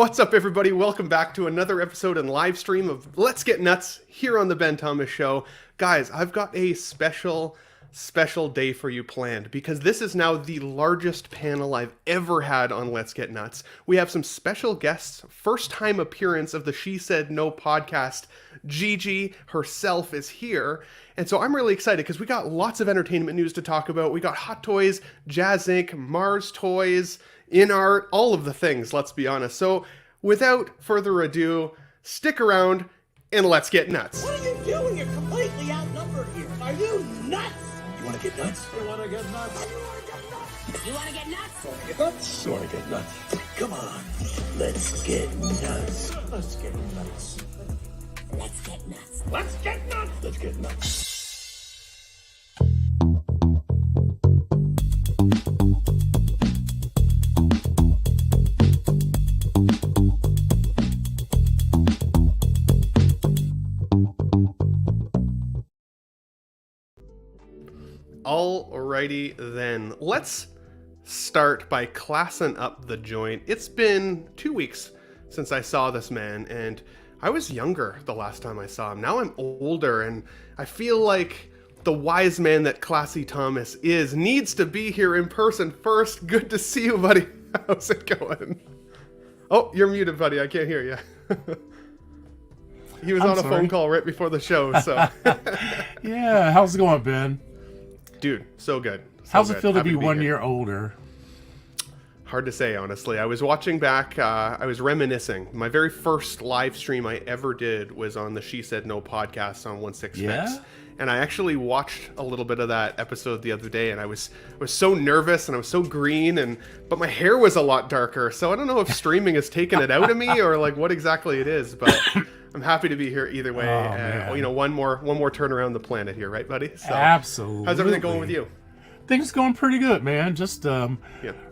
What's up, everybody? Welcome back to another episode and live stream of Let's Get Nuts here on the Ben Thomas Show. Guys, I've got a special day for you planned because this is now the largest panel I've ever had on Let's Get Nuts. We have some special guests, first time appearance of the She Said No podcast. Gigi herself is here. And so I'm really excited because we got lots of entertainment news to talk about. We got Hot Toys, Jazzinc, Mars Toys, Inart, all of the things, let's be honest. So without further ado, stick around and let's get nuts. What are you doing? You're completely outnumbered here. Are you nuts? You want to get nuts? You want to get nuts? You want to get nuts? You want to get nuts? You want to get nuts? Come on. Let's get nuts. Let's get nuts. Let's get nuts. Let's get nuts. Let's get nuts. Alrighty then, let's start by classing up the joint. It's been 2 weeks since I saw this man, and I was younger the last time I saw him. Now I'm older, and I feel like the wise man that Classy Thomas is needs to be here in person first. Good to see you, buddy. How's it going? Oh, you're muted, buddy. I can't hear you. He was on a phone call right before the show, so. Yeah, how's it going, Ben? Dude, so good. How's it feel to be 1 year older? Hard to say, honestly. I was watching back, I was reminiscing. My very first live stream I ever did was on the She Said No podcast on 16 Fix. And I actually watched a little bit of that episode the other day, and I was so nervous, and I was so green, but my hair was a lot darker. So I don't know if streaming has taken it out of me or like what exactly it is, but I'm happy to be here either way. One more turn around the planet here, right, buddy? So, absolutely. How's everything going with you? Things going pretty good, man. Just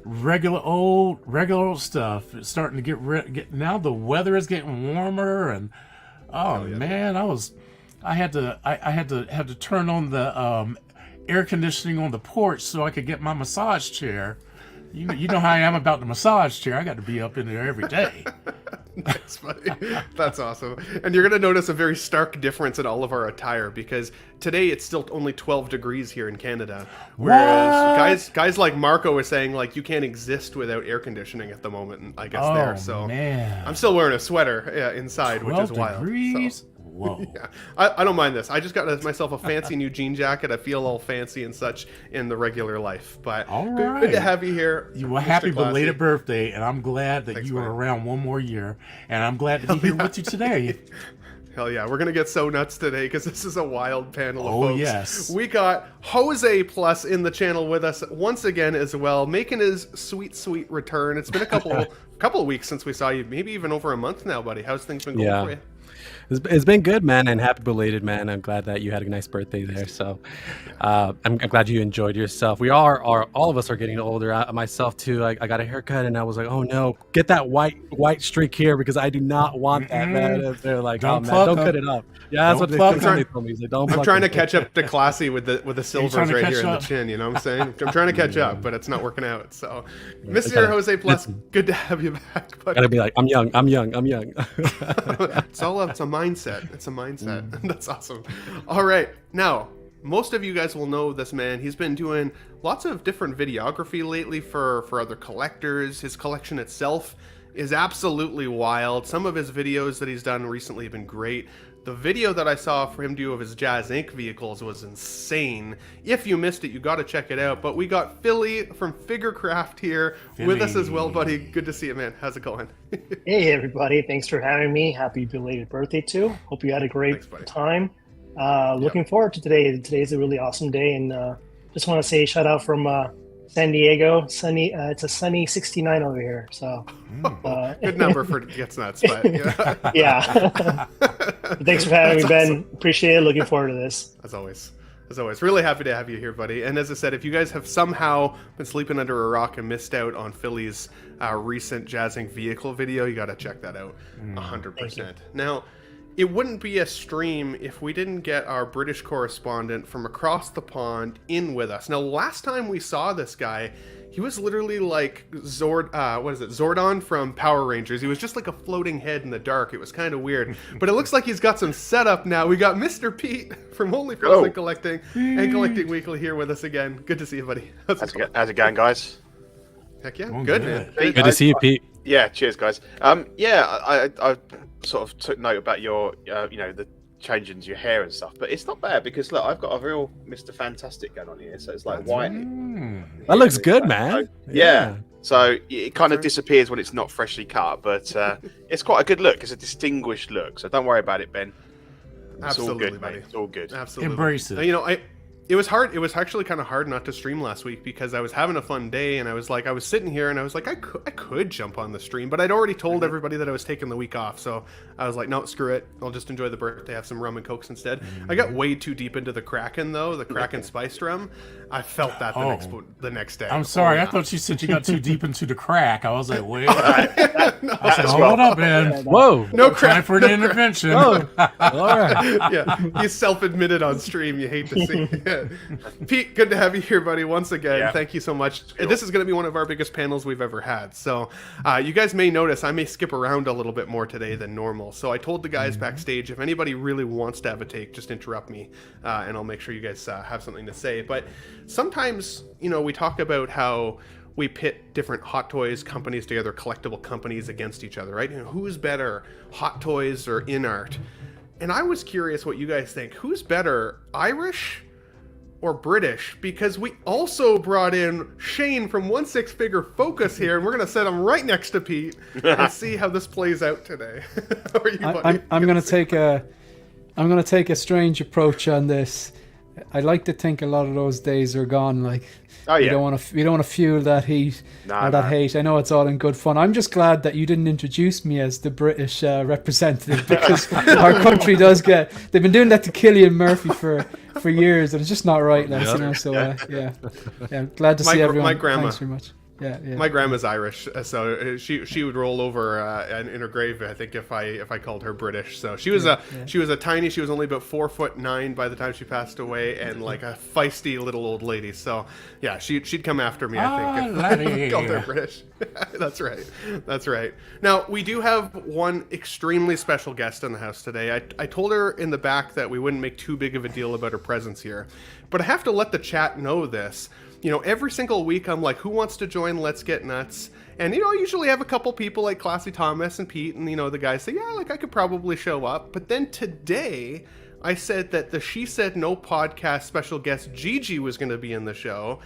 regular old stuff. It's starting to get now. The weather is getting warmer, and man, I had to turn on the air conditioning on the porch so I could get my massage chair. You know how I am about the massage chair. I got to be up in there every day. That's funny. That's awesome. And you're going to notice a very stark difference in all of our attire because today it's still only 12 degrees here in Canada. Whereas guys like Marco was saying like you can't exist without air conditioning at the moment, I guess there. So man. I'm still wearing a sweater inside, which is wild. Degrees? So. Whoa. Yeah. I don't mind this. I just got myself a fancy new jean jacket. I feel all fancy and such in the regular life. But good to have you here. Happy belated birthday, and I'm glad that you are around one more year, and I'm glad to be here with you today. Hell yeah, we're going to get so nuts today because this is a wild panel of folks. Oh, yes. We got Jose Plus in the channel with us once again as well, making his sweet return. It's been a couple of weeks since we saw you, maybe even over a month now, buddy. How's things been going for you? It's been good, man, and happy belated, man. I'm glad that you had a nice birthday there. So I'm glad you enjoyed yourself. We are all of us are getting older. Myself too. I got a haircut, and I was like, oh no, get that white streak here because I do not want that, man. They're like, don't cut it up. Yeah, that's what they told me. Like, I'm trying to catch up to Classy with the silvers right here in the chin. You know what I'm saying? I'm trying to catch up, but it's not working out. So, Mr. Jose Plus, good to have you back. But gotta be like, I'm young. It's a mindset. It's a mindset. That's awesome. All right. Now, most of you guys will know this man. He's been doing lots of different videography lately for other collectors. His collection itself is absolutely wild. Some of his videos that he's done recently have been great. The video that I saw for him do of his Jazzinc vehicles was insane. If you missed it, you got to check it out. But we got Philly from Figurecraft here with us as well, buddy. Good to see you, man. How's it going? Hey, everybody. Thanks for having me. Happy belated birthday, too. Hope you had a great time. Looking forward to today. Today's a really awesome day. And just want to say shout out from San Diego. Sunny. It's a sunny 69 over here. So good number for Gets Nuts. But, yeah. Thanks for having me, Ben. Appreciate it. Looking forward to this. As always, really happy to have you here, buddy. And as I said, if you guys have somehow been sleeping under a rock and missed out on Philly's recent Jazzinc vehicle video, you got to check that out 100%. Now, it wouldn't be a stream if we didn't get our British correspondent from across the pond in with us. Now, last time we saw this guy, he was literally like Zordon from Power Rangers. He was just like a floating head in the dark. It was kind of weird. But it looks like he's got some setup now. We got Mr. Pete from Only Frozen and Collecting Weekly here with us again. Good to see you, buddy. How's it going, guys? Heck yeah, Oh, good, good. man. Good to see you, Pete. Yeah, cheers, guys. I sort of took note about your, the change into your hair and stuff, but it's not bad because look, I've got a real Mr. Fantastic going on here, so it's like white. That looks good, man. Yeah. So it kind of disappears when it's not freshly cut, but it's quite a good look. It's a distinguished look, so don't worry about it, Ben. It's Absolutely, all good, buddy. mate. It's all good. Absolutely. Embrace it. You know, it was hard. It was actually kind of hard not to stream last week because I was having a fun day and I was sitting here and I was like, I could jump on the stream, but I'd already told everybody that I was taking the week off. So I was like, no, screw it. I'll just enjoy the birthday, have some rum and cokes instead. I got way too deep into the Kraken though, the Kraken spiced rum. I felt that the next day. I'm sorry. Oh, I yeah. thought you said you got too deep into the crack. I was like, wait. No, I said, hold up, man. Whoa. no Time crack. for an intervention. Oh, all right. Yeah, you self-admitted on stream. You hate to see it. Pete, good to have you here, buddy, once again. Yeah. Thank you so much. This is going to be one of our biggest panels we've ever had. So you guys may notice I may skip around a little bit more today than normal. So I told the guys backstage, if anybody really wants to have a take, just interrupt me, and I'll make sure you guys have something to say. But sometimes, we talk about how we pit different Hot Toys companies together, collectible companies against each other, right? Who's better, Hot Toys or Inart? And I was curious what you guys think. Who's better, Irish or British? Because we also brought in Shane from 1/6 Figure Focus here, and we're going to set him right next to Pete and see how this plays out today. How are you, buddy? I'm going to take a strange approach on this. I like to think a lot of those days are gone. Like, we don't want to fuel that heat or that hate. I know it's all in good fun. I'm just glad that you didn't introduce me as the British representative, because our country does get. They've been doing that to Cillian Murphy for years, and it's just not right. Like, So yeah, glad to see everyone. My grandma. Thanks very much. Yeah. My grandma's Irish, so she would roll over in her grave, I think, if I called her British. So she was she was only about 4'9" by the time she passed away, and like a feisty little old lady. So yeah, she'd come after me, I think, if I called her British. That's right. Now we do have one extremely special guest in the house today. I told her in the back that we wouldn't make too big of a deal about her presence here, but I have to let the chat know this. Every single week I'm like, who wants to join Let's Get Nuts? And, I usually have a couple people like Classy Thomas and Pete, and, the guys say, yeah, like I could probably show up. But then today I said that the She Said No podcast special guest Gigi was going to be in the show.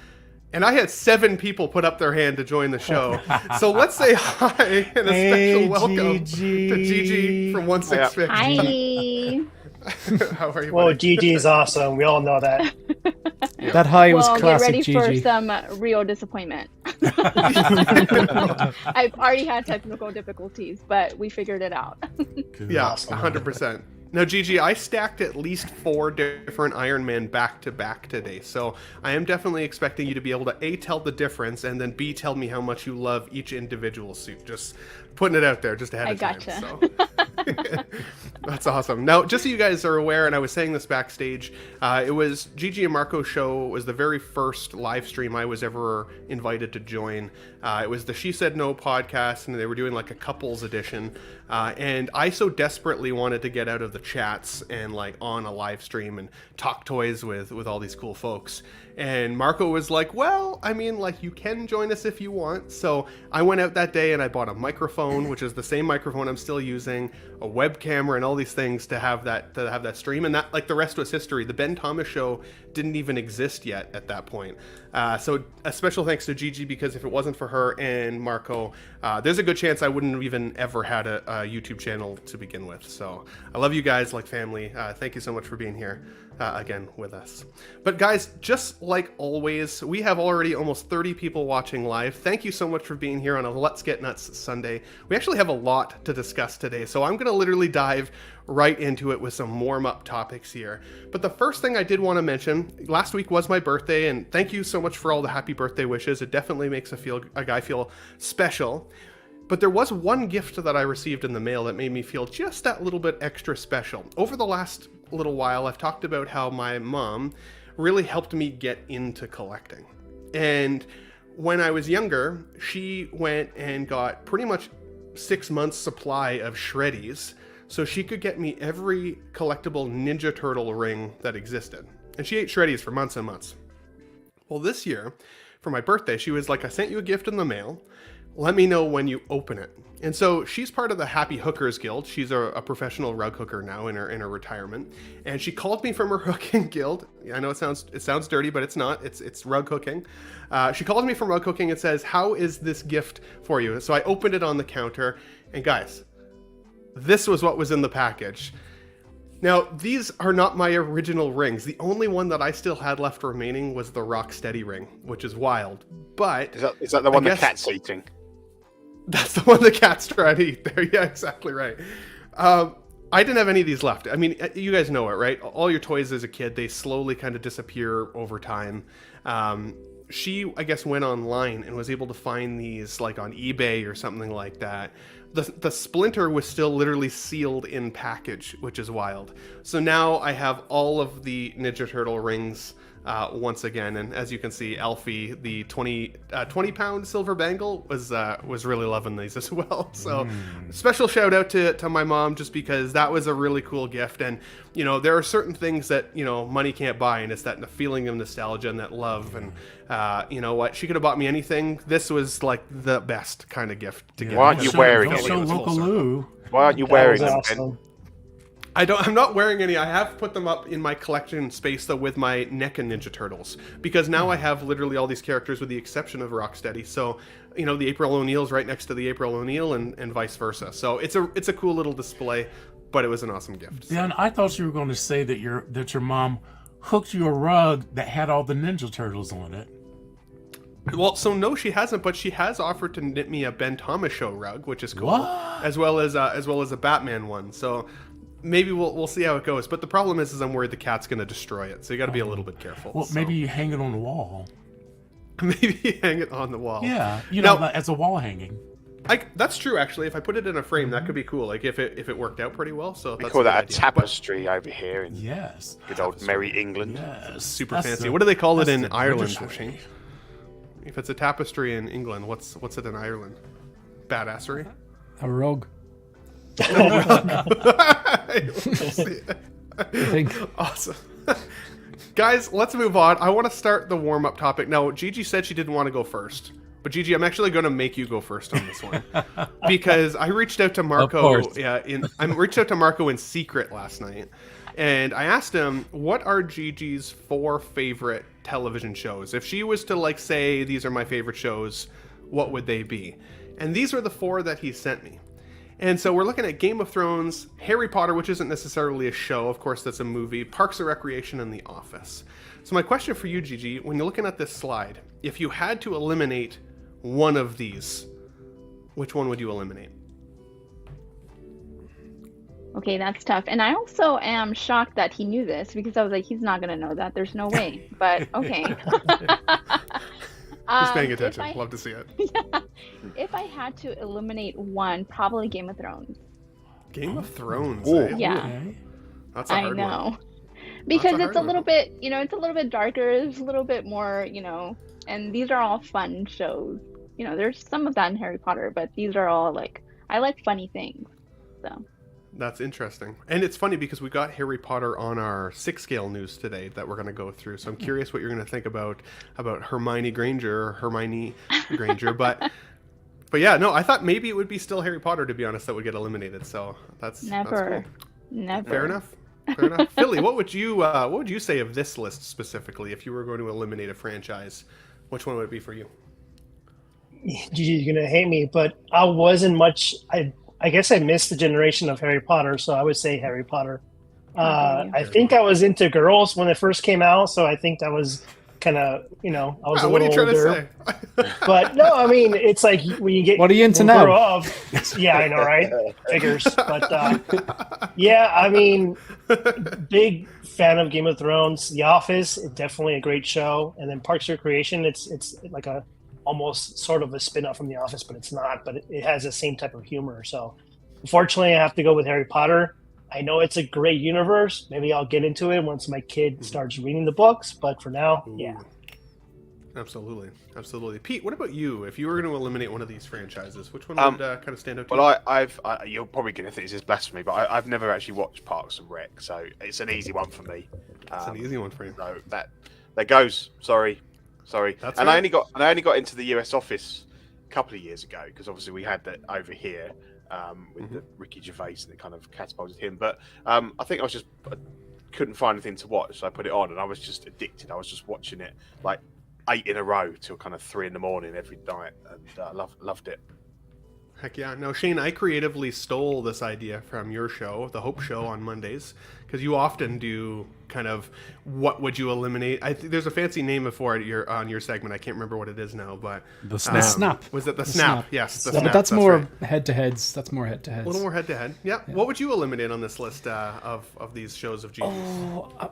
And I had 7 people put up their hand to join the show. So let's say hi and a special welcome to Gigi from 1/6 Figure. Hi. How are you? Well, buddy? Gigi is awesome. We all know that. That high was Well, get classic ready for Gigi. some real disappointment. I've already had technical difficulties, but we figured it out. Yeah, 100%. Now, Gigi, I stacked at least 4 different Iron Man back to back today, so I am definitely expecting you to be able to A, tell the difference, and then B, tell me how much you love each individual suit. Just putting it out there just ahead of time. So. That's awesome. Now, just so you guys are aware, and I was saying this backstage, it was Gigi and Marco's show was the very first live stream I was ever invited to join. It was the She Said No podcast, and they were doing like a couples edition. And I so desperately wanted to get out of the chats and like on a live stream and talk toys with all these cool folks. And Marco was like, well, I mean, like, you can join us if you want. So I went out that day and I bought a microphone, which is the same microphone I'm still using, a web camera, and all these things to have that stream. And that, like, the rest was history. The Ben Thomas show didn't even exist yet at that point. So a special thanks to Gigi, because if it wasn't for her and Marco, there's a good chance I wouldn't have even ever had a YouTube channel to begin with. So I love you guys like family. Thank you so much for being here again with us. But guys, just like always, we have already almost 30 people watching live. Thank you so much for being here on a Let's Get Nuts Sunday. We actually have a lot to discuss today, so I'm going to literally dive right into it with some warm-up topics here. But the first thing I did want to mention, last week was my birthday, and thank you so much for all the happy birthday wishes. It definitely makes a guy feel special. But there was one gift that I received in the mail that made me feel just that little bit extra special. Over the last little while, I've talked about how my mom really helped me get into collecting. And when I was younger, she went and got pretty much 6 months supply of Shreddies so she could get me every collectible Ninja Turtle ring that existed. And she ate Shreddies for months and months. Well, this year, for my birthday, she was like, I sent you a gift in the mail. Let me know when you open it. And so she's part of the Happy Hookers Guild. She's a professional rug hooker now in her retirement. And she called me from her hooking guild. I know it sounds dirty, but it's not. It's rug hooking. She called me from rug hooking and says, how is this gift for you? So I opened it on the counter. And guys, this was what was in the package. Now, these are not my original rings. The only one that I still had left remaining was the Rocksteady ring, which is wild. But is that the one the cat's eating? That's the one the cat's trying to eat there. Yeah, exactly right. I didn't have any of these left. I mean, you guys know it, right? All your toys as a kid, they slowly kind of disappear over time. She, I guess, went online and was able to find these like on eBay or something like that. The Splinter was still literally sealed in package, which is wild. So now I have all of the Ninja Turtle rings once again, and as you can see, Alfie, the 20-pound silver bangle, was really loving these as well. So special shout out to my mom, just because that was a really cool gift. And you know, there are certain things that, you know, money can't buy, and it's that feeling of nostalgia and that love. And you know what, she could have bought me anything. This was like the best kind of gift to give. Why aren't you wearing it? Why aren't you wearing them? Awesome. I'm not wearing any. I have put them up in my collection space though with my NECA Ninja Turtles, because now I have literally all these characters with the exception of Rocksteady. So, you know, the April O'Neil's right next to the April O'Neil and vice versa. So it's a cool little display, but it was an awesome gift. Dan, I thought you were going to say that your mom hooked you a rug that had all the Ninja Turtles on it. Well, so no, she hasn't, but she has offered to knit me a Ben Thomas Show rug, which is cool, as well as a Batman one. So maybe we'll see how it goes. But the problem is I'm worried the cat's going to destroy it, so you got to be a little bit careful. Well, maybe you hang it on the wall. Maybe hang it on the wall. Yeah, you know, as a wall hanging. That's true, actually. If I put it in a frame, that could be cool. Like if it worked out pretty well. So we call that a tapestry over here in good old merry England. Yes, super fancy. What do they call it in Ireland? If it's a tapestry in England, what's it in Ireland? Badassery? A rug. I think. Awesome. Guys, let's move on. I want to start the warm-up topic. Now, Gigi said she didn't want to go first. But Gigi, I'm actually going to make you go first on this one. Because I reached out to Marco. I reached out to Marco in secret last night. And I asked him, what are Gigi's 4 favorite television shows? If she was to like say, these are my favorite shows, what would they be? And these are the 4 that he sent me. And so we're looking at Game of Thrones, Harry Potter, which isn't necessarily a show, of course that's a movie, Parks and Recreation, and The Office. So my question for you, Gigi, when you're looking at this slide, if you had to eliminate one of these, which one would you eliminate? Okay, that's tough. And I also am shocked that he knew this, because I was like, he's not going to know that. There's no way. But okay. Just paying attention. Love to see it. Yeah. If I had to eliminate one, probably Game of Thrones. Game of Thrones? Eh? Yeah. That's a hard one. Because it's a little bit, it's a little bit darker. It's a little bit more, and these are all fun shows. There's some of that in Harry Potter, but these are all I like funny things. So. That's interesting. And it's funny because we got Harry Potter on our 6-scale news today that we're going to go through. So I'm curious what you're going to think about Hermione Granger. But yeah, no, I thought maybe it would be still Harry Potter, to be honest, that would get eliminated. So that's never. That's cool. Never. Fair enough. Philly, what would you say of this list specifically if you were going to eliminate a franchise? Which one would it be for you? You're going to hate me, but I wasn't much. I guess I missed the generation of Harry Potter, so I would say Harry Potter. I think I was into girls when it first came out, so I think that was kind of, I was a little older. What are you trying to say? But no, I mean, it's like when you get... What are you into now? Yeah, I know, right? Figures. But yeah, I mean, big fan of Game of Thrones. The Office, definitely a great show. And then Parks and Recreation, it's like a almost sort of a spin-off from The Office, but it's not. But it has the same type of humor. So unfortunately, I have to go with Harry Potter. I know it's a great universe. Maybe I'll get into it once my kid starts reading the books. But for now, yeah. Absolutely, absolutely. Pete, what about you? If you were going to eliminate one of these franchises, which one would kind of stand out to you? Well, you're probably going to think this is blasphemy, but I've never actually watched Parks and Rec, so it's an easy one for me. It's an easy one for you. So that goes. Sorry. That's and right. I only got into the US office a couple of years ago because obviously we had that over here with the Ricky Gervais, and it kind of catapulted him. But I think I couldn't find anything to watch, so I put it on, and I was just addicted. I was just watching it like 8 in a row till kind of 3 in the morning every night, and loved it. Heck yeah. No, Shane, I creatively stole this idea from your show, The Hope Show, on Mondays, because you often do kind of what would you eliminate. There's a fancy name for it on your segment. I can't remember what it is now, but The Snap. Was it the Snap? Yes, the But Snap. that's more right. head-to-heads. That's more head-to-heads. A little more head-to-head. Yeah. What would you eliminate on this list of these shows of Gigi's?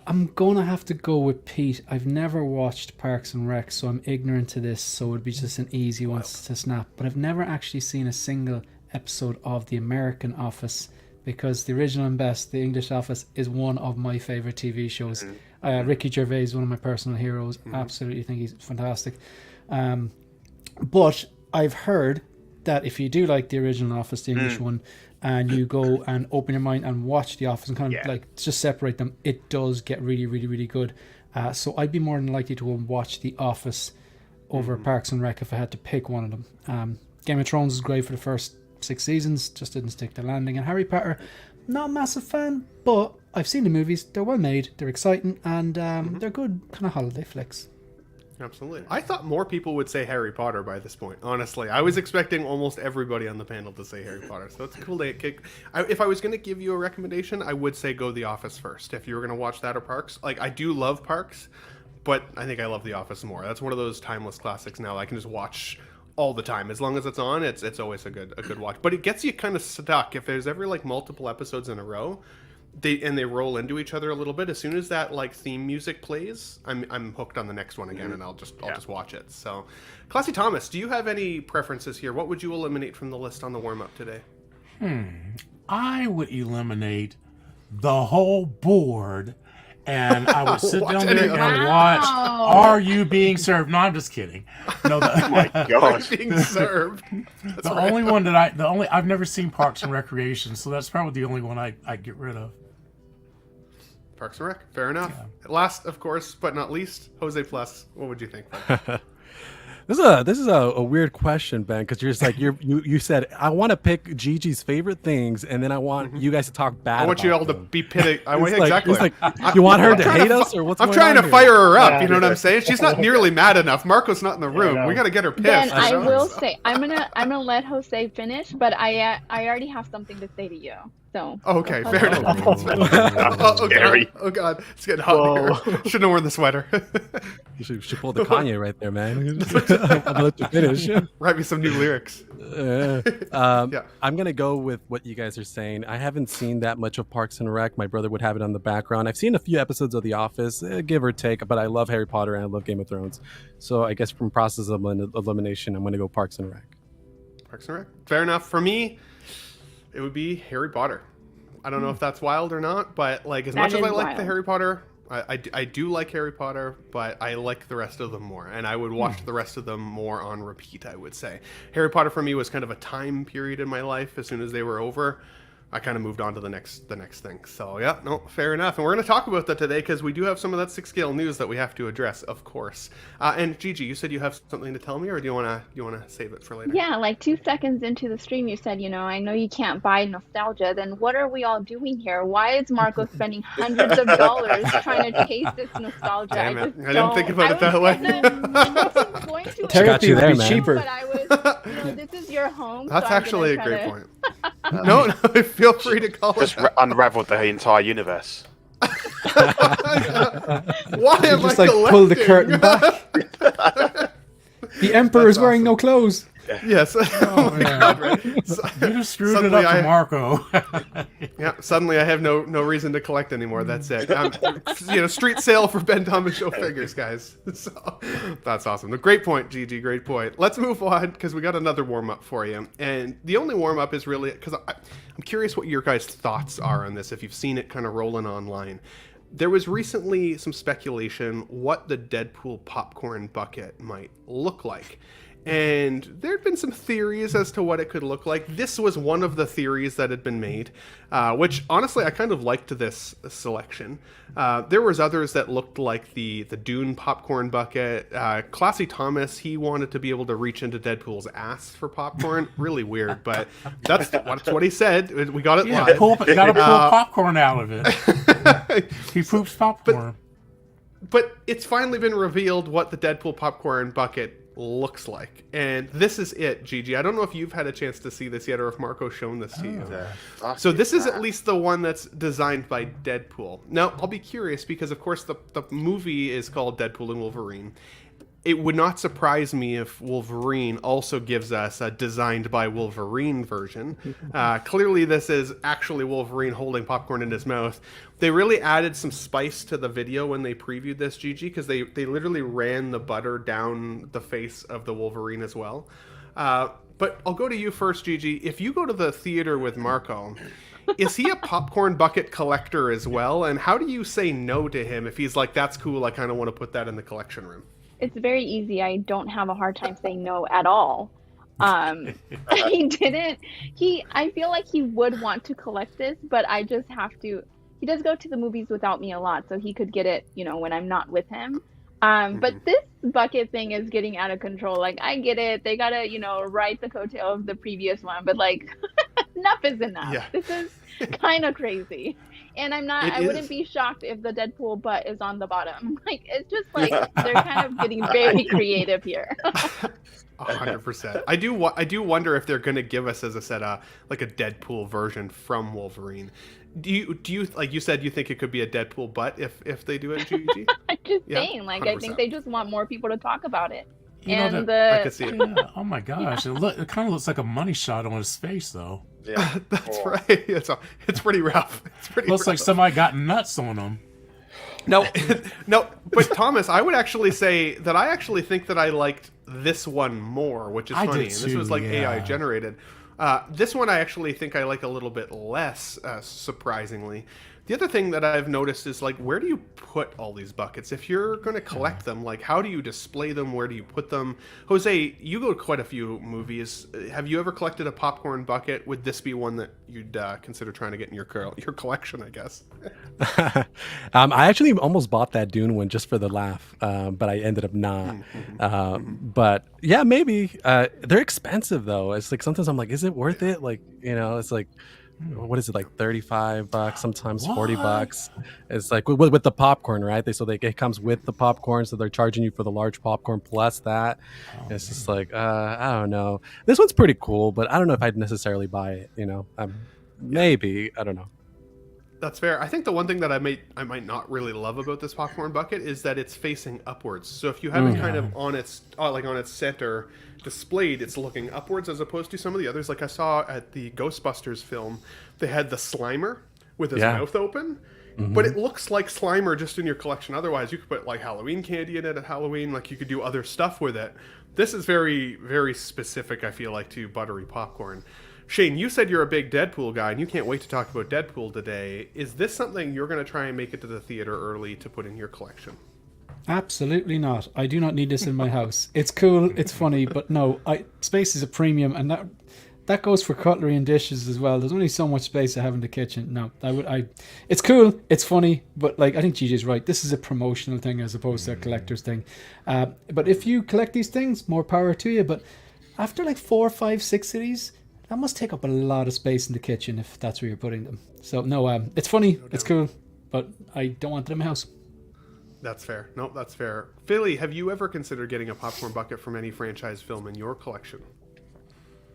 I'm going to have to go with Pete. I've never watched Parks and Rec, so I'm ignorant to this, so it would be just an easy one to snap. But I've never actually seen a single episode of The American Office, because the original and best, The English Office, is one of my favorite TV shows. Ricky Gervais is one of my personal heroes. Absolutely think he's fantastic. But I've heard that if you do like the original Office, the English one, and you go and open your mind and watch The Office and kind of like just separate them, it does get really, really, really good. So I'd be more than likely to watch The Office over Parks and Rec if I had to pick one of them. Game of Thrones is great for the first 6 seasons, just didn't stick the landing. And Harry Potter, not a massive fan, but I've seen the movies. They're well made, they're exciting, and they're good kind of holiday flicks. Absolutely. I thought more people would say Harry Potter by this point, honestly. I was expecting almost everybody on the panel to say Harry Potter, so it's cool to kick. If I was going to give you a recommendation, I would say go The Office first. If you were going to watch that or Parks. Like, I do love Parks, but I think I love The Office more. That's one of those timeless classics now I can just watch all the time. As long as it's on, it's always a good watch. But it gets you kind of stuck if there's ever like multiple episodes in a row. They roll into each other a little bit. As soon as that like theme music plays, I'm hooked on the next one again, and I'll just watch it. So, Classy Thomas, do you have any preferences here? What would you eliminate from the list on the warm up today? I would eliminate the whole board, and I would sit down there and watch Are You Being Served? No, I'm just kidding. No, Oh my God. Being served. the only one that I've never seen Parks and Recreation, so that's probably the only one I'd get rid of. Parks and Rec, fair enough. Last, of course, but not least, Jose Plus. What would you think? This is a weird question, Ben, because you're just like you said I want to pick Gigi's favorite things, and then I want you guys to talk bad. I want you all to be pitting. I want exactly. It's like you want her to hate us, or what's I'm going trying on to here? fire her up. You know what I'm saying? She's not nearly mad enough. Marco's not in the room. no. We got to get her pissed. Then I will say I'm gonna let Jose finish, but I already have something to say to you. So Okay, fair enough. Oh God, it's getting hot in here. Should have worn the sweater. You should pull the Kanye right there, man. I'll let you finish. Write me some new lyrics. I'm gonna go with what you guys are saying. I haven't seen that much of Parks and Rec. My brother would have it on the background. I've seen a few episodes of The Office, give or take, but I love Harry Potter and I love Game of Thrones. So I guess from process of elimination, I'm gonna go Parks and Rec. Parks and Rec. Fair enough. For me, it would be Harry Potter. I don't know if that's wild or not, but like as much as I like the Harry Potter, I do like Harry Potter, but I like the rest of them more, and I would watch the rest of them more on repeat, I would say. Harry Potter for me was kind of a time period in my life. As soon as they were over, I kind of moved on to the next thing. So yeah, no, fair enough. And we're going to talk about that today because we do have some of that 6-scale news that we have to address, of course. And Gigi, you said you have something to tell me, or do you want to save it for later? yeah, like 2 seconds into the stream, you said, I know you can't buy nostalgia. Then what are we all doing here? Why is Marco spending hundreds of dollars trying to chase this nostalgia? Damn it. I didn't think about it that way. Therapy would be cheaper. But I was, this is your home. That's so I'm actually a gonna great try point. No, feel free to call Just it. unraveled the entire universe. Why am Just I like pull the collecting? curtain back. The Emperor is wearing no clothes. Yes. Oh, my God, right. You just screwed it Suddenly up for Marco. Yeah, suddenly I have no reason to collect anymore. That's it. Street sale for Ben Thomas Show figures, guys. So that's awesome. Great point, Gigi. Great point. Let's move on because we got another warm up for you. And the only warm up is really because I'm curious what your guys' thoughts are on this. If you've seen it kind of rolling online, there was recently some speculation what the Deadpool popcorn bucket might look like. And there had been some theories as to what it could look like. This was one of the theories that had been made, which honestly I kind of liked this selection. There was others that looked like the Dune popcorn bucket. Classy Thomas, he wanted to be able to reach into Deadpool's ass for popcorn. Really weird, but that's what he said. We got it live. Gotta pull popcorn out of it. He poops popcorn. But it's finally been revealed what the Deadpool popcorn bucket looks like, and this is it. Gigi, I don't know if you've had a chance to see this yet or if Marco's shown this to you. So this is at least the one that's designed by Deadpool. Now I'll be curious because of course the movie is called Deadpool and Wolverine. It would not surprise me if Wolverine also gives us a designed by Wolverine version. Clearly this is actually Wolverine holding popcorn in his mouth. They really added some spice to the video when they previewed this, Gigi, because they literally ran the butter down the face of the Wolverine as well. But I'll go to you first, Gigi. If you go to the theater with Marco, is he a popcorn bucket collector as well? And how do you say no to him if he's like, that's cool, I kind of want to put that in the collection room? It's very easy. I don't have a hard time saying no at all. I feel like he would want to collect this, but I just have to. He does go to the movies without me a lot, so he could get it, when I'm not with him. But this bucket thing is getting out of control. Like, I get it. They gotta, ride the coattail of the previous one, but like, enough is enough. Yeah. This is kind of crazy. And I wouldn't be shocked if the Deadpool butt is on the bottom. Like, it's just like, they're kind of getting very creative here. 100%. I do wonder if they're going to give us, as I said, like a Deadpool version from Wolverine. Do you like you said, you think it could be a Deadpool butt if they do it, Gigi? I'm just saying, like, 100%. I think they just want more people to talk about it. I could see it. Yeah, oh my gosh, it kind of looks like a money shot on his face, though. Yeah, that's right. It's pretty rough. Looks like somebody got nuts on him. No, but Thomas, I would actually say that I actually think that I liked this one more, which is funny. And this was like AI generated. This one I actually think I like a little bit less, surprisingly. The other thing that I've noticed is, like, where do you put all these buckets? If you're going to collect them, like, how do you display them? Where do you put them? Jose, you go to quite a few movies. Have you ever collected a popcorn bucket? Would this be one that you'd consider trying to get in your collection, I guess? I actually almost bought that Dune one just for the laugh, but I ended up not. But yeah, maybe. They're expensive, though. It's like sometimes I'm like, is it worth it? Like, it's like, what is it, like $35, sometimes $40. It's like with the popcorn, right? It comes with the popcorn, so they're charging you for the large popcorn plus that. It's just like, I don't know. This one's pretty cool, but I don't know if I'd necessarily buy it. Maybe, I don't know. That's fair. I think the one thing that I might not really love about this popcorn bucket is that it's facing upwards. So if you have it kind of on its center displayed, it's looking upwards as opposed to some of the others. Like I saw at the Ghostbusters film, they had the Slimer with his mouth open, but it looks like Slimer just in your collection. Otherwise, you could put like Halloween candy in it at Halloween. Like you could do other stuff with it. This is very, very specific, I feel like, to buttery popcorn. Shane, you said you're a big Deadpool guy, and you can't wait to talk about Deadpool today. Is this something you're going to try and make it to the theater early to put in your collection? Absolutely not. I do not need this in my house. It's cool, it's funny, but no, space is a premium, and that goes for cutlery and dishes as well. There's only so much space I have in the kitchen. No, it's cool, it's funny, but like I think Gigi's right. This is a promotional thing as opposed to a collector's thing. But if you collect these things, more power to you. But after like 4, 5, 6 of these, that must take up a lot of space in the kitchen if that's where you're putting them. So no, it's funny, it's cool, but I don't want it in my house. That's fair. Nope, that's fair. Philly, have you ever considered getting a popcorn bucket from any franchise film in your collection?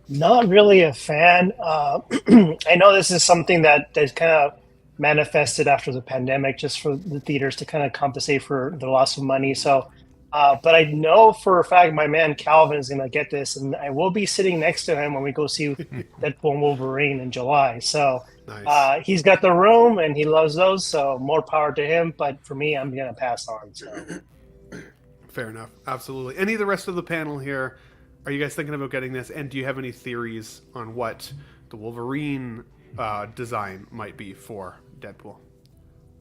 Not really a fan. I know this is something that kind of manifested after the pandemic, just for the theaters to kind of compensate for the loss of money. So, but I know for a fact my man Calvin is going to get this, and I will be sitting next to him when we go see Deadpool and Wolverine in July. So nice. He's got the room and he loves those, so more power to him. But for me, I'm going to pass on. So. Fair enough. Absolutely. Any of the rest of the panel here, are you guys thinking about getting this? And do you have any theories on what the Wolverine design might be for Deadpool?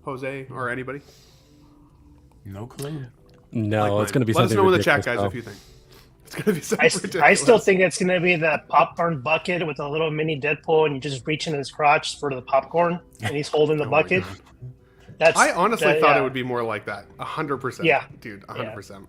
Jose, or anybody? No clue. No, it's going to be Let us something know in the chat, ridiculous, guys, though. if you think. It's going to be something ridiculous. I still think it's going to be the popcorn bucket with a little mini Deadpool, and you just reach in his crotch for the popcorn, and he's holding the bucket. I honestly thought it would be more like that. 100%. Yeah. Dude, 100%.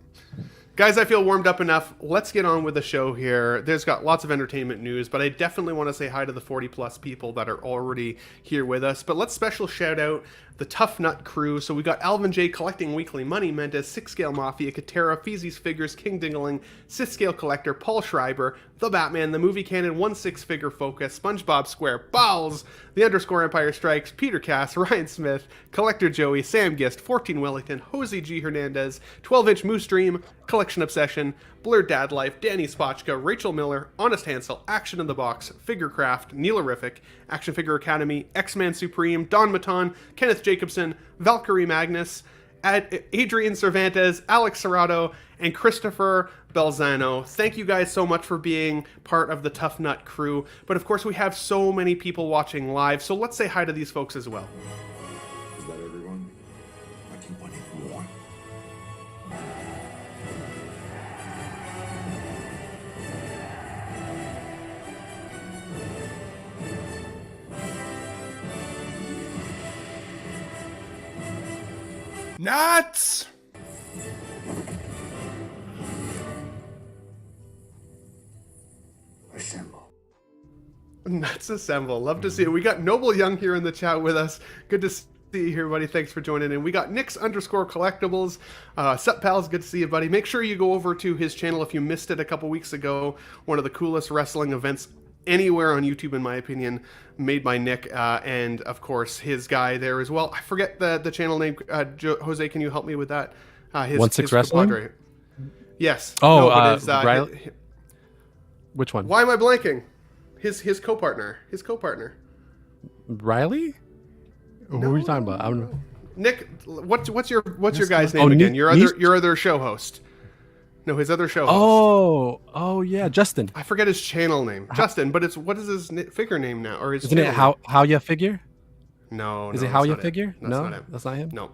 Guys, I feel warmed up enough. Let's get on with the show here. There's got lots of entertainment news, but I definitely want to say hi to the 40-plus people that are already here with us. But let's special shout out the Tough Nut crew. So we got Alvin J collecting weekly money, Mendez, 6-Scale Mafia, Katera, Feezy's Figures, King Dingaling, 6-Scale Collector, Paul Schreiber, The Batman, The Movie Canon, 1-6-Figure Focus, SpongeBob Square, Bowles, The _ Empire Strikes, Peter Cass, Ryan Smith, Collector Joey, Sam Gist, 14 Wellington, Jose G. Hernandez, 12-Inch Moose Dream, Collection Obsession, Blurred Dad Life, Danny Spotchka, Rachel Miller, Honest Hansel, Action in the Box, Figurecraft, Neilorific, Action Figure Academy, X-Man Supreme, Don Maton, Kenneth Jacobson, Valkyrie Magnus, Adrian Cervantes, Alex Serrato, and Christopher Belzano. Thank you guys so much for being part of the Tough Nut crew. But of course, we have so many people watching live, so let's say hi to these folks as well. Is that everyone? I can put it more. Nuts! Assemble. Nuts assemble. Love to see it. We got Noble Young here in the chat with us. Good to see you here, buddy. Thanks for joining in. We got Nix _ Collectibles. Sup, pals? Good to see you, buddy. Make sure you go over to his channel if you missed it a couple weeks ago. One of the coolest wrestling events anywhere on YouTube, in my opinion, made by Nick, and of course his guy there as well. I forget the channel name. Jose, can you help me with that? 1-6 Wrestling? compadre. Yes. Oh, but his, Riley? Which one? Why am I blanking? His co-partner. His co-partner. Riley? Who are you talking about? I don't know. Nick, what's your guy's name again? Your other show host. No, his other show host. Oh yeah, Justin. I forget his channel name. Justin, but what is his figure name now? Or his Isn't it how you figure? No. Is it how you figure? No, that's not him. No.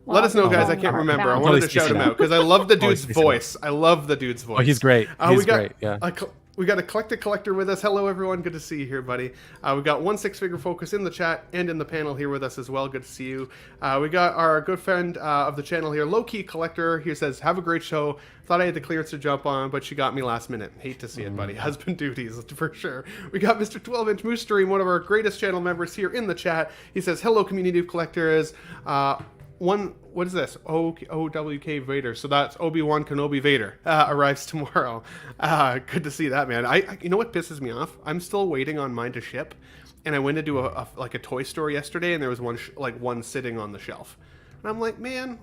Let us know, guys. I can't remember. I wanted to shout him out because I love the dude's voice. I love the dude's voice. Oh, he's great. He's great. Yeah. We got a collector with us. Hello, everyone. Good to see you here, buddy. We got 1-6-Figure Focus in the chat and in the panel here with us as well. Good to see you. We got our good friend of the channel here, Low Key Collector. He says, "Have a great show. Thought I had the clearance to jump on, but she got me last minute. Hate to see it, buddy. Husband duties for sure." We got Mr. 12-Inch Moose Stream, one of our greatest channel members here in the chat. He says, "Hello, community of collectors. What is this? OWK Vader." So that's Obi-Wan Kenobi Vader arrives tomorrow. Good to see that, man. I you know what pisses me off? I'm still waiting on mine to ship, and I went to do a toy store yesterday, and there was one sitting on the shelf, and I'm like, man,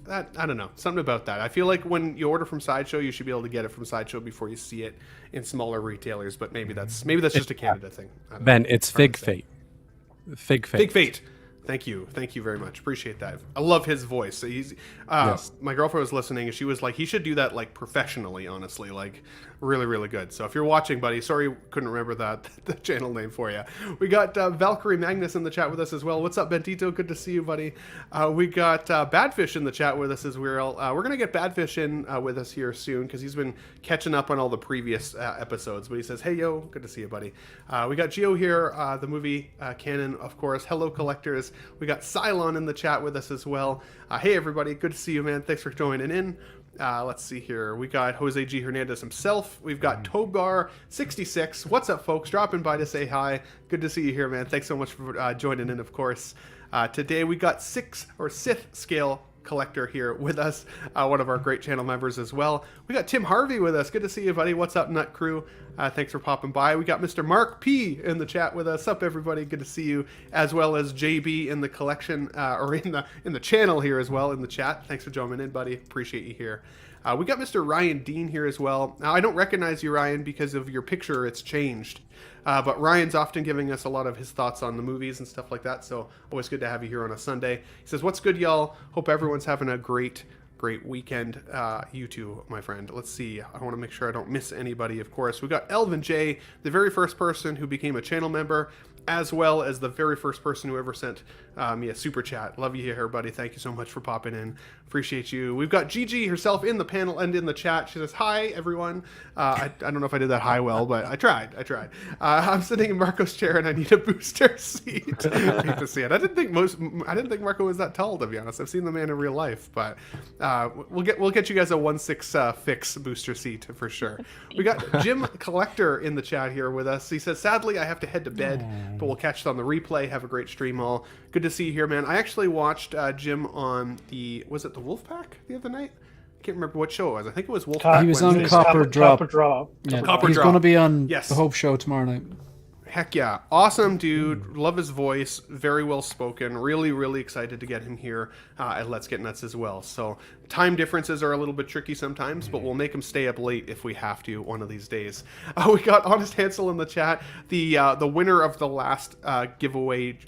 that, I don't know, something about that. I feel like when you order from Sideshow, you should be able to get it from Sideshow before you see it in smaller retailers. But maybe that's just a Canada thing. Ben, it's Fig Fate. Fig Fate. Fig Fate. Thank you very much. Appreciate that. I love his voice. He's Yes. My girlfriend was listening, and she was like, he should do that professionally, honestly, really, really good. So if you're watching, buddy, sorry couldn't remember the channel name for you. We got Valkyrie Magnus in the chat with us as well. What's up, Bentito? Good to see you, buddy. We got Badfish in the chat with us as well. We're gonna get Badfish in with us here soon because he's been catching up on all the previous episodes. But he says, "Hey yo, good to see you, buddy." We got Gio here, the movie canon, of course. Hello, collectors. We got Cylon in the chat with us as well. Hey everybody, good to see you, man. Thanks for joining in. Let's see here. We got Jose G. Hernandez himself. We've got Togar66. What's up, folks? Dropping by to say hi. Good to see you here, man. Thanks so much for joining in, of course. Today we got Sith Scale Collector here with us, one of our great channel members as well. We got Tim Harvey with us. Good to see you, buddy. What's up, Nut Crew? Thanks for popping by. We got Mr. Mark P in the chat with us. Up, everybody? Good to see you, as well as JB in the collection or in the channel here as well in the chat. Thanks for joining in, buddy. Appreciate you here. We got Mr. Ryan Dean here as well. Now, I don't recognize you, Ryan, because of your picture. It's changed. But Ryan's often giving us a lot of his thoughts on the movies and stuff like that, so always good to have you here on a Sunday. He says, "What's good, y'all? Hope everyone's having a great weekend. You too, my friend." Let's see. I want to make sure I don't miss anybody, of course. We got Elvin J, the very first person who became a channel member. as well as the very first person who ever sent me a super chat. Love you here, buddy. Thank you so much for popping in. Appreciate you. We've got Gigi herself in the panel and in the chat. She says, hi, everyone. I don't know if I did that hi well, but I tried. I'm sitting in Marco's chair and I need a booster seat. I hate to see it. I didn't think Marco was that tall, to be honest. I've seen the man in real life, but we'll get you guys a 1/6 fix booster seat for sure. We got Jim Collector in the chat here with us. He says, sadly, I have to head to bed, but we'll catch it on the replay. Have a great stream all. Good to see you here, man. I actually watched Jim on was it the Wolfpack the other night? I can't remember what show it was. I think it was Wolfpack. He was Wednesday. on Copper Drop. Yeah. Copper He's Drop. going to be on Yes. the Hope Show tomorrow night. Heck yeah. Awesome dude. Love his voice. Very well spoken. Really, really excited to get him here at Let's Get Nuts as well. So time differences are a little bit tricky sometimes, but we'll make him stay up late if we have to one of these days. We got Honest Hansel in the chat. The winner of the last giveaway,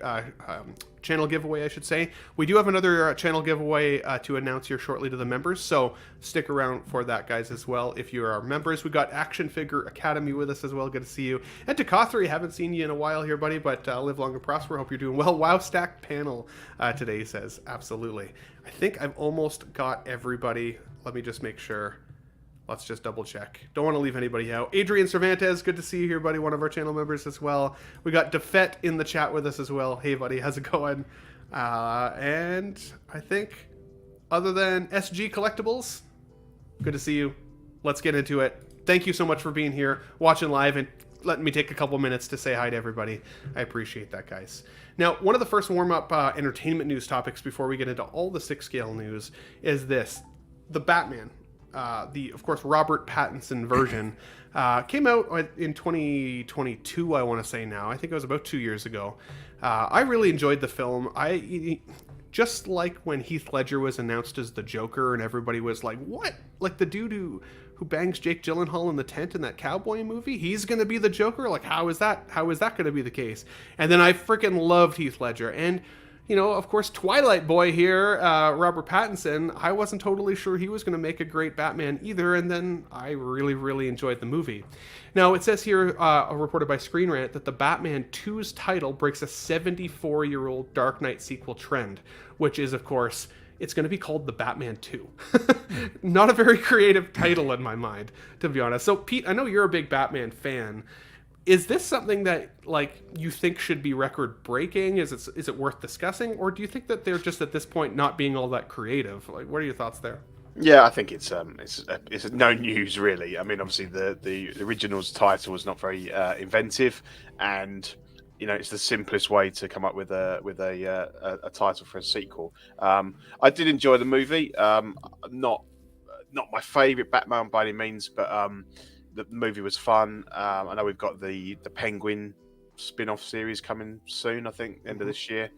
channel giveaway, I should say. We do have another channel giveaway to announce here shortly to the members, so stick around for that, guys, as well. If you are members, we got Action Figure Academy with us as well. Good to see you. And to Cothry, haven't seen you in a while here, buddy, but live long and prosper. Hope you're doing well. Wow Stack panel today, he says. Absolutely. I think I've almost got everybody. Let me just make sure. Let's just double check. Don't want to leave anybody out. Adrian Cervantes, good to see you here, buddy. One of our channel members as well. We got Defet in the chat with us as well. Hey, buddy, how's it going? And I think, other than SG Collectibles, good to see you. Let's get into it. Thank you so much for being here, watching live, and letting me take a couple minutes to say hi to everybody. I appreciate that, guys. Now, one of the first warm-up entertainment news topics before we get into all the 6-scale news is this. The Batman. Of course, Robert Pattinson version came out in 2022, I want to say now. I think it was about 2 years ago. I really enjoyed the film. Just like when Heath Ledger was announced as the Joker and everybody was like, what? Like the dude who bangs Jake Gyllenhaal in the tent in that cowboy movie? He's going to be the Joker? Like, how is that going to be the case? And then I freaking loved Heath Ledger. And you know, of course, Twilight Boy here, Robert Pattinson, I wasn't totally sure he was going to make a great Batman either, and then I really, really enjoyed the movie. Now, it says here, reported by Screen Rant, that the Batman 2's title breaks a 74-year-old Dark Knight sequel trend, which is, of course, it's going to be called The Batman 2. Not a very creative title in my mind, to be honest. So, Pete, I know you're a big Batman fan. Is this something that, like, you think should be record-breaking? Is it worth discussing? Or do you think that they're just, at this point, not being all that creative? Like, what are your thoughts there? Yeah, I think it's no news, really. I mean, obviously, the original's title was not very inventive, and, you know, it's the simplest way to come up with a title for a sequel. I did enjoy the movie. Not my favourite Batman by any means, but the movie was fun. I know we've got the Penguin spin-off series coming soon, I think, end of this year,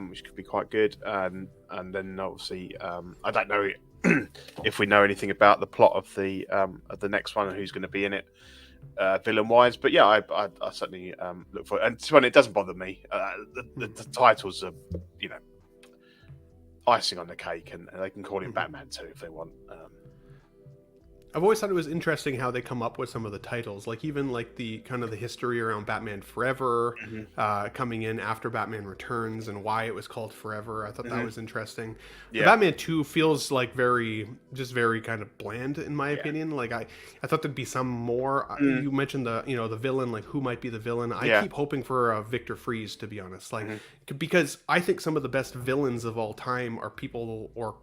which could be quite good. And then obviously, I don't know if we know anything about the plot of the next one and who's going to be in it, villain-wise. But yeah, I certainly look for it. And to be honest, it doesn't bother me. The titles are, you know, icing on the cake, and they can call it Batman 2 if they want. I've always thought it was interesting how they come up with some of the titles, like even like the kind of the history around Batman Forever coming in after Batman Returns and why it was called Forever. I thought that was interesting. Yeah. The Batman 2 feels like very kind of bland in my opinion. Like I thought there'd be some more. You mentioned the villain, like who might be the villain. I keep hoping for Victor Freeze, to be honest, like because I think some of the best villains of all time are people or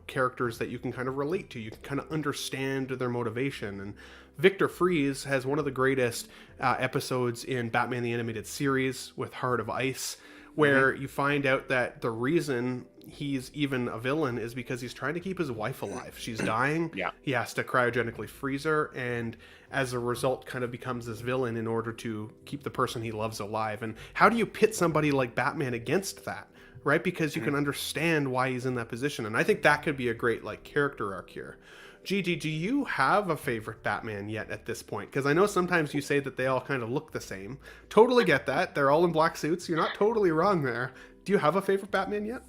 characters that you can kind of relate to. You can kind of understand their motivation. And Victor Freeze has one of the greatest episodes in Batman the Animated Series with Heart of Ice, where you find out that the reason he's even a villain is because he's trying to keep his wife alive. She's dying. He has to cryogenically freeze her, and as a result kind of becomes this villain in order to keep the person he loves alive. And how do you pit somebody like Batman against that? Right? Because you can understand why he's in that position. And I think that could be a great like character arc here. Gigi, do you have a favorite Batman yet at this point? Because I know sometimes you say that they all kind of look the same. Totally get that. They're all in black suits. You're not totally wrong there. Do you have a favorite Batman yet?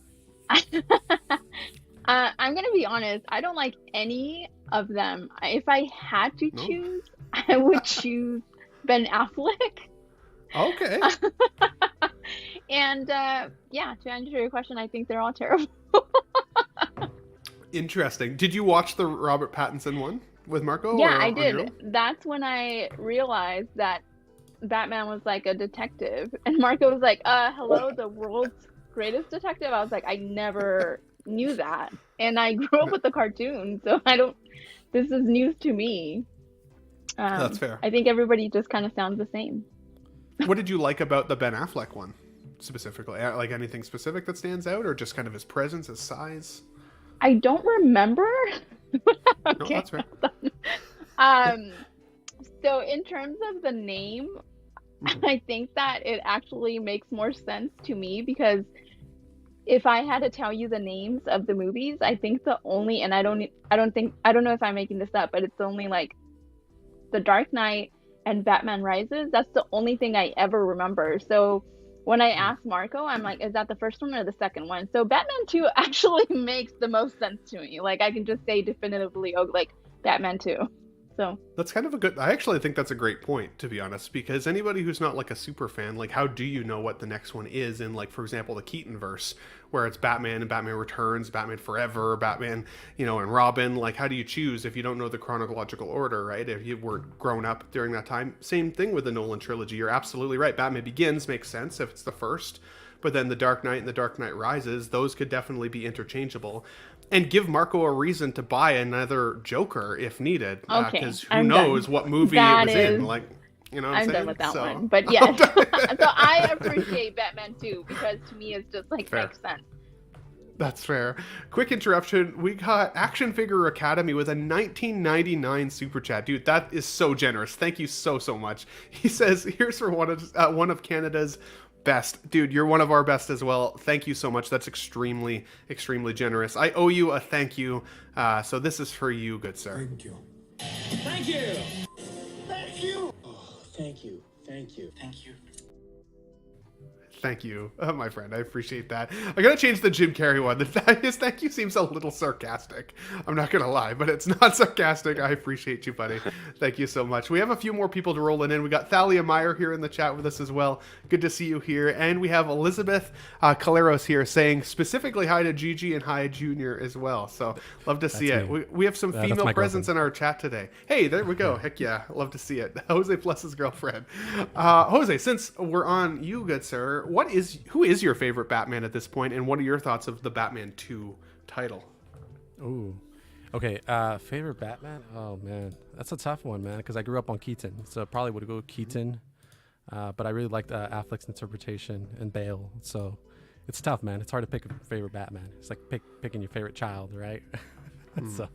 I'm going to be honest. I don't like any of them. If I had to choose, I would choose Ben Affleck. Okay. And yeah, to answer your question, I think they're all terrible. Interesting. Did you watch the Robert Pattinson one with Marco? Yeah, or I on your did. own? That's when I realized that Batman was like a detective, and Marco was like, hello, the world's greatest detective." I was like, I never knew that, and I grew up with the cartoon, so this is news to me. That's fair. I think everybody just kind of sounds the same. What did you like about the Ben Affleck one specifically? Like anything specific that stands out, or just kind of his presence, his size? I don't remember. No, that's fair. So in terms of the name, I think that it actually makes more sense to me, because if I had to tell you the names of the movies, I think the only, and I don't know if I'm making this up, but it's only like The Dark Knight and Batman Rises. That's the only thing I ever remember. So when I asked Marco, I'm like, is that the first one or the second one? So Batman 2 actually makes the most sense to me. Like, I can just say definitively, oh, like Batman 2. So that's kind of a good, I actually think that's a great point, to be honest, because anybody who's not like a super fan, like how do you know what the next one is in, like, for example, the Keaton verse, where it's Batman and Batman Returns, Batman Forever, Batman, and Robin. Like, how do you choose if you don't know the chronological order, right? If you were grown up during that time. Same thing with the Nolan trilogy. You're absolutely right. Batman Begins makes sense if it's the first, but then The Dark Knight and The Dark Knight Rises, those could definitely be interchangeable. And give Marco a reason to buy another Joker if needed. Okay, Because who knows what movie that it was in. Like, you know what I'm saying? done with that one. But yes. So I appreciate Batman 2, because to me it's just like makes sense. That's fair. Quick interruption. We got Action Figure Academy with a 1999 super chat. Dude, that is so generous. Thank you so much. He says, here's for one of Canada's best. Dude, you're one of our best as well. Thank you so much. That's extremely generous. I owe you a thank you. So this is for you, good sir. Thank you. Thank you. Thank you. Oh, thank you. Thank you. Thank you. Thank you, my friend. I appreciate that. I gotta change the Jim Carrey one. His thank you seems a little sarcastic. I'm not gonna lie, but it's not sarcastic. I appreciate you, buddy. Thank you so much. We have a few more people to roll in. We got Thalia Meyer here in the chat with us as well. Good to see you here. And we have Elizabeth Caleros here saying specifically hi to Gigi and hi Junior as well. So love to see it. We have some female presence in our chat today. Hey, there we go. Heck yeah, love to see it. Jose plus his girlfriend. Jose, since we're on you, good sir, who is your favorite Batman at this point, and what are your thoughts of the Batman 2 title? Ooh. Okay, favorite Batman? Oh, man. That's a tough one, man, because I grew up on Keaton, so probably would go Keaton. But I really liked Affleck's interpretation and Bale, so it's tough, man. It's hard to pick a favorite Batman. It's like picking your favorite child, right? So,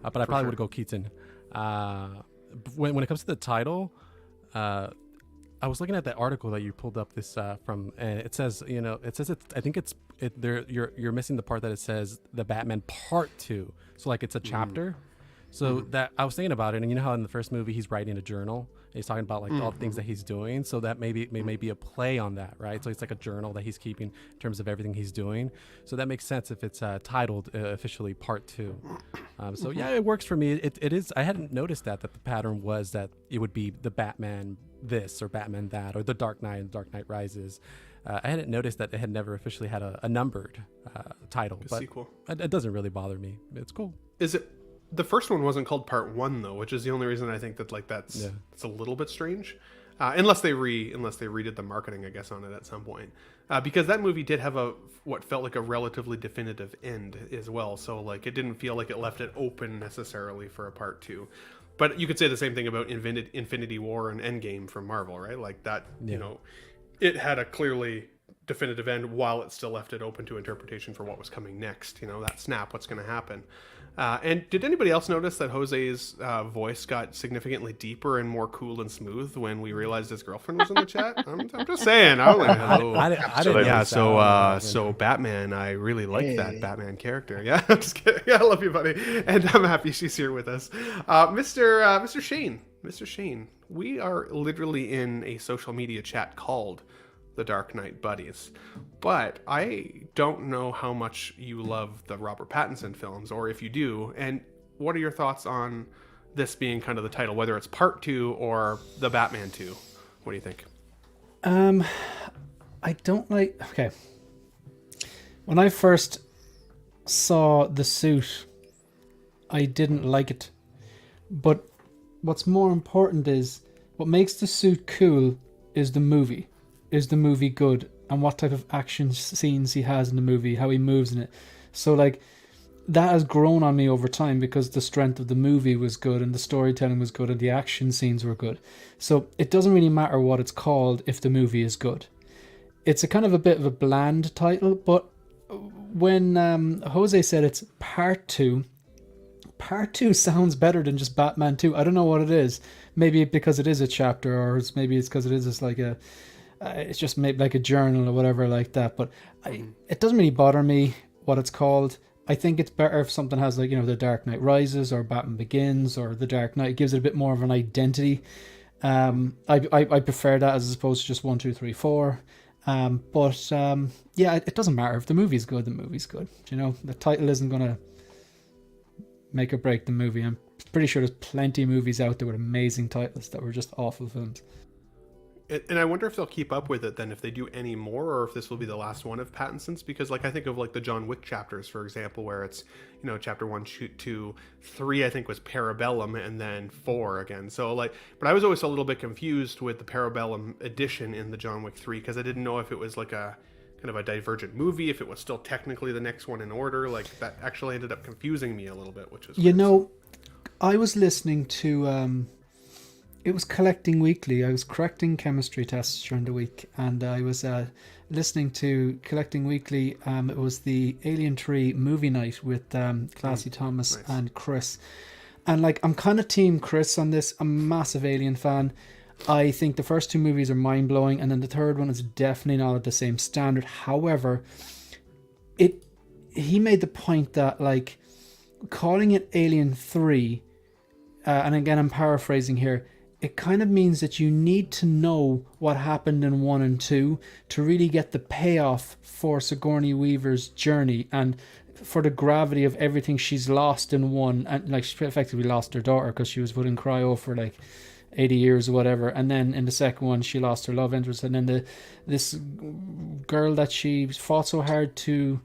but I probably would go Keaton. When it comes to the title, I was looking at that article that you pulled up this from, and it says, I think you're missing the part that it says the Batman Part 2. So like it's a chapter. So that I was thinking about it, and you know how in the first movie he's writing a journal, and he's talking about like all the things that he's doing. So that maybe be a play on that, right? So it's like a journal that he's keeping in terms of everything he's doing. So that makes sense if it's titled officially Part 2. So yeah, it works for me. It is. I hadn't noticed that the pattern was that it would be the Batman this or Batman that, or the Dark Knight and Dark Knight Rises. I hadn't noticed that it had never officially had a numbered title, but sequel. It doesn't really bother me. It's cool. Is it? The first one wasn't called Part 1 though, which is the only reason I think that it's a little bit strange, unless they redid the marketing, I guess, on it at some point, because that movie did have what felt like a relatively definitive end as well. So like it didn't feel like it left it open necessarily for a Part 2. But you could say the same thing about Infinity War and Endgame from Marvel, right? Like that, it had a clearly definitive end while it still left it open to interpretation for what was coming next. That snap, what's going to happen. And did anybody else notice that Jose's voice got significantly deeper and more cool and smooth when we realized his girlfriend was in the chat? I'm just saying. I didn't. Yeah. So Batman, I really like that Batman character. Yeah. I'm just kidding. I love you, buddy, and I'm happy she's here with us, Mr. Shane. Mr. Shane, we are literally in a social media chat called The Dark Knight Buddies, but I don't know how much you love the Robert Pattinson films, or if you do, and what are your thoughts on this being kind of the title, whether it's Part 2 or the Batman 2? What do you think? I don't like. Okay. When I first saw the suit, I didn't like it. But what's more important is what makes the suit cool is the movie. Is the movie good? And what type of action scenes he has in the movie, how he moves in it. So like that has grown on me over time because the strength of the movie was good and the storytelling was good and the action scenes were good. So it doesn't really matter what it's called if the movie is good. It's a kind of a bit of a bland title, but when Jose said it's part 2 sounds better than just Batman 2. I don't know what it is. Maybe because it is a chapter, or maybe it's because it is just like a it's just maybe like a journal or whatever like that. But it doesn't really bother me what it's called. I think it's better if something has like, The Dark Knight Rises or Batman Begins or The Dark Knight. It gives it a bit more of an identity. I prefer that as opposed to just 1, 2, 3, 4. But it doesn't matter. If the movie's good, the movie's good. The title isn't going to make or break the movie. I'm pretty sure there's plenty of movies out there with amazing titles that were just awful films. And I wonder if they'll keep up with it then, if they do any more, or if this will be the last one of Pattinson's, because like I think of like the John Wick chapters, for example, where it's, chapter 1, 2, 3, I think was Parabellum, and then 4 again. So like, but I was always a little bit confused with the Parabellum edition in the John Wick 3, because I didn't know if it was like a kind of a divergent movie, if it was still technically the next one in order. Like that actually ended up confusing me a little bit, which was weird. I was listening to it was Collecting Weekly. I was correcting chemistry tests during the week, and I was listening to Collecting Weekly. It was the Alien 3 movie night with Classy Thomas and Chris. And like, I'm kind of team Chris on this. I'm a massive Alien fan. I think the first 2 movies are mind-blowing, and then the third one is definitely not at the same standard. However, he made the point that like calling it Alien 3, and again I'm paraphrasing here, it kind of means that you need to know what happened in 1 and 2 to really get the payoff for Sigourney Weaver's journey and for the gravity of everything she's lost in 1. And like, she effectively lost her daughter because she was put in cryo for like 80 years or whatever. And then in the second one, she lost her love interest. And then this girl that she fought so hard to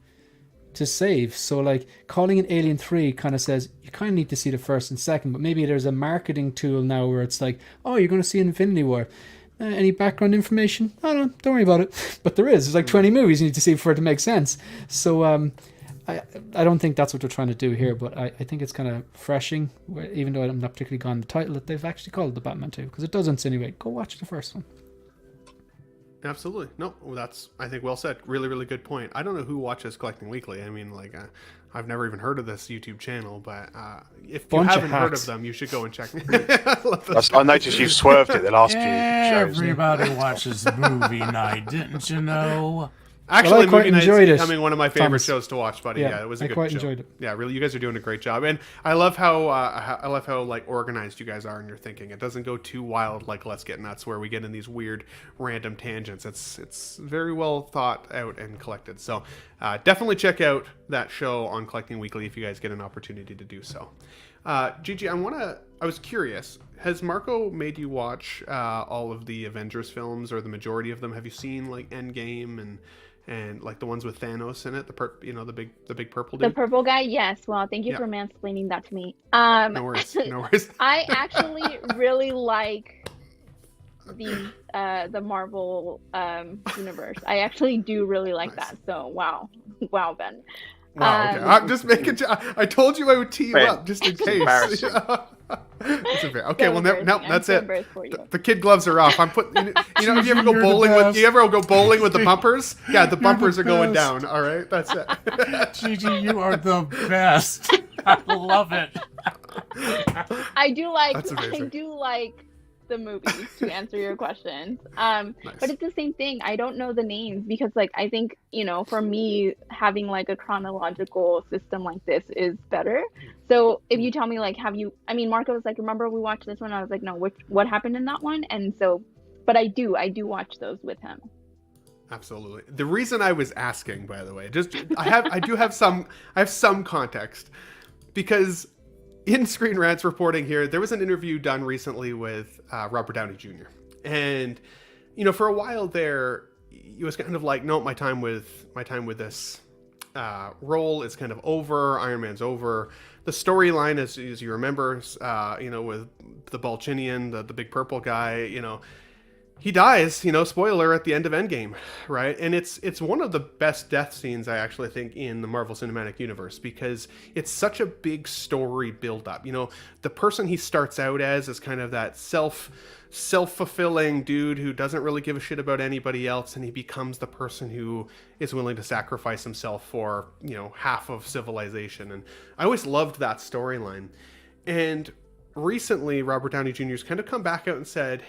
save. So like, calling it Alien 3 kind of says you kind of need to see the first and second, but maybe there's a marketing tool now where it's like, oh, you're going to see Infinity War. Any background information? Oh no, don't worry about it. But there is. There's like 20 movies you need to see for it to make sense. So I don't think that's what they're trying to do here, but I think it's kind of refreshing, even though I'm not particularly gone the title, that they've actually called it the Batman 2, because it does insinuate, go watch the first one. Absolutely. No, that's, I think, well said. Really, really good point. I don't know who watches Collecting Weekly. I mean, like, I've never even heard of this YouTube channel, but if you haven't heard of them, you should go and check. I noticed you've swerved it the last few shows. Everybody watches Movie Night, didn't you know? Actually, I quite enjoyed it. Becoming one of my favorite shows to watch, buddy. Yeah, it was a good show. I quite enjoyed it. Yeah, really, you guys are doing a great job, and I love how like organized you guys are in your thinking. It doesn't go too wild like Let's Get Nuts, where we get in these weird, random tangents. It's very well thought out and collected. So definitely check out that show on Collecting Weekly if you guys get an opportunity to do so. Gigi, I was curious. Has Marco made you watch all of the Avengers films, or the majority of them? Have you seen like Endgame and like the ones with Thanos in it, the big purple dude? The purple guy, yes. Well, thank you for mansplaining that to me. No worries. I actually really like the Marvel universe. I actually do really like that. So wow, Ben. Wow, okay. I'm just making. I told you I would tee you up just in case. Okay, well now that's it. The kid gloves are off. I'm putting. You know, you ever go bowling with? You ever go bowling with the bumpers? Yeah, the bumpers are going down. All right, that's it. Gigi, you are the best. I love it. I do like the movies, to answer your questions. Nice. But it's the same thing. I don't know the names because, like, I think, for me, having like a chronological system like this is better. So if you tell me, like, Marco was like, remember we watched this one? I was like, no, what happened in that one? And so, but I do watch those with him. Absolutely. The reason I was asking, by the way, I have some context, because in Screen Rant's reporting here, there was an interview done recently with Robert Downey Jr. And, for a while there, it was kind of like, no, my time with this role is kind of over. Iron Man's over. The storyline, as you remember, with the Balchinian, the big purple guy, he dies, spoiler, at the end of Endgame, right? And it's one of the best death scenes, I actually think, in the Marvel Cinematic Universe, because it's such a big story build-up. The person he starts out as is kind of that self-fulfilling dude who doesn't really give a shit about anybody else, and he becomes the person who is willing to sacrifice himself for, half of civilization. And I always loved that storyline. And recently, Robert Downey Jr. has kind of come back out and said,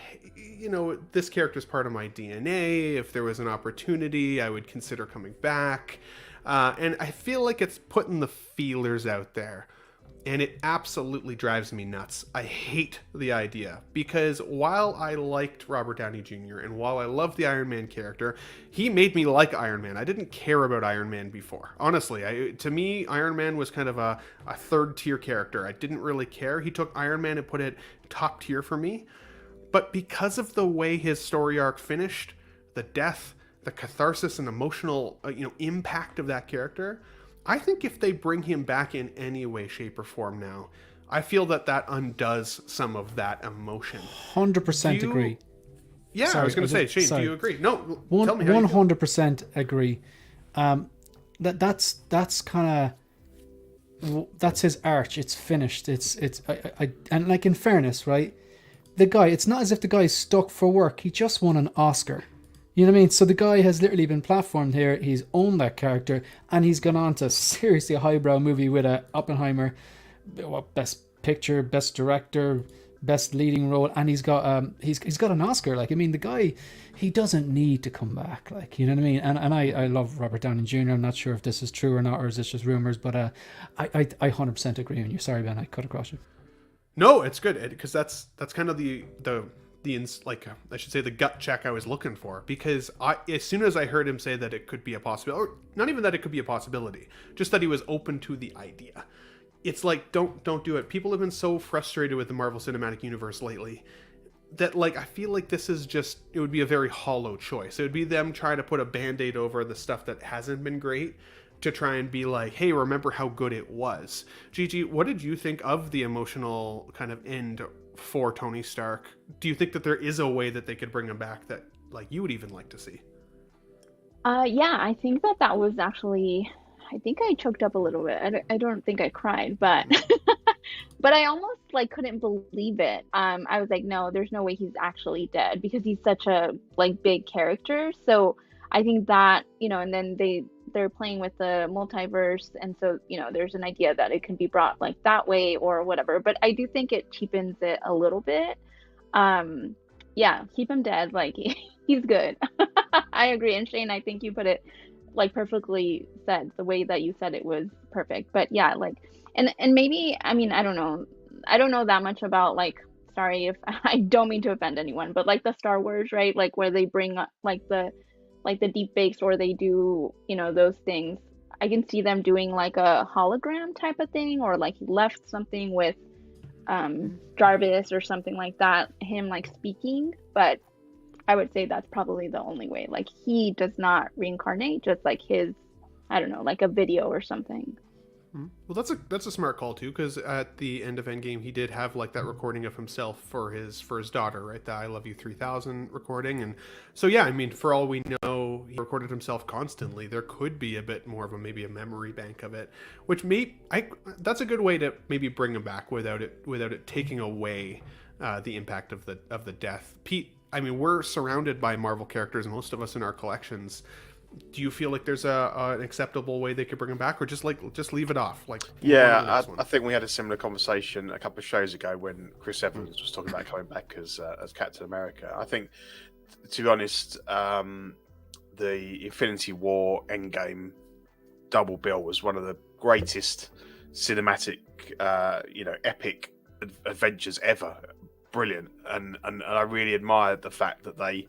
this character is part of my DNA. If there was an opportunity, I would consider coming back. And I feel like it's putting the feelers out there. And it absolutely drives me nuts. I hate the idea, because while I liked Robert Downey Jr. and while I loved the Iron Man character, he made me like Iron Man. I didn't care about Iron Man before. Honestly, to me, Iron Man was kind of a third tier character. I didn't really care. He took Iron Man and put it top tier for me. But because of the way his story arc finished, the death, the catharsis and emotional impact of that character, I think if they bring him back in any way, shape, or form now, I feel that undoes some of that emotion. 100% agree. Yeah, sorry, I was going to say, Shane, do you agree? No, tell me how 100% agree. That's kind of, that's his arch. It's finished. And like, in fairness, right? The guy, it's not as if the guy's stuck for work. He just won an Oscar. You know what I mean? So the guy has literally been platformed here. He's owned that character, and he's gone on to seriously a highbrow movie with Oppenheimer, best picture, best director, best leading role, and he's got an Oscar. Like, I mean, the guy, he doesn't need to come back. Like, you know what I mean? And I love Robert Downey Jr. I'm not sure if this is true or not, or is this just rumors? But I 100% agree with you. Sorry, Ben, I cut across you. No, it's good, because that's kind of the I should say the gut check I was looking for, because as soon as I heard him say that it could be a possibility, or not even that it could be a possibility, just that he was open to the idea, it's like, don't do it. People have been so frustrated with the Marvel Cinematic Universe lately that, like, I feel like this is just, it would be a very hollow choice. It would be them trying to put a band-aid over the stuff that hasn't been great to try and be like, hey, remember how good it was. Gigi, what did you think of the emotional kind of end for Tony Stark? Do you think that there is a way that they could bring him back that, like, you would even like to see? Yeah, I think that was actually, I think I choked up a little bit. I don't think I cried, but but I almost like couldn't believe it. I was like, no, there's no way he's actually dead, because he's such a like big character. So I think that, and then they're playing with the multiverse, and so there's an idea that it can be brought like that way or whatever, but I do think it cheapens it a little bit. Yeah, keep him dead, like he's good. I agree. And Shane, I think you put it like perfectly said. The way that you said it was perfect. But yeah, like, and maybe, I mean, I don't know that much about, like, sorry if I don't mean to offend anyone, but like the Star Wars, right? Like where they bring up like the deep fakes, or they do, those things. I can see them doing like a hologram type of thing, or like he left something with Jarvis or something like that, him like speaking. But I would say that's probably the only way. Like, he does not reincarnate, just like his, I don't know, like a video or something. Well, that's a smart call too, because at the end of Endgame, he did have like that recording of himself for his daughter, right? The "I Love You 3000" recording, and so yeah, I mean, for all we know, he recorded himself constantly. There could be a bit more of maybe a memory bank of it, which that's a good way to maybe bring him back without it taking away the impact of the death. Pete, I mean, we're surrounded by Marvel characters, most of us in our collections. Do you feel like there's an acceptable way they could bring him back, or just leave it off? Like, yeah, I think we had a similar conversation a couple of shows ago when Chris Evans was talking about coming back as Captain America. I think, to be honest, the Infinity War Endgame double bill was one of the greatest cinematic, epic adventures ever. Brilliant, and I really admired the fact that they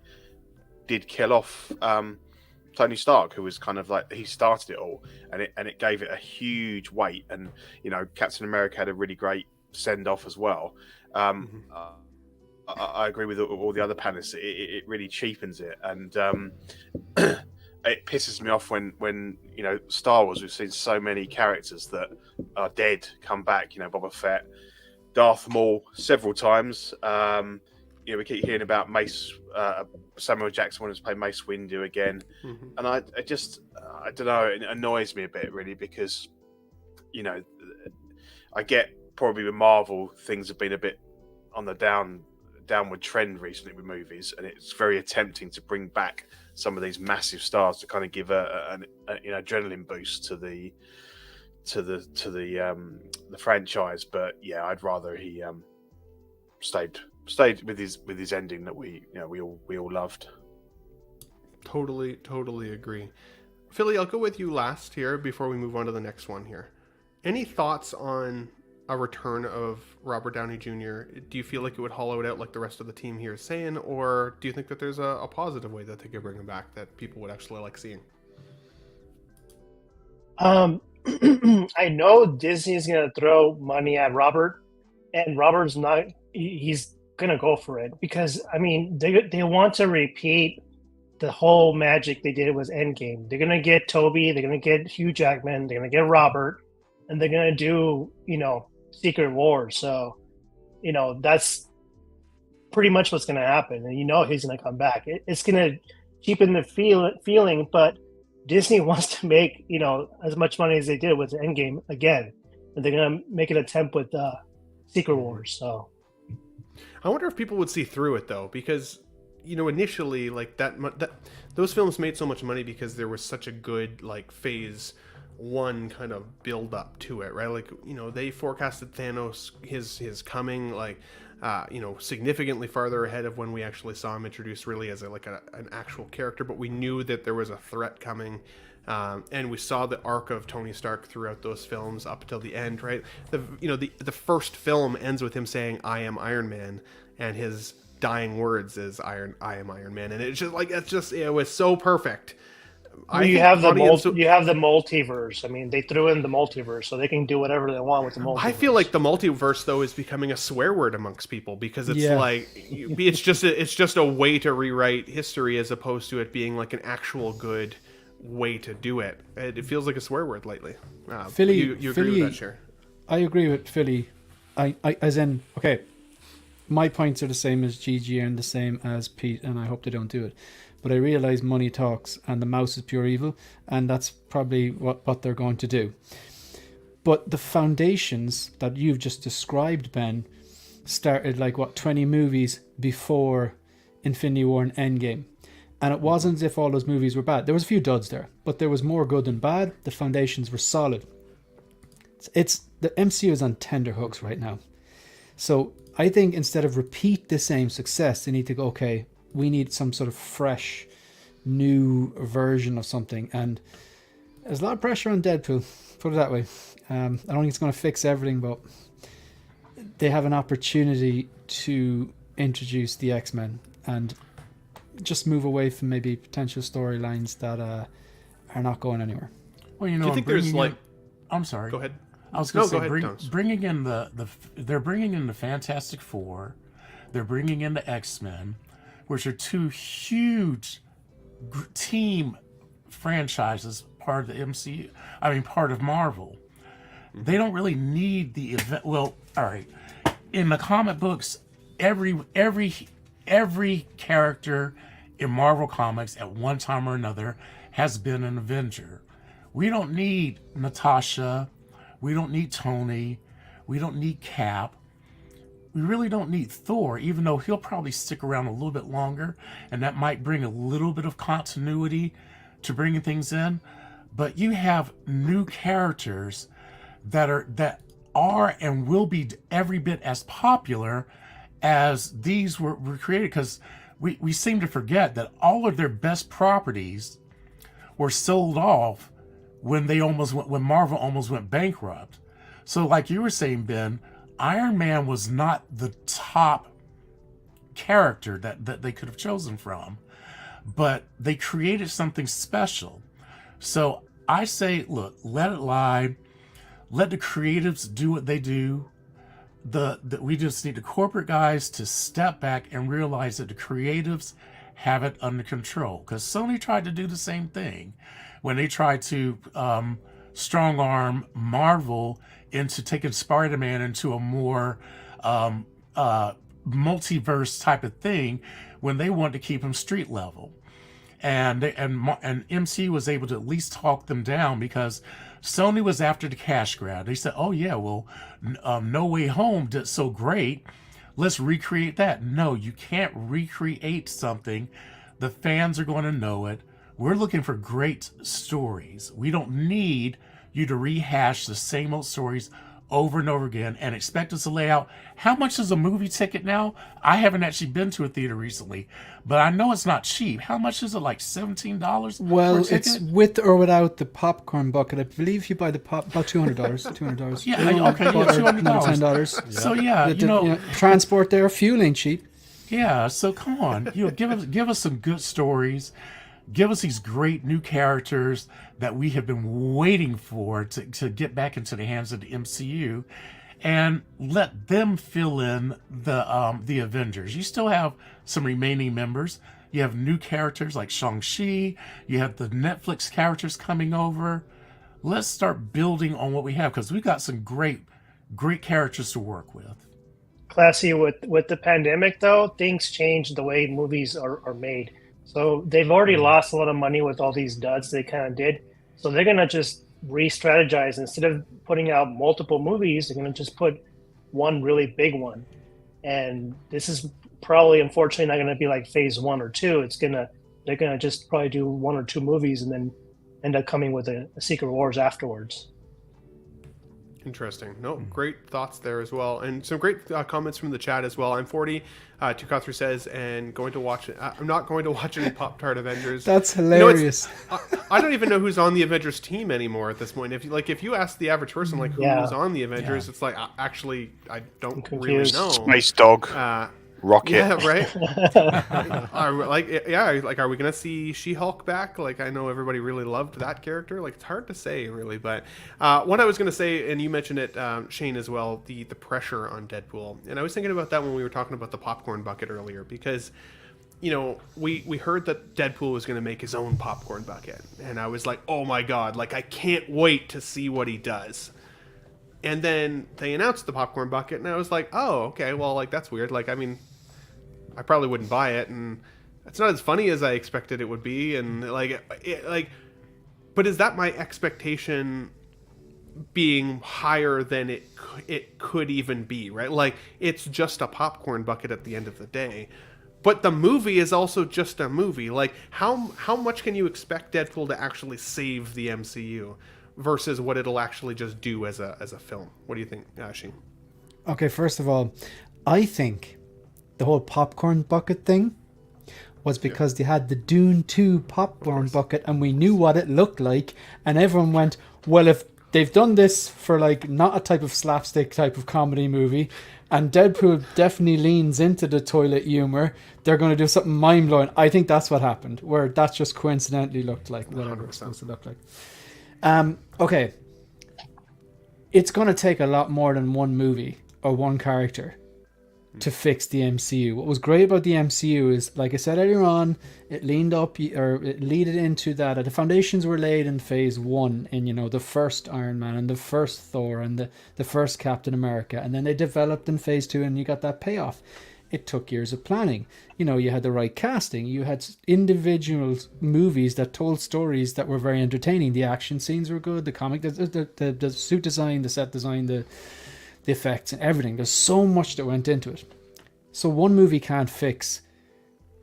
did kill off Tony Stark, who was kind of like, he started it all, and it gave it a huge weight. And Captain America had a really great send off as well. I I agree with all the other panelists. It really cheapens it, and it pisses me off when Star Wars. We've seen so many characters that are dead come back. Boba Fett, Darth Maul several times. We keep hearing about Mace. Samuel Jackson wanted to play Mace Windu again, and I don't know. It annoys me a bit really because I get probably with Marvel things have been a bit on the downward trend recently with movies, and it's very tempting to bring back some of these massive stars to kind of give an adrenaline boost to the franchise. But yeah, I'd rather he stayed with his ending that we all loved. Totally agree. Philly, I'll go with you last here before we move on to the next one here. Any thoughts on a return of Robert Downey Jr.? Do you feel like it would hollow it out like the rest of the team here is saying, or do you think that there's a positive way that they could bring him back that people would actually like seeing? I know Disney's going to throw money at Robert, and Robert's not. He's going to go for it because they want to repeat the whole magic they did with Endgame. They're going to get Toby, they're going to get Hugh Jackman, they're going to get Robert, and they're going to do Secret Wars. So that's pretty much what's going to happen, and he's going to come back. It's going to cheapen the feeling, but Disney wants to make as much money as they did with Endgame again, and they're going to make an attempt with Secret Wars. So I wonder if people would see through it though, because initially like that those films made so much money because there was such a good like phase one kind of build up to it, right? Like they forecasted Thanos his coming like significantly farther ahead of when we actually saw him introduced really as an actual character, but we knew that there was a threat coming, and we saw the arc of Tony Stark throughout those films up until the end, right? The first film ends with him saying "I am Iron Man," and his dying words is "I am Iron Man," and it's just it was so perfect. You have the multiverse. They threw in the multiverse, so they can do whatever they want with the multiverse. I feel like the multiverse though is becoming a swear word amongst people because it's it's just a way to rewrite history as opposed to it being like an actual good way to do it. It feels like a swear word lately. Philly, you agree with that, Cher? I agree with Philly. My points are the same as Gigi and the same as Pete, and I hope they don't do it. But I realize money talks and the mouse is pure evil, and that's probably what they're going to do. But the foundations that you've just described, Ben, started 20 movies before Infinity War and Endgame. And it wasn't as if all those movies were bad. There was a few duds there, but there was more good than bad. The foundations were solid. The MCU is on tender hooks right now. So I think instead of repeat the same success, they need to go, okay, we need some sort of fresh, new version of something. And there's a lot of pressure on Deadpool, put it that way. I don't think it's going to fix everything, but they have an opportunity to introduce the X-Men and just move away from maybe potential storylines that are not going anywhere. Well, do you think there's I'm sorry. Go ahead. I was going to say, bringing in they're bringing in the Fantastic Four, they're bringing in the X-Men, which are two huge team franchises, part of the MCU. Part of Marvel. They don't really need the event. Well, all right. In the comic books, every character in Marvel Comics at one time or another has been an Avenger. We don't need Natasha. We don't need Tony. We don't need Cap. We really don't need Thor, even though he'll probably stick around a little bit longer, and that might bring a little bit of continuity to bringing things in. But you have new characters that are and will be every bit as popular as these were created, because we seem to forget that all of their best properties were sold off when Marvel almost went bankrupt. So like you were saying, Ben, Iron Man was not the top character that they could have chosen from, but they created something special. So I say, look, let it lie. Let the creatives do what they do. we just need the corporate guys to step back and realize that the creatives have it under control. Because Sony tried to do the same thing when they tried to strong arm Marvel into taking Spider-Man into a more multiverse type of thing when they wanted to keep him street level. And MC was able to at least talk them down because Sony was after the cash grab. They said, oh yeah, well, No Way Home did so great. Let's recreate that. No, you can't recreate something. The fans are going to know it. We're looking for great stories. We don't need you to rehash the same old stories over and over again and expect us to lay out. How much is a movie ticket now? I haven't actually been to a theater recently, but I know it's not cheap. How much is it? Like $17? Well, it's with or without the popcorn bucket. I believe you buy the about $200. $200. Yeah, okay, yeah, $200. $10. Yeah. So yeah, transport there, fuel ain't cheap. Yeah, so come on, give us some good stories. Give us these great new characters that we have been waiting for to get back into the hands of the MCU, and let them fill in the Avengers. You still have some remaining members. You have new characters like Shang-Chi. You have the Netflix characters coming over. Let's start building on what we have because we've got some great characters to work with. Classy, with the pandemic, though, things changed the way movies are made. So they've already lost a lot of money with all these duds they kind of did. So they're going to just re-strategize. Instead of putting out multiple movies, they're going to just put one really big one. And this is probably, unfortunately, not going to be like phase 1 or 2. They're going to just probably do 1 or 2 movies and then end up coming with a Secret Wars afterwards. Interesting. No, great thoughts there as well. And some great comments from the chat as well. I'm 40, Tukathru says, and going to watch it. I'm not going to watch any Pop-Tart Avengers. That's hilarious. I don't even know who's on the Avengers team anymore at this point. If you ask the average person, like, who's on the Avengers, it's like, actually, I don't really know. Space Dog. Rocket. Yeah, right. Are we gonna see She-Hulk back? Like, I know everybody really loved that character. Like, it's hard to say, really. But what I was gonna say, and you mentioned it, Shane, as well, the pressure on Deadpool. And I was thinking about that when we were talking about the popcorn bucket earlier, because we heard that Deadpool was gonna make his own popcorn bucket, and I was like, oh my god, like I can't wait to see what he does. And then they announced the popcorn bucket, and I was like, oh, okay, well, like that's weird. Like, I mean, I probably wouldn't buy it, and it's not as funny as I expected it would be, and but is that my expectation being higher than it could even be, right? Like, it's just a popcorn bucket at the end of the day, but the movie is also just a movie. Like, how much can you expect Deadpool to actually save the MCU versus what it'll actually just do as a film? What do you think, Shane? Okay, first of all, I think the whole popcorn bucket thing was because they had the Dune 2 popcorn bucket and we knew what it looked like, and everyone went, well, if they've done this for like not a type of slapstick type of comedy movie, and Deadpool definitely leans into the toilet humor, they're going to do something mind-blowing. I think that's what happened, where that just coincidentally looked like whatever it's supposed to look like. Okay, it's going to take a lot more than one movie or one character to fix the MCU. What was great about the MCU is, like I said earlier on, it leaned into that. The foundations were laid in phase 1 in, the first Iron Man and the first Thor and the first Captain America, and then they developed in phase 2 and you got that payoff. It took years of planning. You had the right casting. You had individual movies that told stories that were very entertaining. The action scenes were good. The comic, the suit design, the set design, the effects and everything. There's so much that went into it. So one movie can't fix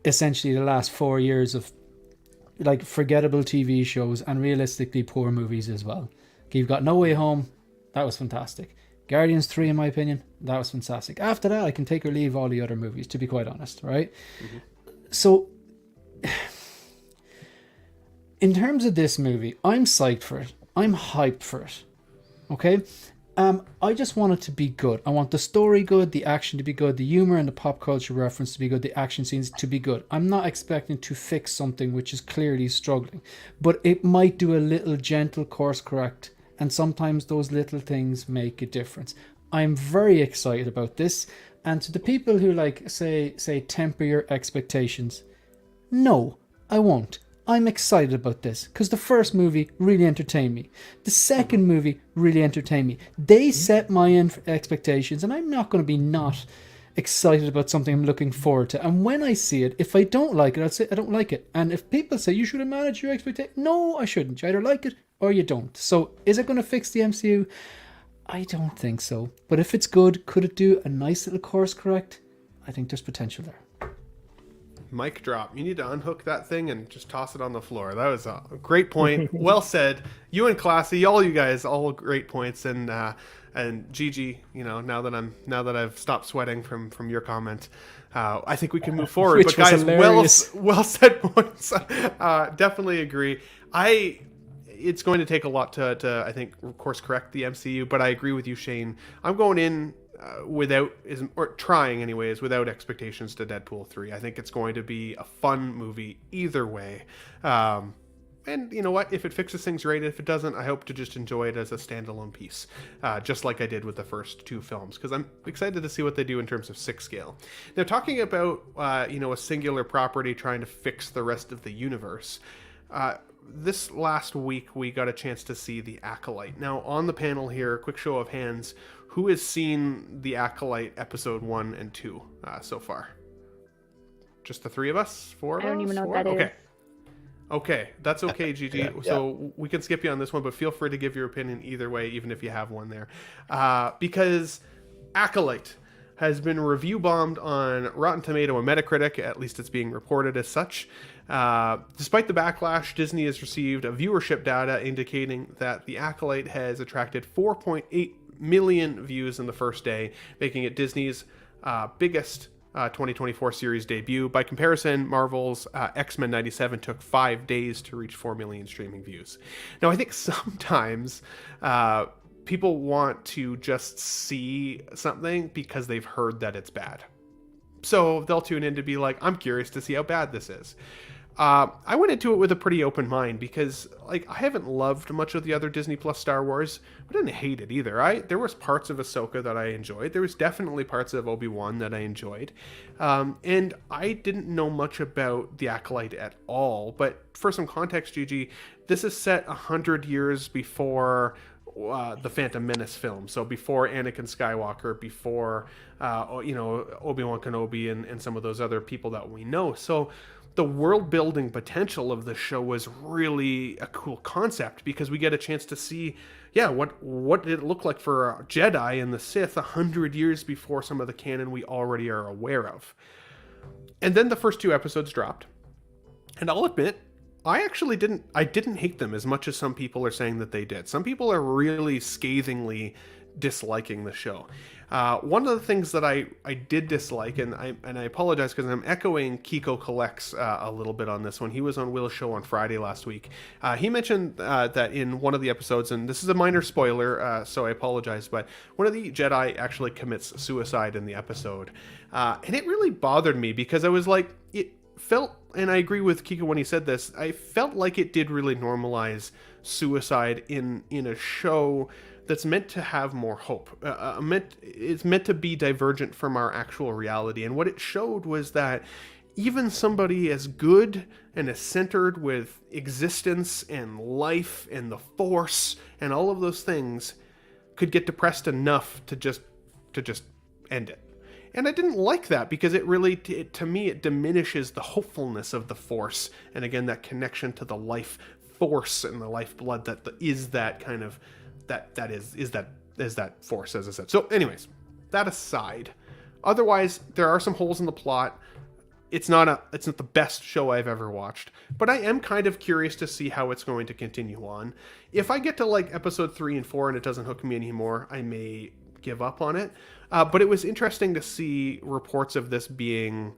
essentially the last 4 years of like forgettable TV shows and realistically poor movies as well. Okay, you've got No Way Home. That was fantastic. Guardians 3, in my opinion, that was fantastic. After that, I can take or leave all the other movies, to be quite honest, right? Mm-hmm. So, in terms of this movie, I'm psyched for it. I'm hyped for it. Okay? I just want it to be good. I want the story good, the action to be good, the humor and the pop culture reference to be good, the action scenes to be good. I'm not expecting to fix something which is clearly struggling, but it might do a little gentle course correct, and sometimes those little things make a difference. I'm very excited about this. And to the people who like say temper your expectations, no, I won't. I'm excited about this because the first movie really entertained me. The second movie really entertained me. They set my expectations, and I'm not going to be not excited about something I'm looking forward to. And when I see it, if I don't like it, I'll say I don't like it. And if people say you should have managed your expectations, no, I shouldn't. You either like it or you don't. So is it going to fix the MCU? I don't think so. But if it's good, could it do a nice little course correct? I think there's potential there. Mic drop. You need to unhook that thing and just toss it on the floor. That was a great point. Well said. You and Classy, all you guys, all great points. And Gigi, you know, now that I've stopped sweating from your comment, I think we can move forward. Which but guys, hilarious. well said points. Definitely agree. It's going to take a lot to I think course correct the MCU, but I agree with you, Shane. I'm going in trying anyways, without expectations to Deadpool 3. I think it's going to be a fun movie either way. And you know what? If it fixes things right, if it doesn't, I hope to just enjoy it as a standalone piece, just like I did with the first two films, because I'm excited to see what they do in terms of 6 scale. Now, talking about a singular property trying to fix the rest of the universe, this last week we got a chance to see The Acolyte. Now, on the panel here, quick show of hands, who has seen The Acolyte episode 1 and 2 so far? Just the 3 of us? 4 of us? I don't even know Four? what that is. Okay, that's okay, Gigi. Yeah. So we can skip you on this one, but feel free to give your opinion either way, even if you have one there. Because Acolyte has been review bombed on Rotten Tomato and Metacritic, at least it's being reported as such. Despite the backlash, Disney has received a viewership data indicating that The Acolyte has attracted 4.8 million views in the first day, making it Disney's biggest 2024 series debut. By comparison, Marvel's X-Men 97 took 5 days to reach 4 million streaming views. Now, I think sometimes people want to just see something because they've heard that it's bad. So they'll tune in to be like, I'm curious to see how bad this is. I went into it with a pretty open mind because, I haven't loved much of the other Disney Plus Star Wars. I didn't hate it either. There was parts of Ahsoka that I enjoyed. There was definitely parts of Obi-Wan that I enjoyed. And I didn't know much about The Acolyte at all. But for some context, Gigi, this is set 100 years before the Phantom Menace film. So before Anakin Skywalker, before, Obi-Wan Kenobi and some of those other people that we know. So the world building potential of the show was really a cool concept because we get a chance to see, what did it look like for Jedi and the Sith 100 years before some of the canon we already are aware of. And then the first 2 episodes dropped. And I'll admit, I didn't hate them as much as some people are saying that they did. Some people are really scathingly disliking the show. One of the things that I did dislike, and I apologize because I'm echoing Kiko Collects a little bit on this one. He was on Will's show on Friday last week. He mentioned that in one of the episodes, and this is a minor spoiler, so I apologize, but one of the Jedi actually commits suicide in the episode. And it really bothered me because I was like, it felt, and I agree with Kiko when he said this, I felt like it did really normalize suicide in a show that's meant to have more hope. It's meant to be divergent from our actual reality. And what it showed was that even somebody as good and as centered with existence and life and the Force and all of those things could get depressed enough to just end it. And I didn't like that because it really, to me, it diminishes the hopefulness of the Force. And again, that connection to the life force and the lifeblood that is that kind of, that is that Force, as I said. So anyways, that aside, otherwise there are some holes in the plot. It's not the best show I've ever watched, but I am kind of curious to see how it's going to continue on. If I get to episode 3 and 4 and it doesn't hook me anymore, I may give up on it. But it was interesting to see reports of this being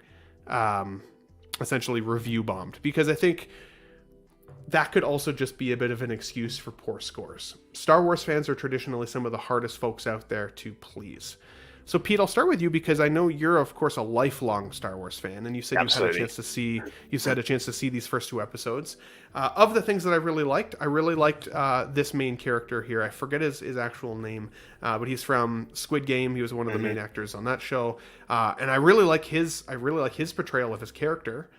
essentially review bombed, because I think that could also just be a bit of an excuse for poor scores. Star Wars fans are traditionally some of the hardest folks out there to please. So, Pete, I'll start with you because I know you're, of course, a lifelong Star Wars fan, and you said you've had a chance to see these first 2 episodes. Of the things that I really liked this main character here. I forget his actual name, but he's from Squid Game. He was one of the main actors on that show, and I really like his portrayal of his character.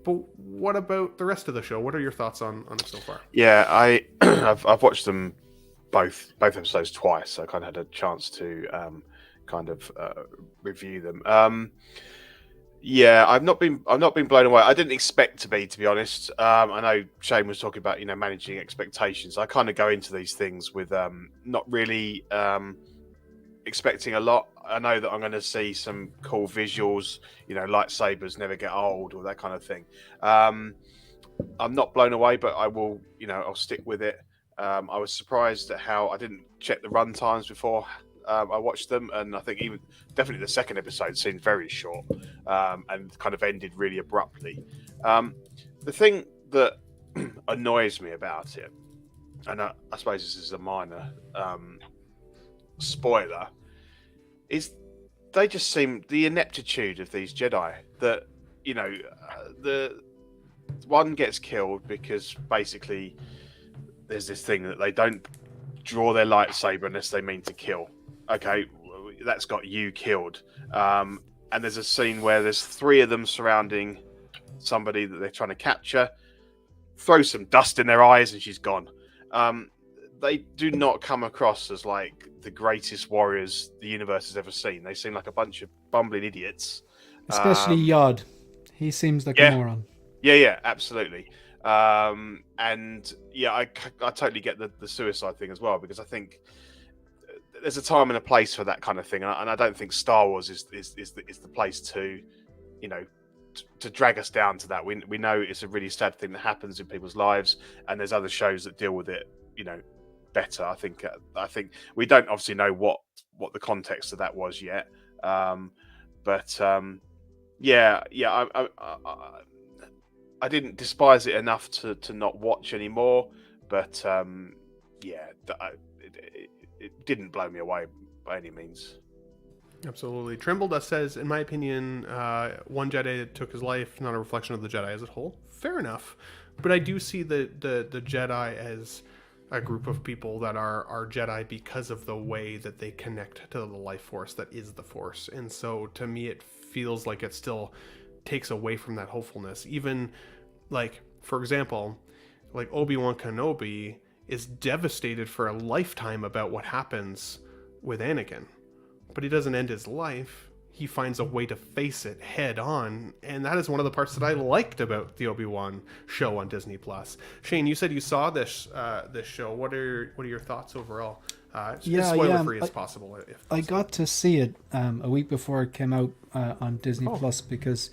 But what about the rest of the show? What are your thoughts on it so far? Yeah, I've watched them both episodes twice, so I kind of had a chance to review them. Yeah, I've not been blown away. I didn't expect to be honest. I know Shane was talking about managing expectations. I kind of go into these things with not really expecting a lot. I know that I'm going to see some cool visuals, lightsabers never get old or that kind of thing. I'm not blown away, but I will, I'll stick with it. I was surprised at how I didn't check the run times before I watched them, and I think definitely the second episode seemed very short and kind of ended really abruptly. The thing that annoys me about it, and I suppose this is a minor spoiler, is they just seem the ineptitude of these Jedi. That the one gets killed because basically there's this thing that they don't draw their lightsaber unless they mean to kill. Okay, that's got you killed. And there's a scene where there's 3 of them surrounding somebody that they're trying to capture. Throw some dust in their eyes and she's gone. They do not come across as like the greatest warriors the universe has ever seen. They seem like a bunch of bumbling idiots. Especially Yod. He seems like a moron. Yeah, absolutely. And yeah, I totally get the suicide thing as well, because I think there's a time and a place for that kind of thing, and I don't think Star Wars is the place to, to drag us down to that. We know it's a really sad thing that happens in people's lives, and there's other shows that deal with it, better. I think we don't obviously know what the context of that was yet, but I didn't despise it enough to not watch anymore, but it didn't blow me away by any means. Absolutely. Trimbledust says, in my opinion, one Jedi took his life, not a reflection of the Jedi as a whole. Fair enough. But I do see the Jedi as a group of people that are Jedi because of the way that they connect to the life force that is the Force. And so to me, it feels like it still takes away from that hopefulness. Even like, for example, like Obi-Wan Kenobi is devastated for a lifetime about what happens with Anakin, but he doesn't end his life. He finds a way to face it head on, and that is one of the parts that I liked about the Obi-Wan show on Disney Plus. Shane, you said you saw this show. What are your thoughts overall? As spoiler-free as possible. If possible. I got to see it a week before it came out on Disney Plus, because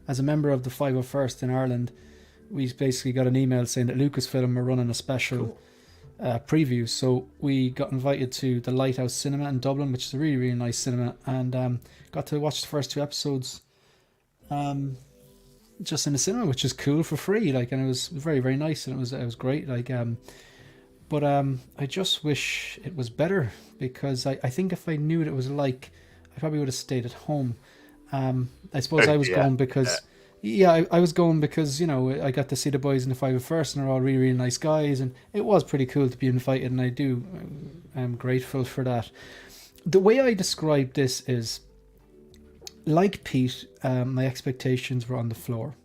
as a member of the 501st in Ireland, we basically got an email saying that Lucasfilm were running a special preview. So we got invited to the Lighthouse Cinema in Dublin, which is a really, really nice cinema, and got to watch the first 2 episodes just in the cinema, which is cool, for free. And it was very, very nice, and it was great. But I just wish it was better, because I think if I knew what it was like, I probably would have stayed at home. I suppose I was going because... Yeah, I was going because, I got to see the boys in the 501st, and they're all really, really nice guys, and it was pretty cool to be invited, and I'm grateful for that. The way I describe this is, like Pete, my expectations were on the floor.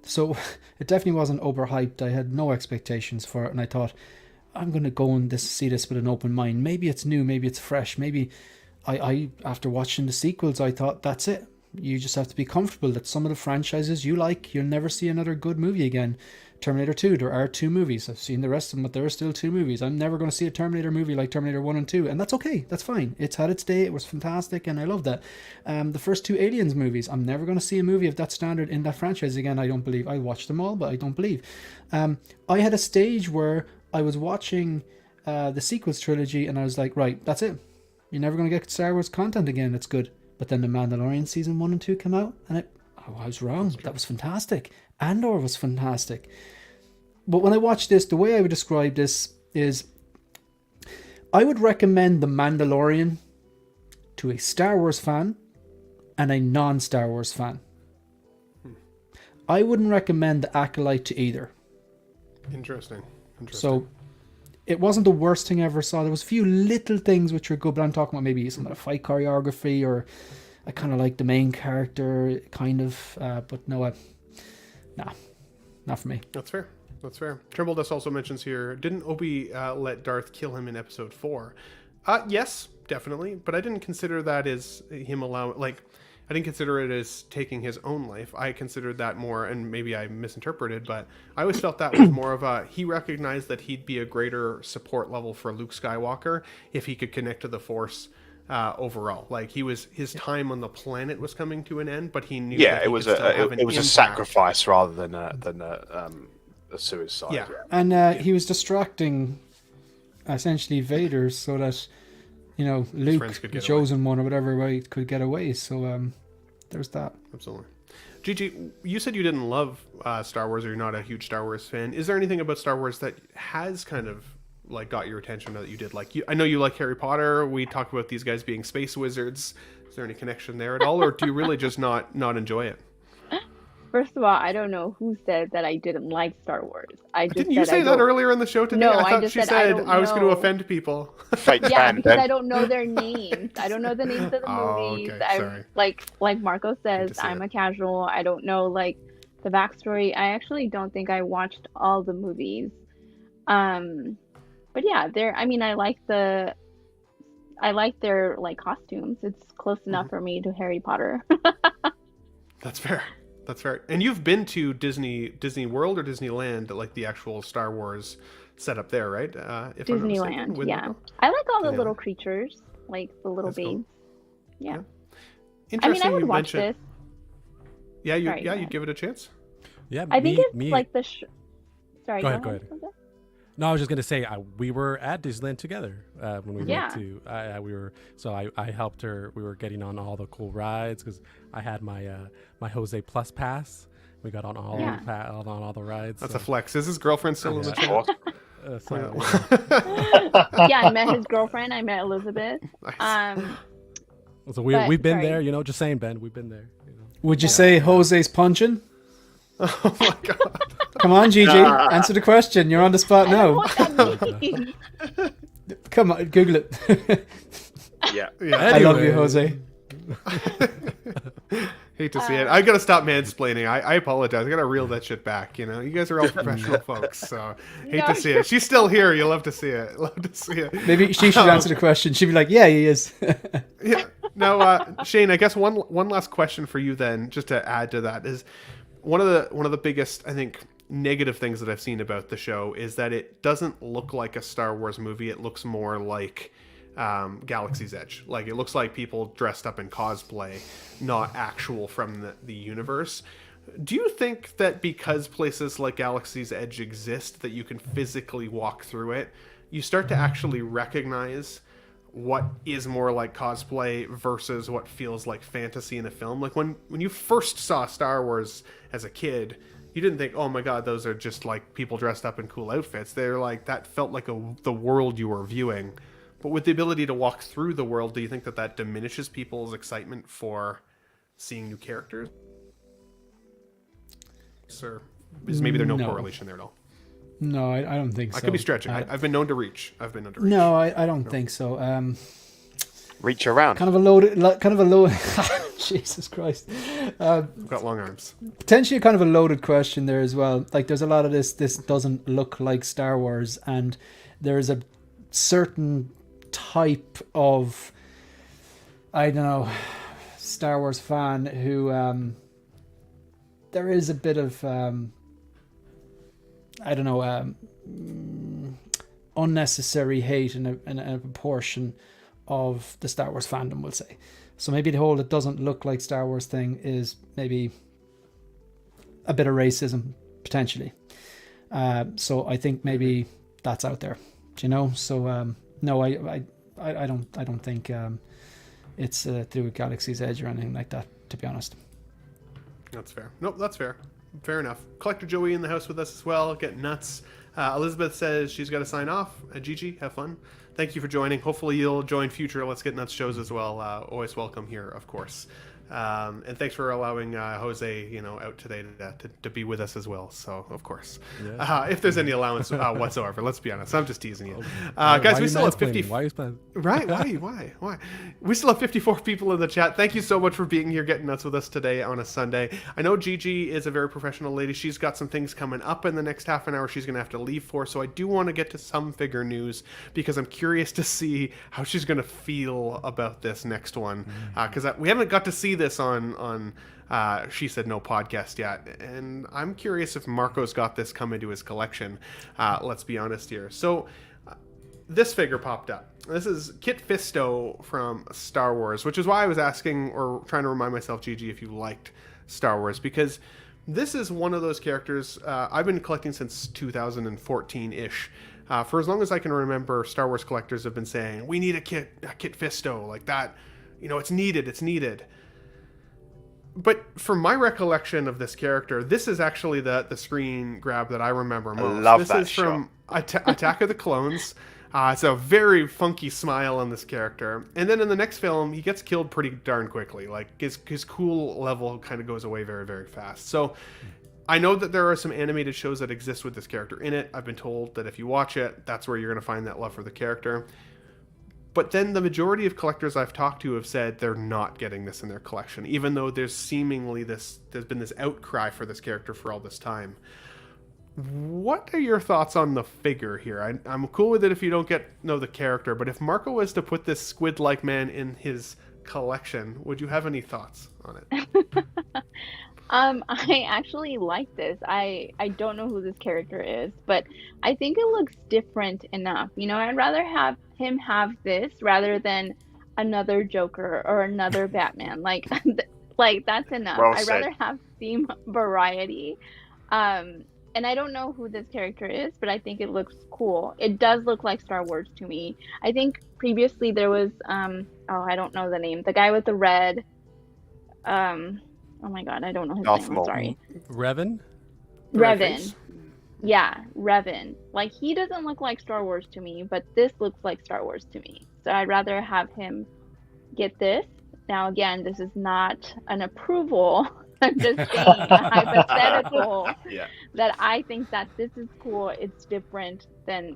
So it definitely wasn't overhyped. I had no expectations for it, and I thought, I'm going to go and see this with an open mind. Maybe it's new, maybe it's fresh, maybe I after watching the sequels, I thought, that's it. You just have to be comfortable that some of the franchises you like, you'll never see another good movie again. Terminator 2, there are 2 movies. I've seen the rest of them, but there are still 2 movies. I'm never going to see a Terminator movie like Terminator 1 and 2, and that's okay. That's fine. It's had its day. It was fantastic, and I love that. The first 2 Aliens movies, I'm never going to see a movie of that standard in that franchise again. I don't believe. I watched them all, but I don't believe. I had a stage where I was watching the sequels trilogy, and I was like, right, that's it. You're never going to get Star Wars content again. It's good. But then The Mandalorian season 1 and 2 came out, and I was wrong. That was fantastic. Andor was fantastic. But when I watched this, the way I would describe this is, I would recommend The Mandalorian to a Star Wars fan and a non-Star Wars fan. I wouldn't recommend The Acolyte to either. Interesting. So it wasn't the worst thing I ever saw. There was a few little things which were good, but I'm talking about maybe some of the fight choreography, or I kind of like the main character, kind of. But no, not for me. That's fair. Trimble Dust also mentions here, didn't Obi let Darth kill him in episode 4? Yes, definitely. But I didn't consider that as him I didn't consider it as taking his own life. I considered that more, and maybe I misinterpreted, but I always felt that was more of he recognized that he'd be a greater support level for Luke Skywalker if he could connect to the Force overall. Like, his time on the planet was coming to an end, but he knew it was a sacrifice rather than a suicide. Yeah. And he was distracting essentially Vader so that, Luke, the chosen one or whatever, could get away. So there's that. Absolutely. Gigi, you said you didn't love Star Wars, or you're not a huge Star Wars fan. Is there anything about Star Wars that has kind of got your attention that you did? I know you like Harry Potter. We talk about these guys being space wizards. Is there any connection there at all, or do you really just not enjoy it? First of all, I don't know who said that I didn't like Star Wars. Didn't you say that earlier in the show today? No, I thought she said I was going to offend people. Yeah, because I don't know their names. I don't know the names of the movies. Okay. Sorry. Like Marco says, I'm a casual. I don't know the backstory. I actually don't think I watched all the movies. But yeah, I like their costumes. It's close enough for me to Harry Potter. That's fair. And you've been to Disney World or Disneyland, like the actual Star Wars setup there, right? If Disneyland, yeah. I like all the little creatures, like the little babes. Cool. Yeah. Interesting. I would watch this. Yeah, you'd give it a chance. Yeah, I think it's like the. Sorry, go ahead. No, I was just gonna say we were at Disneyland together when we went to. I helped her. We were getting on all the cool rides because I had my my Jose Plus pass. We got on all the rides. That's a flex. Is his girlfriend still in the chat? Yeah, I met his girlfriend. I met Elizabeth. Nice. So we've been there. Just saying, Ben, we've been there. Would you say Jose's punching? Oh my god. Come on, Gigi, answer the question. You're on the spot now. I don't know what that means. Come on, Google it. Yeah. I love you, Jose. Hate to see it. I gotta stop mansplaining. I apologize. I gotta reel that shit back. You guys are all professional folks, so hate to see it. She's still here. You love to see it. Maybe she should answer the question. She'd be like, "Yeah, he is." Yeah. Now, Shane, I guess one last question for you then, just to add to that, is one of the biggest, I think, negative things that I've seen about the show is that it doesn't look like a Star Wars movie. It looks more like Galaxy's Edge. Like, it looks like people dressed up in cosplay, not actual from the universe. Do you think that because places like Galaxy's Edge exist, that you can physically walk through it, you start to actually recognize what is more like cosplay versus what feels like fantasy in a film? Like, when you first saw Star Wars as a kid, you didn't think, oh my god, those are just like people dressed up in cool outfits. They're like, that felt like the world you were viewing. But with the ability to walk through the world, do you think that diminishes people's excitement for seeing new characters? Or is maybe there no correlation there at all? No, I don't think so. I could be stretching. I've been known to reach. No, I don't think so. Reach around. Kind of a loaded. Jesus Christ. I've got long arms. Potentially kind of a loaded question there as well. Like, there's a lot of this doesn't look like Star Wars, and there's a certain type of, I don't know, Star Wars fan who there is a bit of unnecessary hate in a proportion of the Star Wars fandom, we'll say. So maybe the whole "it doesn't look like Star Wars" thing is maybe a bit of racism potentially. So I think maybe that's out there, So no, I don't think it's to do with Galaxy's Edge or anything like that, to be honest. That's fair. Nope, that's fair. Fair enough. Collector Joey in the house with us as well. Get nuts. Elizabeth says she's got to sign off. Gigi, have fun. Thank you for joining. Hopefully you'll join future Let's Get Nuts shows as well. Always welcome here, of course. And thanks for allowing Jose, out today to be with us as well. So, of course, if there's any allowance whatsoever, let's be honest. I'm just teasing you, guys. We still have 50. Why are you playing? Right? Why? We still have 54 people in the chat. Thank you so much for being here, getting nuts with us today on a Sunday. I know Gigi is a very professional lady. She's got some things coming up in the next half an hour. She's going to have to leave for. So I do want to get to some figure news because I'm curious to see how she's going to feel about this next one. Because we haven't got to see this on She Said No podcast yet, and I'm curious if Marco's got this come into his collection. Let's be honest here. So this figure popped up. This is Kit Fisto from Star Wars, which is why I was asking or trying to remind myself, Gigi, if you liked Star Wars, because this is one of those characters I've been collecting since 2014-ish. For as long as I can remember, Star Wars collectors have been saying, we need a Kit Fisto, like that. It's needed. But from my recollection of this character, this is actually the screen grab that I remember most. I love this that is from Attack of the Clones. It's a very funky smile on this character. And then in the next film, he gets killed pretty darn quickly. Like, his cool level kind of goes away very, very fast. So I know that there are some animated shows that exist with this character in it. I've been told that if you watch it, that's where you're going to find that love for the character. But then the majority of collectors I've talked to have said they're not getting this in their collection, even though there's been this outcry for this character for all this time. What are your thoughts on the figure here? I'm cool with it if you don't know the character, but if Marco was to put this squid-like man in his collection, would you have any thoughts on it? I actually like this. I don't know who this character is, but I think it looks different enough. I'd rather have him have this rather than another Joker or another Batman. Like that's enough. Well I'd said. rather have theme variety. And I don't know who this character is, but I think it looks cool. It does look like Star Wars to me. I think previously there was I don't know the name. The guy with the red oh my god, I don't know his name. I'm sorry. Revan? Revan. Yeah, Revan. Like, he doesn't look like Star Wars to me, but this looks like Star Wars to me. So I'd rather have him get this. Now, again, this is not an approval. I'm just saying a hypothetical that I think that this is cool. It's different than,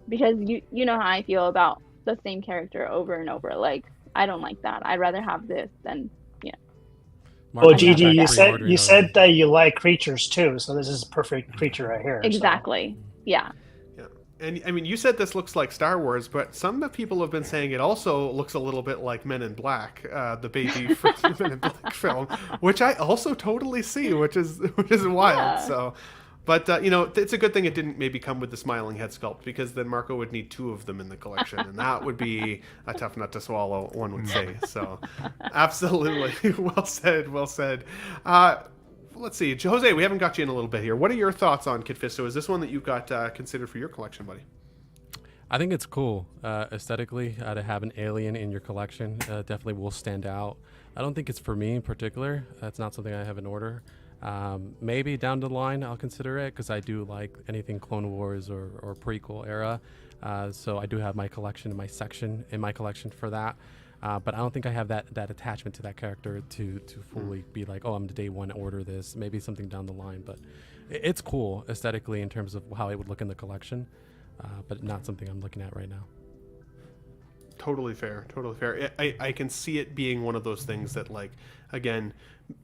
because you know how I feel about the same character over and over. Like, I don't like that. I'd rather have this than Well, Gigi, you said that you like creatures too, so this is a perfect creature right here. Exactly. So. Yeah. And I mean, you said this looks like Star Wars, but some people have been saying it also looks a little bit like Men in Black, the baby Men in Black film, which I also totally see, which is wild. Yeah. So, but it's a good thing it didn't maybe come with the smiling head sculpt, because then Marco would need 2 of them in the collection, and that would be a tough nut to swallow, one would say. So, absolutely, well said. Let's see, Jose, we haven't got you in a little bit here. What are your thoughts on Kit Fisto? Is this one that you've got considered for your collection, buddy? I think it's cool aesthetically to have an alien in your collection. Definitely will stand out. I don't think it's for me in particular. That's not something I have in order. Maybe down the line I'll consider it, because I do like anything Clone Wars or prequel era. So I do have my collection, my section in my collection for that. But I don't think I have that attachment to that character to fully be like, oh, I'm the day one order this. Maybe something down the line, but it's cool aesthetically in terms of how it would look in the collection, but not something I'm looking at right now. Totally fair. I can see it being one of those things that, like, again,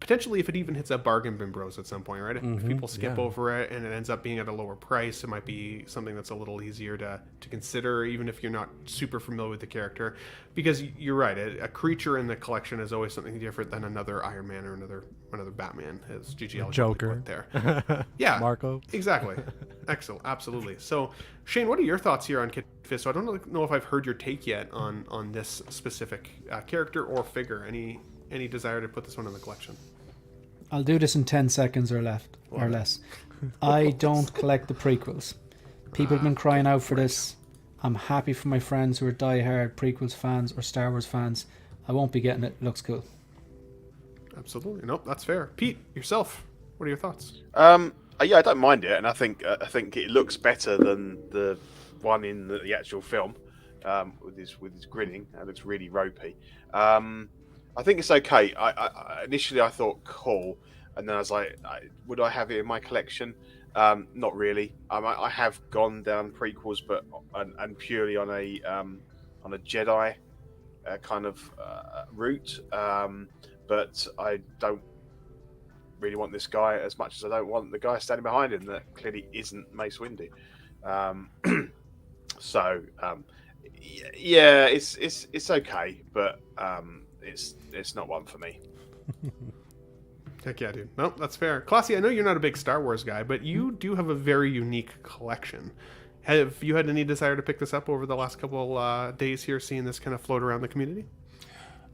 potentially if it even hits a bargain bin bros at some point, right? If people skip over it and it ends up being at a lower price, it might be something that's a little easier to consider, even if you're not super familiar with the character. Because you're right, a creature in the collection is always something different than another Iron Man or another Batman, as GGL Joker put there. Yeah, Marco. Exactly. Excellent. Absolutely. So, Shane, what are your thoughts here on Kit Fisto? I don't know if I've heard your take yet on this specific character or figure. Any desire to put this one in the collection? I'll do this in 10 seconds or less. I don't collect the prequels. People have been crying out for this. I'm happy for my friends who are diehard prequels fans or Star Wars fans. I won't be getting it. It looks cool. Absolutely. Nope, that's fair. Pete, yourself, what are your thoughts? Yeah, I don't mind it, and I think it looks better than the one in the actual film with his grinning. It looks really ropey. I think it's okay. I initially I thought cool, and then I was like, would I have it in my collection? Not really. I have gone down prequels, but and purely on a Jedi kind of route. But I don't really want this guy as much as I don't want the guy standing behind him that clearly isn't Mace Windu. Yeah, it's okay, but it's not one for me. Heck yeah, dude. No, that's fair. Classy, I know you're not a big Star Wars guy, but you do have a very unique collection. Have you had any desire to pick this up over the last couple days here, seeing this kind of float around the community?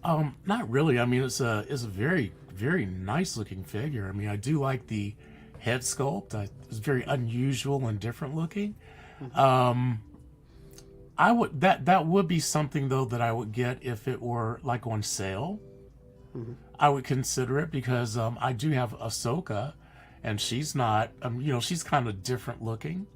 Not really. I mean, it's a very, very nice looking figure. I mean, I do like the head sculpt. It's very unusual and different looking. Mm-hmm. That would be something though that I would get if it were like on sale. Mm-hmm. I would consider it because I do have Ahsoka, and she's not. She's kind of different looking,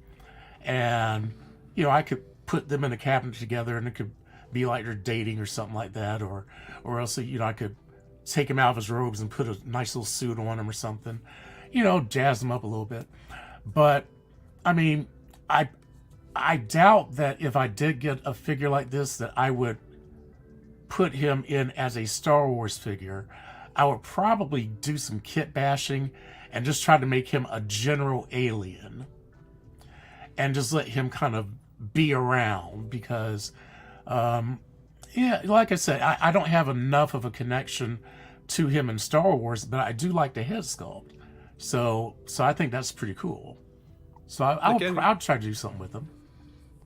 and I could put them in a cabinet together, and it could be like they're dating or something like that, or else I could take him out of his robes and put a nice little suit on him or something, jazz him up a little bit. But I mean, I doubt that if I did get a figure like this that I would put him in as a Star Wars figure. I would probably do some kit bashing and just try to make him a general alien and just let him kind of be around because like I said, I don't have enough of a connection to him in Star Wars, but I do like the head sculpt. So I think that's pretty cool. So I'll try to do something with him.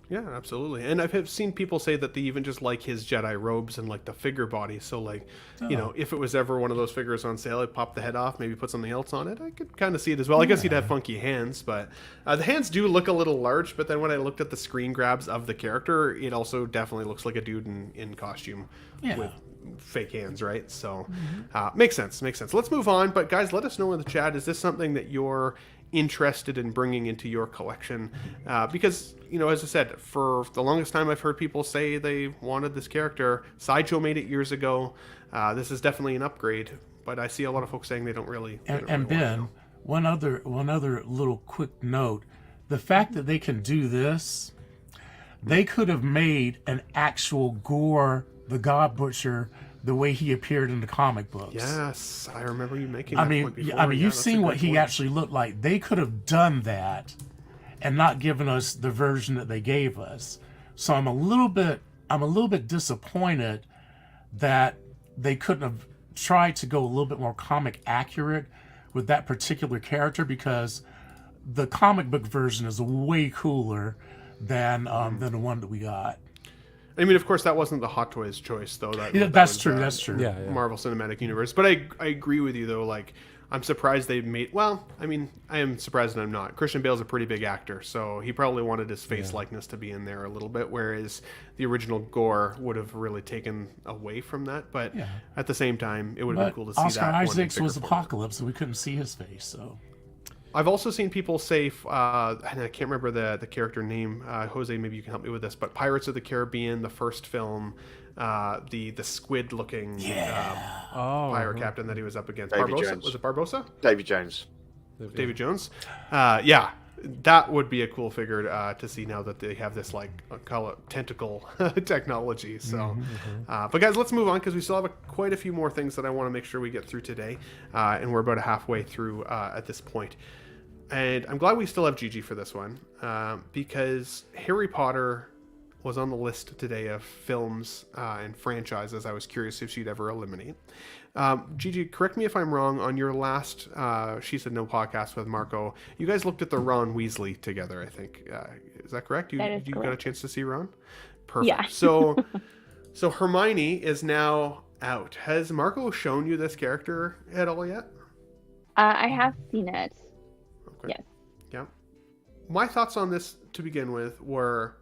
Yeah, absolutely. And I've seen people say that they even just like his Jedi robes and like the figure body. So like, if it was ever one of those figures on sale, I'd pop the head off, maybe put something else on it. I could kind of see it as well. I guess he'd have funky hands, but the hands do look a little large. But then when I looked at the screen grabs of the character, it also definitely looks like a dude in costume with fake hands, right? So makes sense. Let's move on. But guys, let us know in the chat. Is this something that you're interested in bringing into your collection? Because as I said, for the longest time I've heard people say they wanted this character. Sideshow made it years ago. This is definitely an upgrade, but I see a lot of folks saying they don't really and Ben, one other little quick note: the fact that they can do this, they could have made an actual Gore the God Butcher the way he appeared in the comic books. Yes, I remember you making that point before. I mean, you've seen what he actually looked like. They could have done that and not given us the version that they gave us. So I'm a little bit disappointed that they couldn't have tried to go a little bit more comic accurate with that particular character, because the comic book version is way cooler than the one that we got. I mean, of course, that wasn't the Hot Toys choice, though. That's true. That's true. Yeah. Marvel Cinematic Universe. But I agree with you, though. Like, I'm surprised they made... Well, I mean, I am surprised and I'm not. Christian Bale's a pretty big actor, so he probably wanted his face likeness to be in there a little bit, whereas the original Gore would have really taken away from that. But at the same time, it would have been cool to see Oscar that. Isaacs was Apocalypse, and we couldn't see his face, so... I've also seen people say, and I can't remember the character name. Jose, maybe you can help me with this. But Pirates of the Caribbean, the first film, the squid-looking pirate captain that he was up against. Davy Barbosa? Jones. Was it Barbosa? Davy Jones. Davy Jones. That would be a cool figure to see now that they have this call it tentacle technology. So, but guys, let's move on because we still have quite a few more things that I want to make sure we get through today, and we're about halfway through at this point. And I'm glad we still have Gigi for this one, because Harry Potter was on the list today of films and franchises I was curious if she'd ever eliminate. Gigi, correct me if I'm wrong, on your last She Said No podcast with Marco, you guys looked at the Ron Weasley together, I think. Is that correct? That is you correct. Got a chance to see Ron? Perfect. Yeah. So Hermione is now out. Has Marco shown you this character at all yet? I have seen it. Okay. Yes. Yeah. My thoughts on this to begin with were,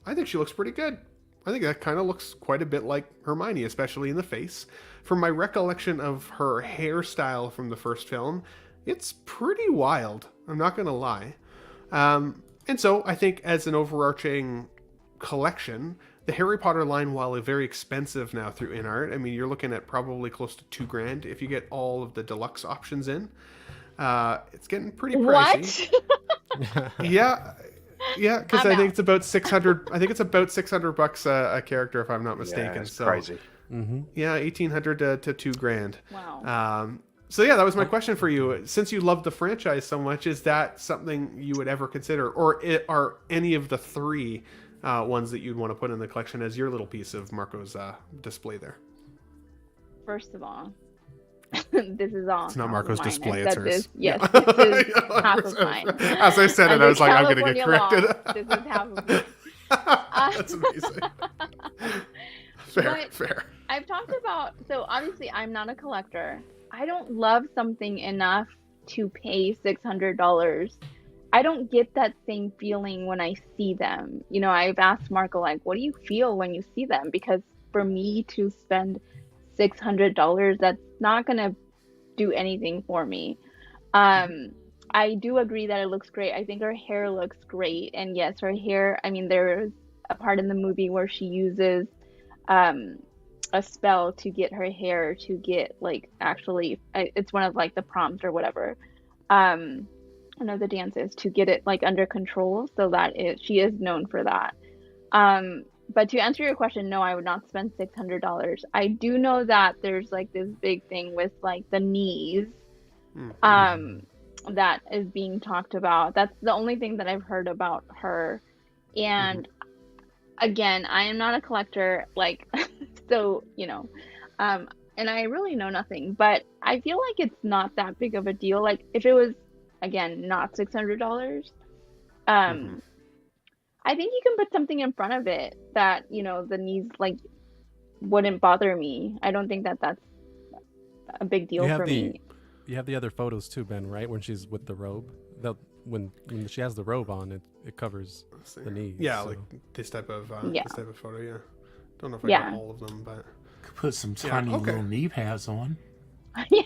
I think she looks pretty good. I think that kind of looks quite a bit like Hermione, especially in the face. From my recollection of her hairstyle from the first film, it's pretty wild. I'm not going to lie. And so I think as an overarching collection, the Harry Potter line, while very expensive now through Inart, I mean, you're looking at probably close to $2,000 if you get all of the deluxe options in. It's getting pretty pricey. What? Yeah, because I think it's about 600. I think it's about $600 a character, if I'm not mistaken. Yeah, it's so crazy. Yeah, 1,800 to $2,000. Wow. So yeah, that was my question for you. Since you love the franchise so much, is that something you would ever consider, or are any of the three ones that you'd want to put in the collection as your little piece of Marco's display there? First of all, this is all. It's not Marco's mine. display; I it's said hers. This is Yeah. half of mine. As I said it, I was like, I'm going to get corrected. This is half of mine. That's amazing. Fair. I've talked about, so obviously I'm not a collector. I don't love something enough to pay $600. I don't get that same feeling when I see them. You know, I've asked Marco, like, what do you feel when you see them? Because for me to spend $600, that's not going to do anything for me. I do agree that it looks great. I think her hair looks great. And yes, her hair, I mean, there's a part in the movie where she uses a spell to get her hair to get, like, actually, it's one of, like, the prompts or whatever. One of the dances to get it, like, under control, so that she is known for that. But to answer your question, no, I would not spend $600. I do know that there's, like, this big thing with, like, the knees that is being talked about. That's the only thing that I've heard about her. And again, I am not a collector, like, so, you know, and I really know nothing, but I feel like it's not that big of a deal. Like, if it was, again, not $600, I think you can put something in front of it that, you know, the knees, like, wouldn't bother me. I don't think that that's a big deal for me. You have the other photos too, Ben, right? When she's with the robe. When she has the robe on, it covers the knees. Yeah, so. like this type of photo, yeah. Don't know if I got all of them, but... Could put some tiny little knee pads on. Yeah,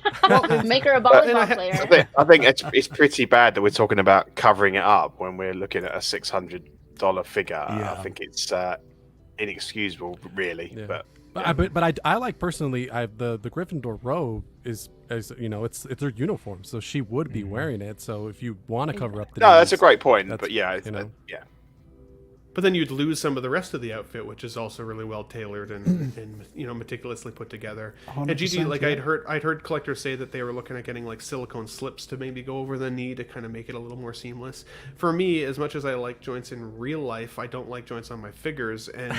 make her a volleyball player. I think it's pretty bad that we're talking about covering it up when we're looking at a $600 figure. Yeah. I think it's inexcusable, really. Yeah. But I like personally, the Gryffindor robe is you know, it's their uniform, so she would be wearing it. So if you want to cover up the knees, that's a great point. But yeah, you know, yeah. But then you'd lose some of the rest of the outfit, which is also really well tailored and you know, meticulously put together. And Gigi, like, I'd heard collectors say that they were looking at getting, like, silicone slips to maybe go over the knee to kind of make it a little more seamless. For me, as much as I like joints in real life, I don't like joints on my figures, and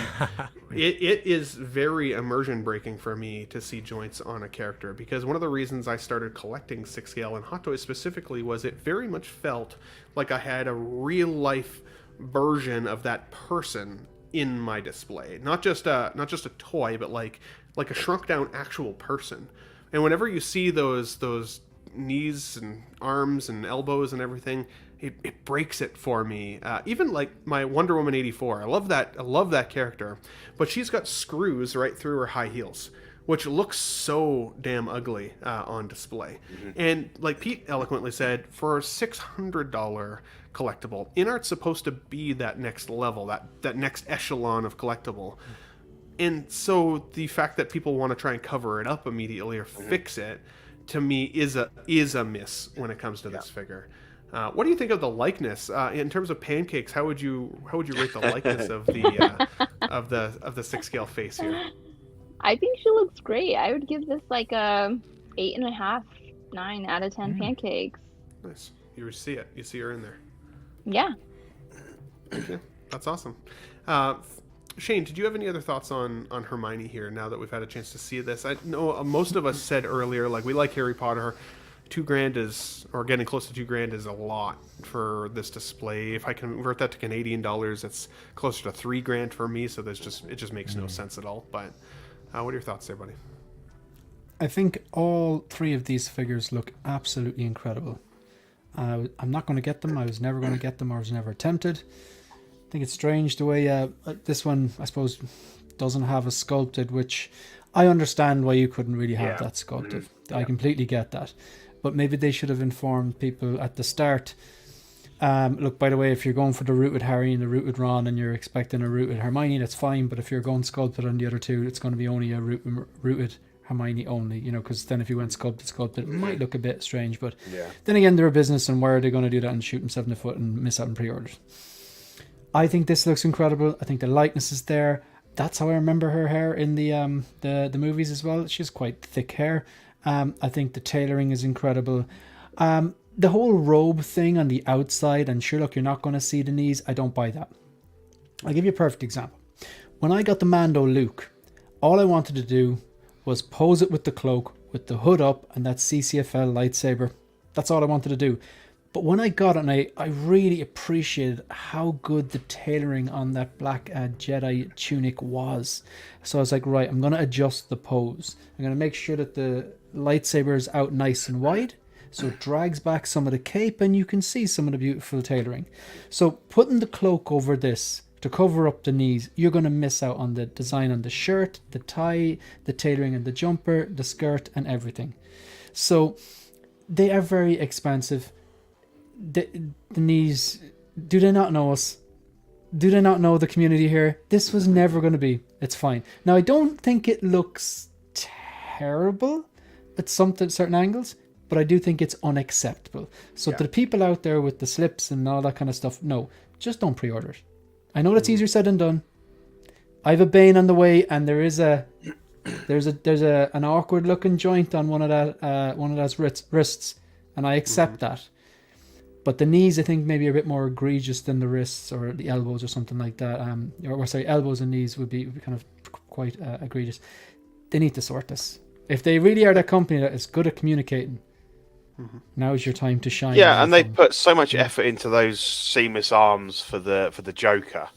it is very immersion breaking for me to see joints on a character, because one of the reasons I started collecting 6-scale and Hot Toys specifically was it very much felt like I had a real life version of that person in my display, not just a toy, but like a shrunk down actual person. And whenever you see those knees and arms and elbows and everything, it breaks it for me. Even like my Wonder Woman 84, I love that character, but she's got screws right through her high heels, which looks so damn ugly on display. And like Pete eloquently said, for a $600 collectible, Inart's supposed to be that next level, that next echelon of collectible. And so the fact that people want to try and cover it up immediately or fix it, to me, is a miss when it comes to this figure. What do you think of the likeness in terms of pancakes? How would you rate the likeness of the of the 6-scale face here? I think she looks great. I would give this like a 8.5, 9 out of 10 pancakes. Nice. You see it. You see her in there. Yeah. Okay. That's awesome. Shane, did you have any other thoughts on Hermione here now that we've had a chance to see this? I know most of us said earlier, like, we like Harry Potter. $2,000 is, or getting close to $2,000 is a lot for this display. If I convert that to Canadian dollars, it's closer to $3,000 for me. So it just makes no sense at all. But what are your thoughts there, buddy? I think all three of these figures look absolutely incredible. I'm not going to get them. I was never going to get them. I was never tempted. I think it's strange the way this one, I suppose, doesn't have a sculpted, which I understand why you couldn't really have that sculpted. I completely get that. but maybe they should have informed people at the start. Look, by the way, if you're going for the rooted Harry and the rooted Ron and you're expecting a rooted Hermione, that's fine. But if you're going sculpted on the other two, it's going to be only a rooted Hermione only, because then if you went sculpted, it might look a bit strange. But then again, they're a business, and why are they going to do that and shoot themselves in the foot and miss out on pre-orders? I think this looks incredible. I think the likeness is there. That's how I remember her hair in the movies as well. She has quite thick hair. I think the tailoring is incredible. The whole robe thing on the outside, and sure, look, you're not going to see the knees. I don't buy that. I'll give you a perfect example. When I got the Mando Luke, all I wanted to do was pose it with the cloak, with the hood up, and that CCFL lightsaber. That's all I wanted to do. But when I got it, and I really appreciated how good the tailoring on that black Jedi tunic was. So I was like, right, I'm going to adjust the pose. I'm going to make sure that the lightsaber is out nice and wide, so it drags back some of the cape, and you can see some of the beautiful tailoring. So putting the cloak over this to cover up the knees, you're going to miss out on the design on the shirt, the tie, the tailoring and the jumper, the skirt, and everything. So they are very expensive. The knees, do they not know us? Do they not know the community here? This was never going to be. It's fine. Now, I don't think it looks terrible at certain angles, but I do think it's unacceptable. So to the people out there with the slips and all that kind of stuff, no, just don't pre-order it. I know that's easier said than done. I have a Bane on the way, and there's an awkward looking joint on one of those wrists, and I accept that. But the knees, I think, maybe are a bit more egregious than the wrists or the elbows or something like that. Elbows and knees would be kind of quite egregious. They need to sort this. If they really are that company that is good at communicating, now is your time to shine. Yeah, and they put so much effort into those seamless arms for the Joker.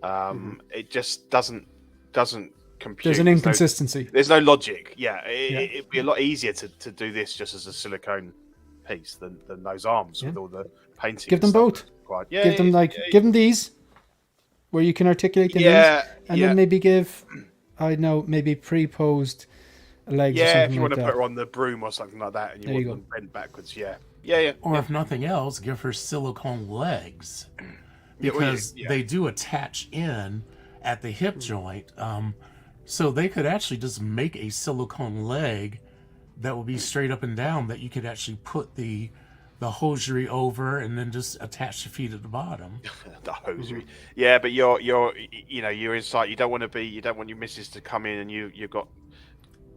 It just doesn't compute. There's an inconsistency. There's no logic. Yeah, it'd be a lot easier to do this just as a silicone piece than those arms with all the painting. Give them both. Give them these where you can articulate the knees, and then maybe give, maybe pre-posed legs. Yeah, if you want to put her on the broom or something like that, and you want them bent backwards. Yeah. Or if nothing else, give her silicone legs, because they do attach in at the hip joint. So they could actually just make a silicone leg that would be straight up and down, that you could actually put the hosiery over and then just attach the feet at the bottom. The hosiery. Yeah, but you're inside. You don't want your missus to come in and you've got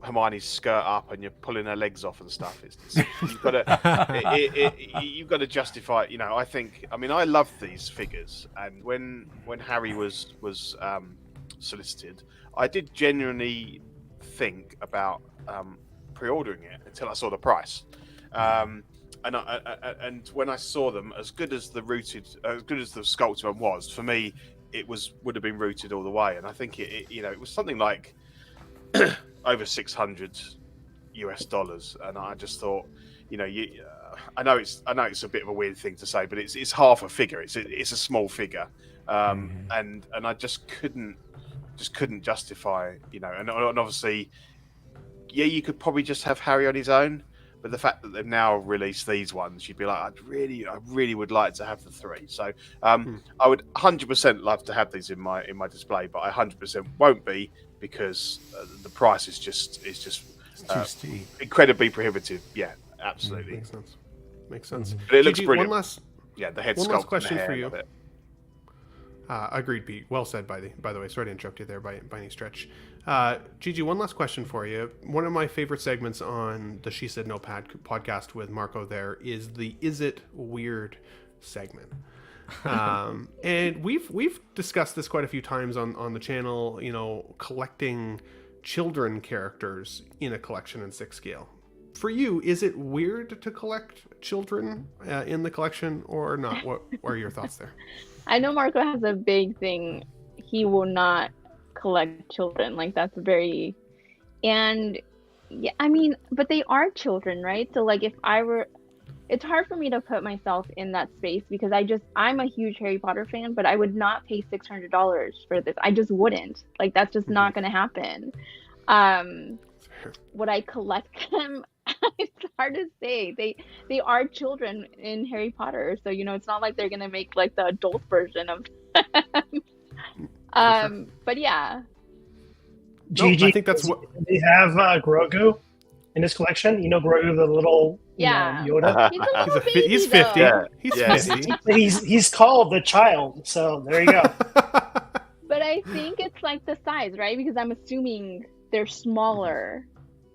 Hermione's skirt up and you're pulling her legs off and stuff. You've got to justify. I love these figures, and when Harry was solicited, I did genuinely think about pre-ordering it until I saw the price. And when I saw them, as good as the sculpture one was, for me, it would have been rooted all the way. And I think it was something like over $600 US, and I just thought, I know it's a bit of a weird thing to say, but it's half a figure. It's a small figure, and I just couldn't justify, and obviously, you could probably just have Harry on his own. But the fact that they've now released these ones, you'd be like, I really would like to have the three. So I would 100% love to have these in my display, but I 100% won't be, because the price is just too steep, incredibly prohibitive. Yeah, absolutely. Makes sense. But it looks Gigi, brilliant. The head sculpt. One last question for you. Agreed, Pete. Well said, by the way. Sorry to interrupt you there by any stretch. Gigi, one last question for you. One of my favorite segments on the She Said No podcast with Marco there is the Is It Weird segment. And we've discussed this quite a few times on the channel, collecting children characters in a collection in 6 scale. For you, is it weird to collect children in the collection or not? What are your thoughts there? I know Marco has a big thing. He will not collect children. Like, that's very, and yeah, but they are children, right? So like, it's hard for me to put myself in that space, because I'm a huge Harry Potter fan, but I would not pay $600 for this. I just wouldn't. Like, that's just not going to happen. Would I collect them? hard to say. They are children in Harry Potter, so it's not like they're gonna make like the adult version of but yeah. Gigi, I think that's what they have Grogu in his collection. Grogu, the little Yoda. He's a little baby, he's 50. though. He's 50. He's called the child. So there you go. But I think it's like the size, right? Because I'm assuming they're smaller,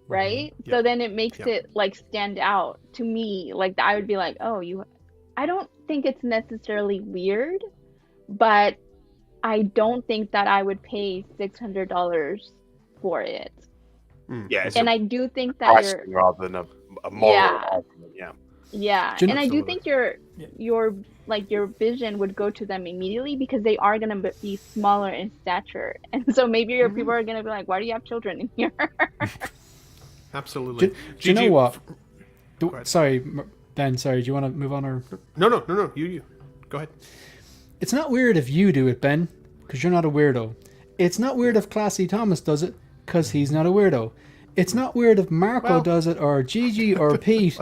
right? Yep. So then it makes it like stand out to me. Like I would be like, oh, I don't think it's necessarily weird, but I don't think that I would pay $600 for it. Yeah, and I do think that you're rather than a moral argument. Yeah, and I do think your vision would go to them immediately because they are going to be smaller in stature, and so maybe your people are going to be like, "Why do you have children in here?" Absolutely. Do you know what? Sorry, Ben. Sorry, do you want to move on or? No. You. Go ahead. It's not weird if you do it, Ben, because you're not a weirdo. It's not weird if Classy Thomas does it, because he's not a weirdo. It's not weird if Marco does it, or Gigi, or Pete.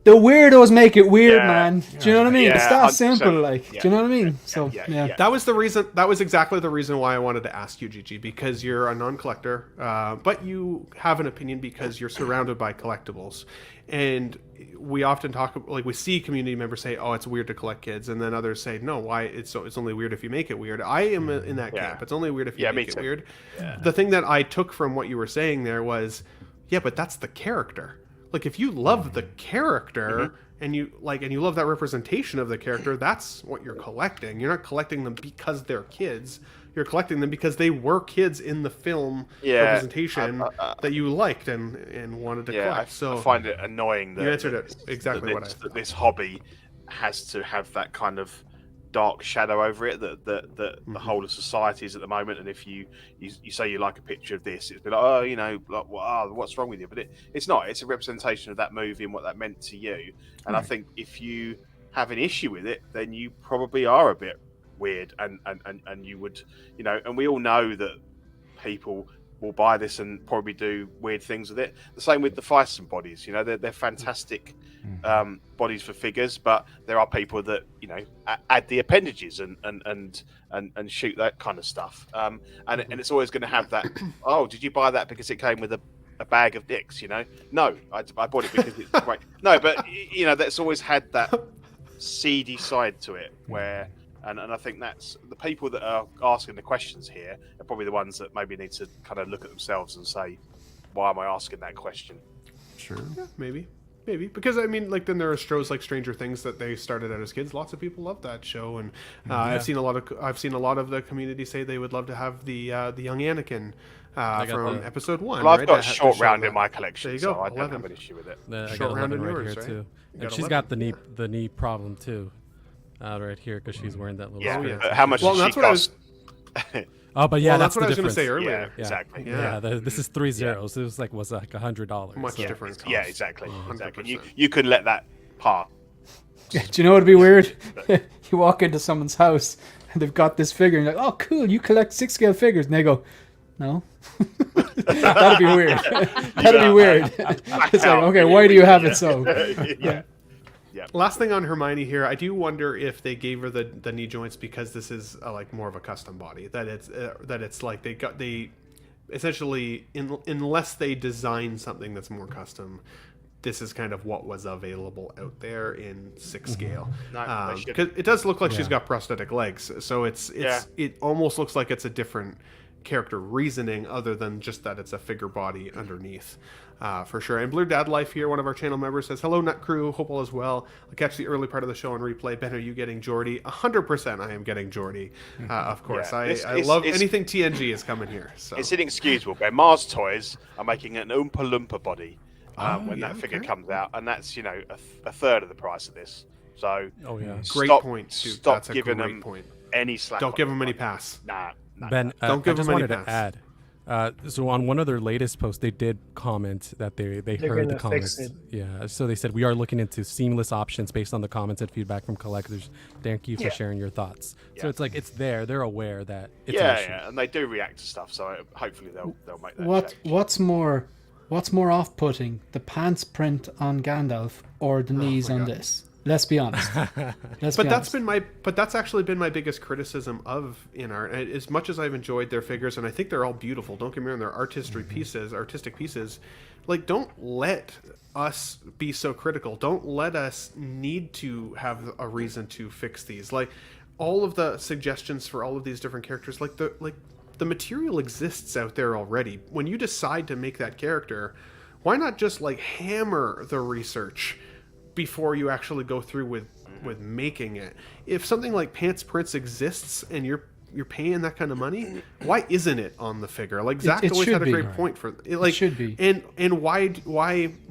The weirdos make it weird, man. Do you know what I mean? It's that simple, like. Do you know what I mean? So, yeah. That was the reason. That was exactly the reason why I wanted to ask you, Gigi, because you're a non-collector, but you have an opinion because you're surrounded by collectibles, and we often talk like we see community members say, "Oh, it's weird to collect kids," and then others say, "No, why? It's only weird if you make it weird." I am in that camp. It's only weird if you make it weird. Yeah. The thing that I took from what you were saying there was, but that's the character. Like if you love the character and you love that representation of the character, that's what you're collecting. You're not collecting them because they're kids. You're collecting them because they were kids in the film representation that you liked and wanted to collect. So I find it annoying that you answered it exactly that this hobby has to have that kind of dark shadow over it that the whole of society is at the moment. And if you say you like a picture of this, it's be like, what's wrong with you? But it's not. It's a representation of that movie and what that meant to you. And I think if you have an issue with it, then you probably are a bit weird, and you would, and we all know that people will buy this and probably do weird things with it. The same with the Thyssen bodies. They're fantastic bodies for figures, but there are people that add the appendages and shoot that kind of stuff. And it's always going to have that. Oh, did you buy that because it came with a bag of dicks? No, I bought it because it's great. No, but that's always had that seedy side to it where. And I think that's the people that are asking the questions here are probably the ones that maybe need to kind of look at themselves and say, why am I asking that question? Sure. Yeah, maybe. Because, then there are shows like Stranger Things that they started out as kids. Lots of people love that show. And I've seen a lot of the community say they would love to have the young Anakin from episode 1. Well, I've got Short Round in my collection, there you go. So I don't have an issue with it. I Short got Round in right yours, here, right? too. And she's got the knee problem, too. Right here because she's wearing that little. But how much does she cost? Oh, but that's what I was going to say earlier. Yeah, exactly. Yeah, this is 3 zeros. It was like $100. Much different. Cost. Yeah, exactly. You could let that pass. Do you know what'd be weird? You walk into someone's house and they've got this figure and you're like, "Oh, cool! You collect 6-scale figures," and they go, "No." That'd be weird. That'd be weird. It's like, okay, why do you have it so? Yeah. Last thing on Hermione here, I do wonder if they gave her the knee joints because this is like more of a custom body. That it's like they essentially unless they design something that's more custom, this is kind of what was available out there in 6 scale. Because it does look like she's got prosthetic legs, so it almost looks like it's a different character reasoning other than just that it's a figure body underneath. For sure. And Blue Dad Life here, one of our channel members, says, "Hello, Nut Crew. Hope all is well. I'll catch the early part of the show on replay. Ben, are you getting Geordie?" 100% I am getting Geordie, of course. Yeah, I love anything TNG is coming here. So. It's inexcusable, Ben. Mars Toys are making an Oompa Loompa body when that figure comes out, and that's, a third of the price of this. So, great point, dude. Stop that's a giving great them point. any slack. Don't give them any pass. Nah. Ben, don't give I just them any wanted pass. to add. So on one of their latest posts, they did comment that they heard the comments. Yeah, so they said, "We are looking into seamless options based on the comments and feedback from collectors. Thank you for sharing your thoughts." So it's like it's there. They're aware that it's an issue. And they do react to stuff. So hopefully they'll make that. What's more, What's more off-putting, the pants print on Gandalf or the knees on this? Let's be honest. That's actually been my biggest criticism of Inart. As much as I've enjoyed their figures, and I think they're all beautiful. Don't get me wrong, they're artistic pieces. Like, don't let us be so critical. Don't let us need to have a reason to fix these. Like, all of the suggestions for all of these different characters, the material exists out there already. When you decide to make that character, why not just like hammer the research before you actually go through with making it? If something like Pants Prince exists and you're paying that kind of money, why isn't it on the figure? Like, Zach always had a great point for it. Like, it should be. And why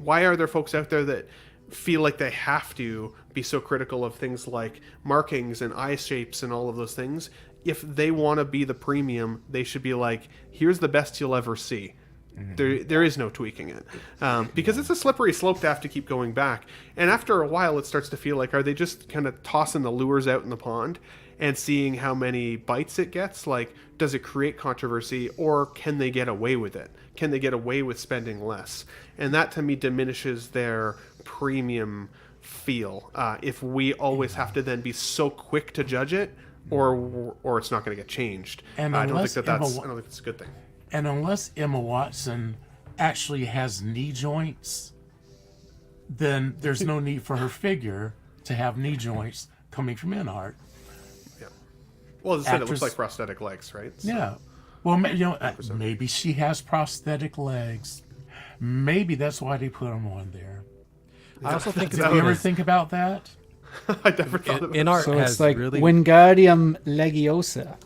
are there folks out there that feel like they have to be so critical of things like markings and eye shapes and all of those things? If they want to be the premium, they should be like, here's the best you'll ever see. There is no tweaking it, because it's a slippery slope to have to keep going back. And after a while, it starts to feel like, are they just kind of tossing the lures out in the pond and seeing how many bites it gets? Like, does it create controversy, or can they get away with it? Can they get away with spending less? And that, to me, diminishes their premium feel. If we always have to then be so quick to judge it, or it's not going to get changed. And I don't think that's a good thing. And unless Emma Watson actually has knee joints, then there's no need for her figure to have knee joints coming from Inart. Yeah. Well, as I said, it looks like prosthetic legs, right? So, yeah. Well, maybe she has prosthetic legs. Maybe that's why they put them on there. I also think Did you ever think about that? I never thought of it. Inart So has it's like really... Wingardium Legiosa.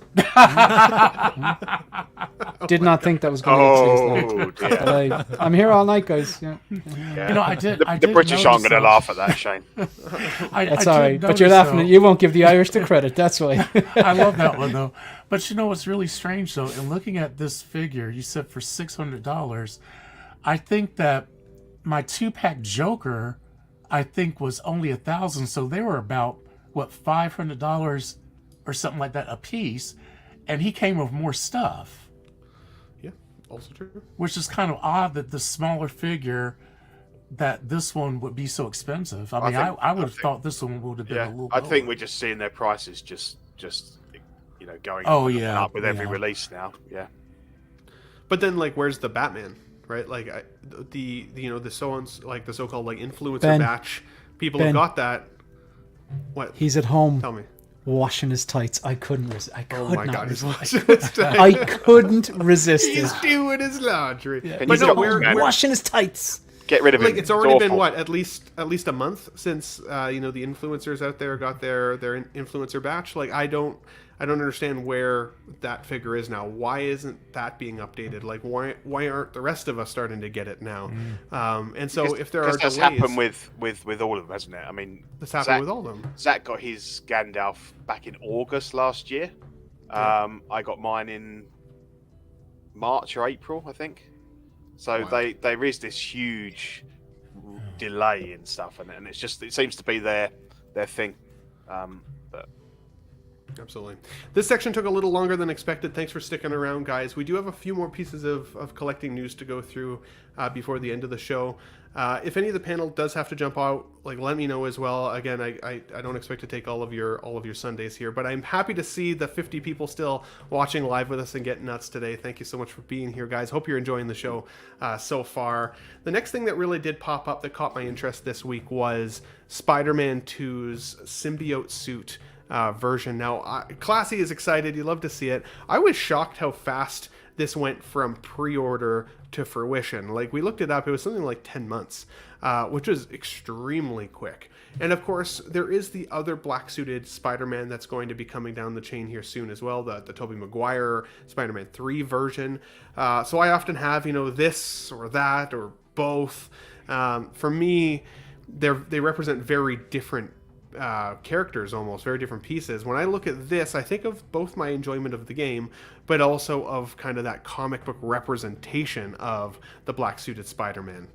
Did not think that was going to be dear. I'm here all night, guys. Yeah. Yeah. I did. The British aren't going to laugh at that, Shane. That's all right. But you're laughing at you won't give the Irish the credit. That's why. I love that one though. But what's really strange though, in looking at this figure, you said for $600, I think that my 2-pack Joker, I think, was only $1,000. So they were about $500 or something like that a piece, and he came with more stuff. Yeah, also true. Which is kind of odd that the smaller figure, that this one would be so expensive. I would have thought this one would have been a little. I think we're just seeing their prices just going up with every release now. Yeah. But then, like, where's the Batman? Right, like the so-called like influencer batch, people have got that. What? He's at home. Tell me. Washing his tights. I couldn't resist. I could not resist. I couldn't resist. He's doing his laundry. Yeah. But no, we're washing his tights. Get rid of him. Like, it's already been at least a month since the influencers out there got their influencer batch. Like, I don't understand where that figure is now. Why isn't that being updated? Like, why aren't the rest of us starting to get it now? And so if there are delays, that's happened with all of them, hasn't it? I mean, that's happened with all of them. Zach got his Gandalf back in August last year. I got mine in March or April, I think. So there is this huge delay in stuff, and it seems to be their thing. But absolutely. This section took a little longer than expected. Thanks for sticking around, guys. We do have a few more pieces of collecting news to go through before the end of the show. If any of the panel does have to jump out, like, let me know as well. Again, I don't expect to take all of your Sundays here, but I'm happy to see the 50 people still watching live with us and getting nuts today. Thank you so much for being here, guys. Hope you're enjoying the show so far. The next thing that really did pop up that caught my interest this week was Spider-Man 2's symbiote suit version. Now, Classy is excited. You love to see it. I was shocked how fast this went from pre-order to fruition. Like, we looked it up, it was something like 10 months, which was extremely quick. And of course, there is the other black-suited Spider-Man that's going to be coming down the chain here soon as well, the Tobey Maguire Spider-Man 3 version. So I often have, this or that or both. For me, they represent very different characters, almost very different pieces. When I look at this, I think of both my enjoyment of the game, but also of kind of that comic book representation of the black suited Spider-Man.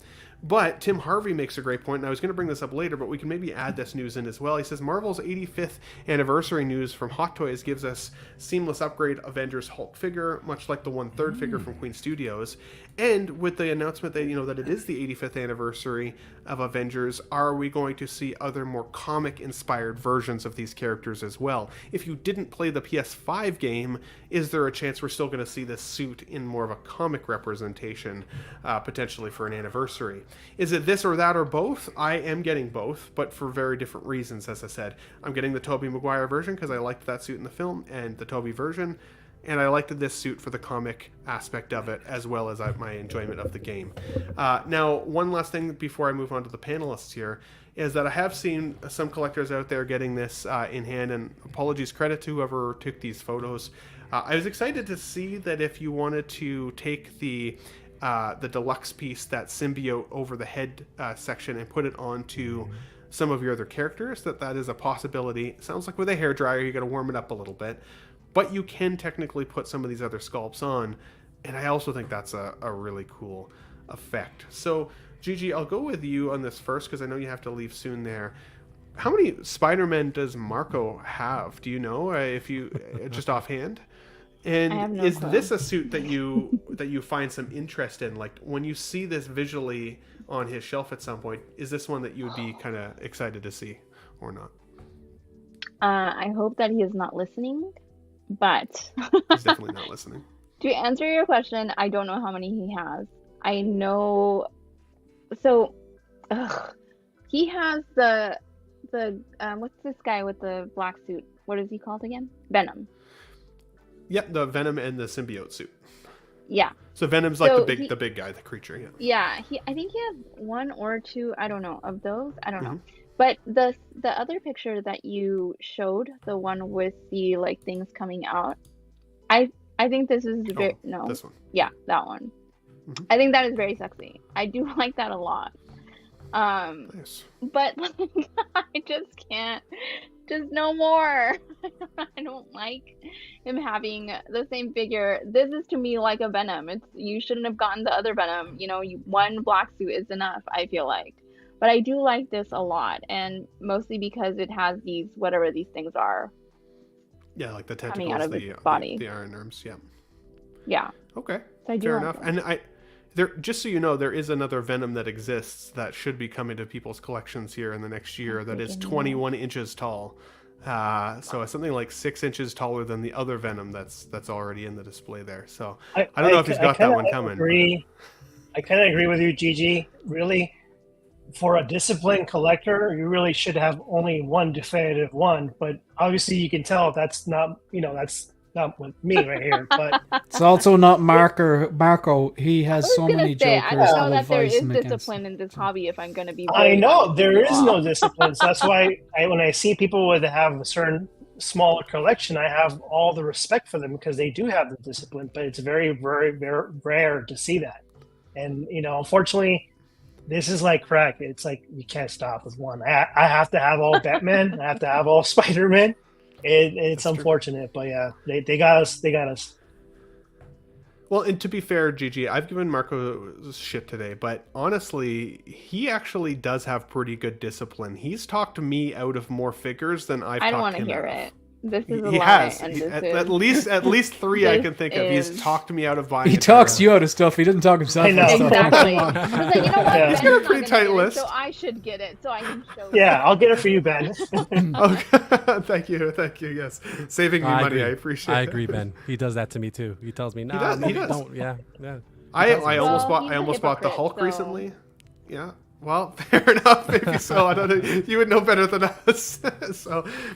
But Tim Harvey makes a great point, and I was going to bring this up later, but we can maybe add this news in as well. He says Marvel's 85th anniversary news from Hot Toys gives us seamless upgrade Avengers Hulk figure, much like the 1/3 figure from Queen Studios. And with the announcement that that it is the 85th anniversary of Avengers, are we going to see other more comic-inspired versions of these characters as well? If you didn't play the PS5 game, is there a chance we're still going to see this suit in more of a comic representation, potentially for an anniversary? Is it this or that or both? I am getting both, but for very different reasons, as I said. I'm getting the Tobey Maguire version because I liked that suit in the film, and the Tobey version, and I liked this suit for the comic aspect of it, as well as my enjoyment of the game. Now, one last thing before I move on to the panelists here, is that I have seen some collectors out there getting this in hand, and apologies, credit to whoever took these photos. I was excited to see that if you wanted to take the deluxe piece, that symbiote over the head section, and put it onto some of your other characters, that is a possibility. It sounds like with a hairdryer, you got to warm it up a little bit, but you can technically put some of these other sculpts on, and I also think that's a really cool effect. So, Gigi, I'll go with you on this first, because I know you have to leave soon there. How many Spider-Men does Marco have? Do you know, if you just offhand? And is this a suit that you find some interest in? Like, when you see this visually on his shelf at some point, is this one that you would be kind of excited to see or not? I hope that he is not listening, but he's definitely not listening. To answer your question, I don't know how many he has. I know, so he has the what's this guy with the black suit? What is he called again? Venom. Yep, the Venom and the symbiote suit. Yeah. So Venom's like the big guy, the creature. Yeah. Yeah. I think he has one or two. I don't know of those. I don't know. But the other picture that you showed, the one with the like things coming out, I think this is very this one. Yeah, that one. I think that is very sexy. I do like that a lot. Nice. But like, I just can't. Just no more. I don't like him having the same figure. This is to me like a Venom. You shouldn't have gotten the other Venom. One black suit is enough, I feel like. But I do like this a lot, and mostly because it has these whatever these things are. Yeah, like the tentacles, coming out of its body. The iron arms. Yeah. Yeah. Okay. So fair enough. And just so you know, there is another Venom that exists that should be coming to people's collections here in the next year that is 21 inches tall. So it's something like 6 inches taller than the other Venom that's already in the display there. So I don't know if he's got that one coming. I kind of agree with you, Gigi. Really, for a disciplined collector, you really should have only one definitive one. But obviously, you can tell that's not with me right here, but it's also not Marco. He has so many jokers. I don't know that there is discipline in this hobby. If I'm going to be, I know there is no discipline. So that's why when I see people have a certain smaller collection, I have all the respect for them because they do have the discipline. But it's very, very, very rare to see that. And unfortunately, this is like crack. It's like you can't stop with one. I have to have all Batman. I have to have all Spider-Man. It's That's unfortunate, true. But yeah, they got us. They got us. Well, and to be fair, Gigi, I've given Marco shit today, but honestly, he actually does have pretty good discipline. He's talked me out of more figures than I've talked him out of. I don't want to hear it. This is a he lie, has. and At least three I can think of. He's talked me out of buying. He talks you out of stuff. He doesn't talk himself out of stuff. Exactly. I was like, you know what? Yeah. He's got a pretty tight list. So I should get it, so I can show. Yeah, I'll get it for you, Ben. Okay. Thank you. Yes, saving me money. I appreciate. I agree, Ben. He does that to me too. He tells me, "No, he does. Don't." Yeah. I almost bought the Hulk recently. Yeah. Well, fair enough. Maybe so. I don't know. You would know better than us.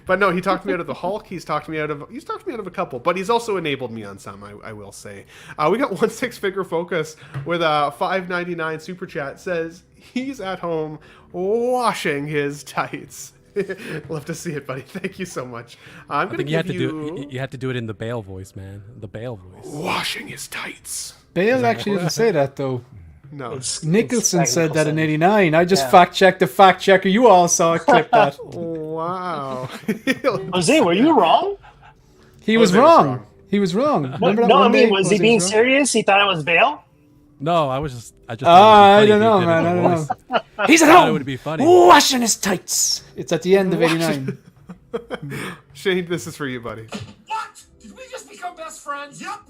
But no, he talked me out of the Hulk. He's talked me out of a couple. But he's also enabled me on some. I will say. We got 16-figure focus with a $5.99 super chat. Says he's at home washing his tights. Love to see it, buddy. Thank you so much. I'm gonna give you. You have to do it in the Bale voice, man. The Bale voice. Washing his tights. Bale actually doesn't say that though. No. Nicholson said that in '89. I just fact-checked the fact-checker. You all saw it, clip that. Wow. Jose, were you wrong? He was wrong. He was wrong. Was he being serious? He thought it was Bale? No, I just. I don't know, man. I don't know. He's at home. It would be funny. Washing his tights. It's at the end of 89. Shane, this is for you, buddy. What? Did we just become best friends? Yep.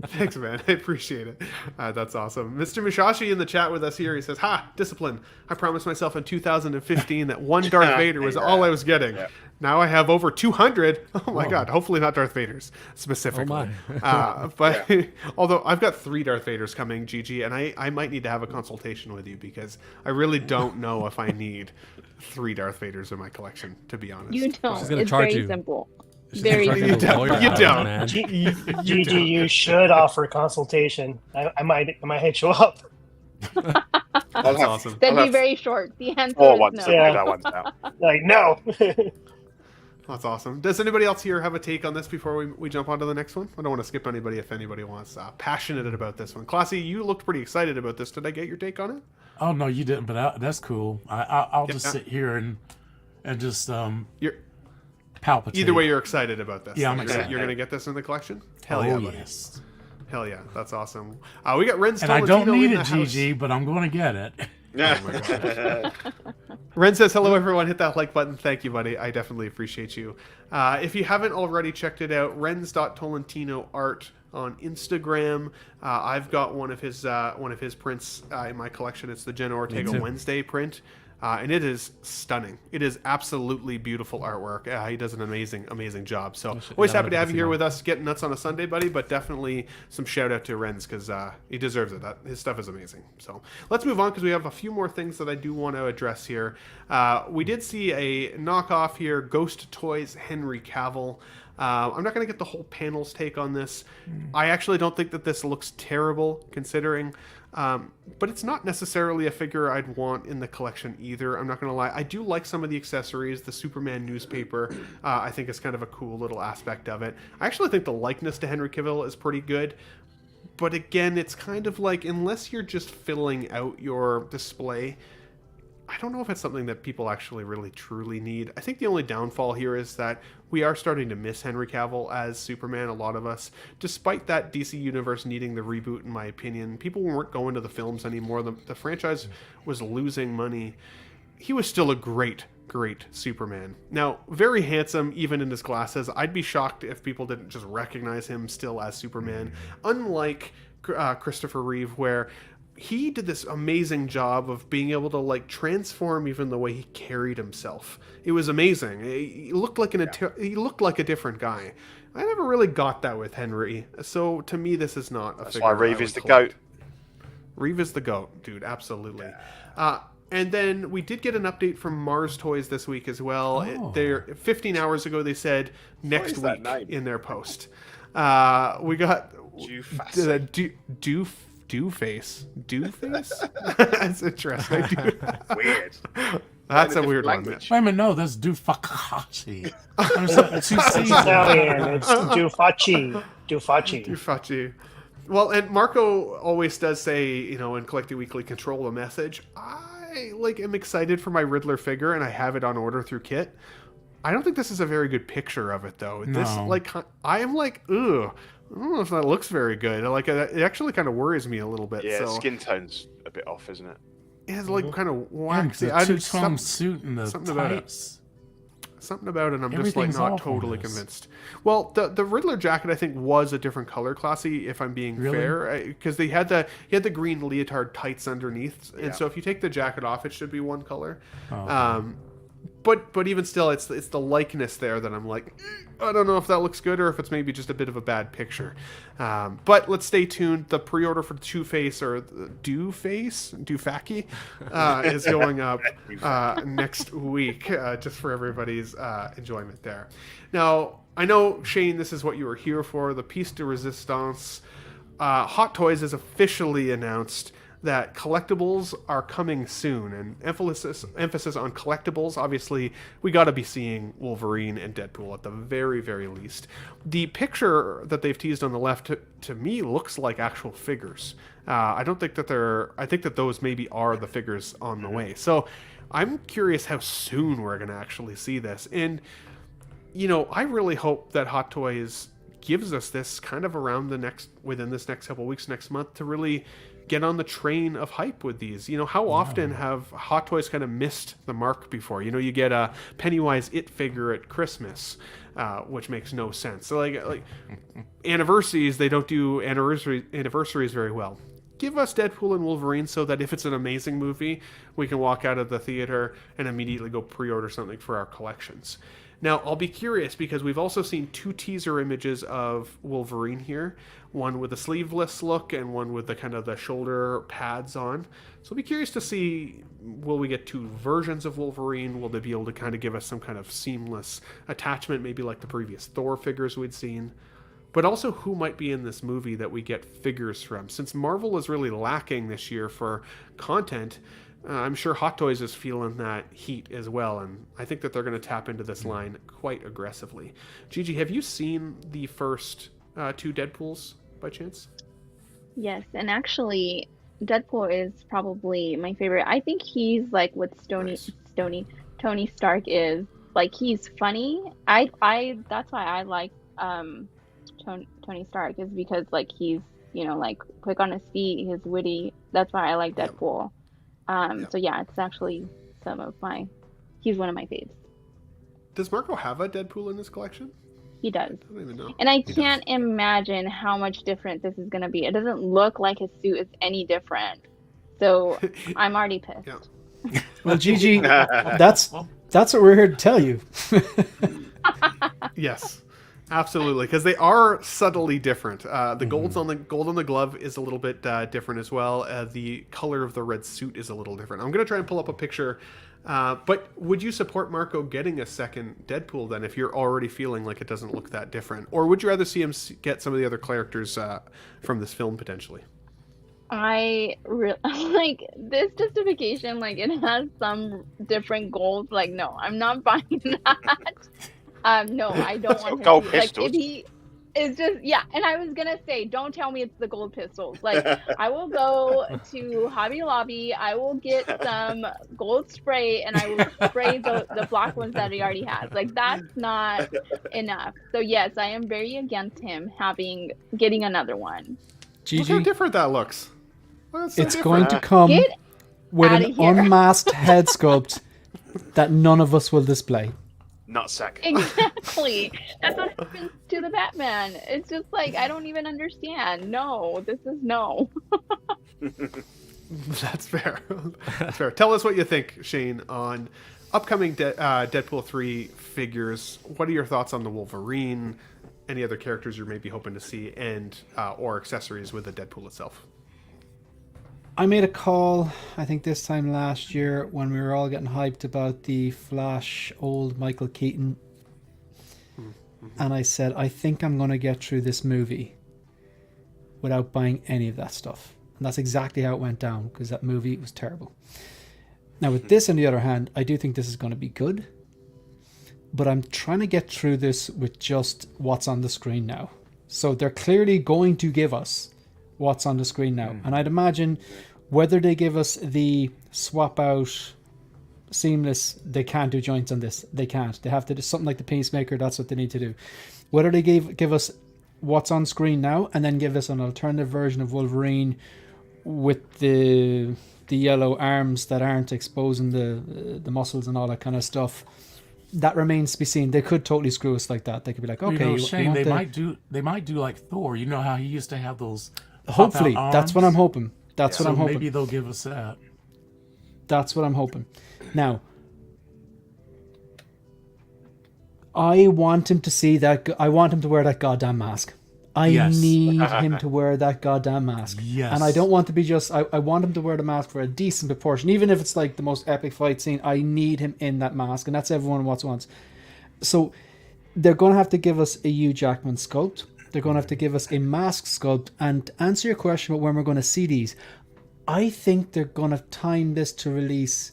Thanks, man. I appreciate it. That's awesome. Mr. Mushashi in the chat with us here. He says, "Ha, discipline. I promised myself in 2015 that one Darth Vader was all I was getting. Yeah. Now I have over 200. Oh my God. Hopefully not Darth Vaders specifically. Oh but although I've got 3 Darth Vaders coming, Gigi, and I might need to have a consultation with you because I really don't know if I need 3 Darth Vaders in my collection, to be honest. You don't. She's gonna it's charge very you. simple. Very you don't. Man. Gigi, you should offer a consultation. I might hit you up. That's awesome. That'd be very short. The answer is no. Yeah. That one's out. Like, no. That's awesome. Does anybody else here have a take on this before we jump on to the next one? I don't want to skip anybody if anybody wants passionate about this one. Classy, you looked pretty excited about this. Did I get your take on it? Oh no, you didn't. But that's cool. I'll just sit here and just You're palpitate. either way. You're excited about this. Yeah, I'm excited. You're gonna get this in the collection. Hell Oh yeah, buddy. yes. Hell yeah, that's awesome. We got Ren's And I don't Tolentino need in it, the house. GG, but I'm going to get it. Ren says, hello, everyone. Hit that like button. Thank you, buddy. I definitely appreciate you. If you haven't already checked it out, Rens.Tolentino art on Instagram. I've got one of his prints in my collection. It's the Jenna Ortega Wednesday print. And it is stunning. It is absolutely beautiful artwork. He does an amazing job. So always happy to have you here with us, getting nuts on a Sunday, buddy. But definitely some shout out to Renz because he deserves it. His stuff is amazing. So let's move on because we have a few more things that I do want to address here. We did see a knockoff here, Ghost Toys Henry Cavill. I'm not going to get the whole panel's take on this. I actually don't think that this looks terrible considering. But it's not necessarily a figure I'd want in the collection either. I'm not going to lie. I do like some of the accessories. The Superman newspaper, I think is kind of a cool little aspect of it. I actually think the likeness to Henry Cavill is pretty good. But again, it's kind of like, unless you're just filling out your display, I don't know if it's something that people actually really truly need. I think the only downfall here is that we are starting to miss Henry Cavill as Superman, a lot of us. Despite that DC Universe needing the reboot, in my opinion, people weren't going to the films anymore. The franchise was losing money. He was still a great Superman. Now, very handsome, even in his glasses. I'd be shocked if people didn't just recognize him still as Superman. Unlike Christopher Reeve, where he did this amazing job of being able to like transform even the way he carried himself. It was amazing. He looked like a different guy. I never really got that with Henry. So to me, this is not a That's figure. why Reeve is the GOAT. Reeve is the GOAT, dude. Absolutely. And then we did get an update from Mars Toys this week as well. They're 15 hours ago. They said next week in their post. We got Dooface. That's interesting. Weird. That's a weird one. Wait a minute, no, that's Dufakashi. It's Dufachi. Well, and Marco always does say, in Collecting Weekly, control the message. I am excited for my Riddler figure, and I have it on order through Kit. I don't think this is a very good picture of it, though. No. I am like, ugh. I don't know if that looks very good. It actually kind of worries me a little bit. Yeah, so. Skin tone's a bit off, isn't it? It's kind of waxy. The two-tone suit and the tights. Something about it, I'm just not totally convinced. Well, the Riddler jacket I think was a different color, Classy, if I'm being fair, because he had the green leotard tights underneath, and so if you take the jacket off, it should be one color. But even still, it's the likeness there that I'm like, I don't know if that looks good or if it's maybe just a bit of a bad picture. But let's stay tuned. The pre-order for Two-Face or Dufaki is going up next week, just for everybody's enjoyment there. Now, I know, Shane, this is what you were here for, the piece de resistance. Hot Toys has officially announced that collectibles are coming soon, and emphasis on collectibles. Obviously, we got to be seeing Wolverine and Deadpool at the very, very least. The picture that they've teased on the left to me looks like actual figures. I don't think that I think that those maybe are the figures on the way. So I'm curious how soon we're going to actually see this. And, I really hope that Hot Toys gives us this kind of within this next couple weeks, next month, to really get on the train of hype with these. How often have Hot Toys kind of missed the mark before? You get a Pennywise It figure at Christmas, which makes no sense. So like anniversaries, they don't do anniversaries very well. Give us Deadpool and Wolverine so that if it's an amazing movie, we can walk out of the theater and immediately go pre-order something for our collections. Now, I'll be curious because we've also seen 2 teaser images of Wolverine here, one with a sleeveless look and one with the kind of the shoulder pads on. So I'll be curious to see, will we get 2 versions of Wolverine? Will they be able to kind of give us some kind of seamless attachment, maybe like the previous Thor figures we'd seen? But also who might be in this movie that we get figures from. Since Marvel is really lacking this year for content, I'm sure Hot Toys is feeling that heat as well, and I think that they're going to tap into this line quite aggressively. Gigi, have you seen the first 2 Deadpools by chance? Yes, and actually, Deadpool is probably my favorite. I think he's like what Tony Stark is. Like, he's funny. I that's why I like Tony Stark, is because like he's like quick on his feet, he's witty. That's why I like Deadpool. So yeah, it's actually he's one of my faves. Does Marco have a Deadpool in his collection? He does. I don't even know. And I can't imagine how much different this is going to be. It doesn't look like his suit is any different. So I'm already pissed. Yeah. Well, Gigi, that's what we're here to tell you. Yes. Absolutely, because they are subtly different. The gold on the glove is a little bit different as well. The color of the red suit is a little different. I'm going to try and pull up a picture. But would you support Marco getting a second Deadpool then, if you're already feeling like it doesn't look that different? Or would you rather see him get some of the other characters from this film potentially? I like this justification. Like, it has some different goals. Like, no, I'm not buying that. No, I don't want him gold to. pistols. Like, if he is just, yeah, and I was gonna say, don't tell me it's the gold pistols. Like, I will go to Hobby Lobby, I will get some gold spray, and I will spray the black ones that he already has. Like, that's not enough. So yes, I am very against him getting another one. Gigi, Look how different that looks. Well, that's so it's different. going to come Get with outta an here. unmasked head sculpt that none of us will display. Nutsack. Exactly. That's what happens to the Batman. It's just like, I don't even understand. No, this is no. That's fair. That's fair. Tell us what you think, Shane, on upcoming Deadpool 3 figures. What are your thoughts on the Wolverine? Any other characters you're maybe hoping to see, and or accessories with the Deadpool itself? I made a call, I think this time last year, when we were all getting hyped about the Flash old Michael Keaton. And I said, I think I'm going to get through this movie without buying any of that stuff. And that's exactly how it went down, because that movie was terrible. Now with this, on the other hand, I do think this is going to be good. But I'm trying to get through this with just what's on the screen now. So they're clearly going to give us what's on the screen now. And I'd imagine whether they give us the swap out seamless, they can't do joints on this. They can't. They have to do something like the Peacemaker. That's what they need to do. Whether they give us what's on screen now and then give us an alternative version of Wolverine with the yellow arms that aren't exposing the muscles and all that kind of stuff, that remains to be seen. They could totally screw us like that. They could be like, okay, Shane, they might do like Thor. You know how he used to have those. Hopefully, that's what I'm hoping. That's what I'm hoping. Maybe they'll give us that. That's what I'm hoping. Now, I want him to see that. I want him to wear that goddamn mask. I need him to wear that goddamn mask. Yes. And I don't want to be just. I want him to wear the mask for a decent proportion, even if it's like the most epic fight scene. I need him in that mask, and that's everyone wants. So they're going to have to give us a Hugh Jackman sculpt. They're going to have to give us a mask sculpt. And to answer your question about when we're going to see these, I think they're going to time this to release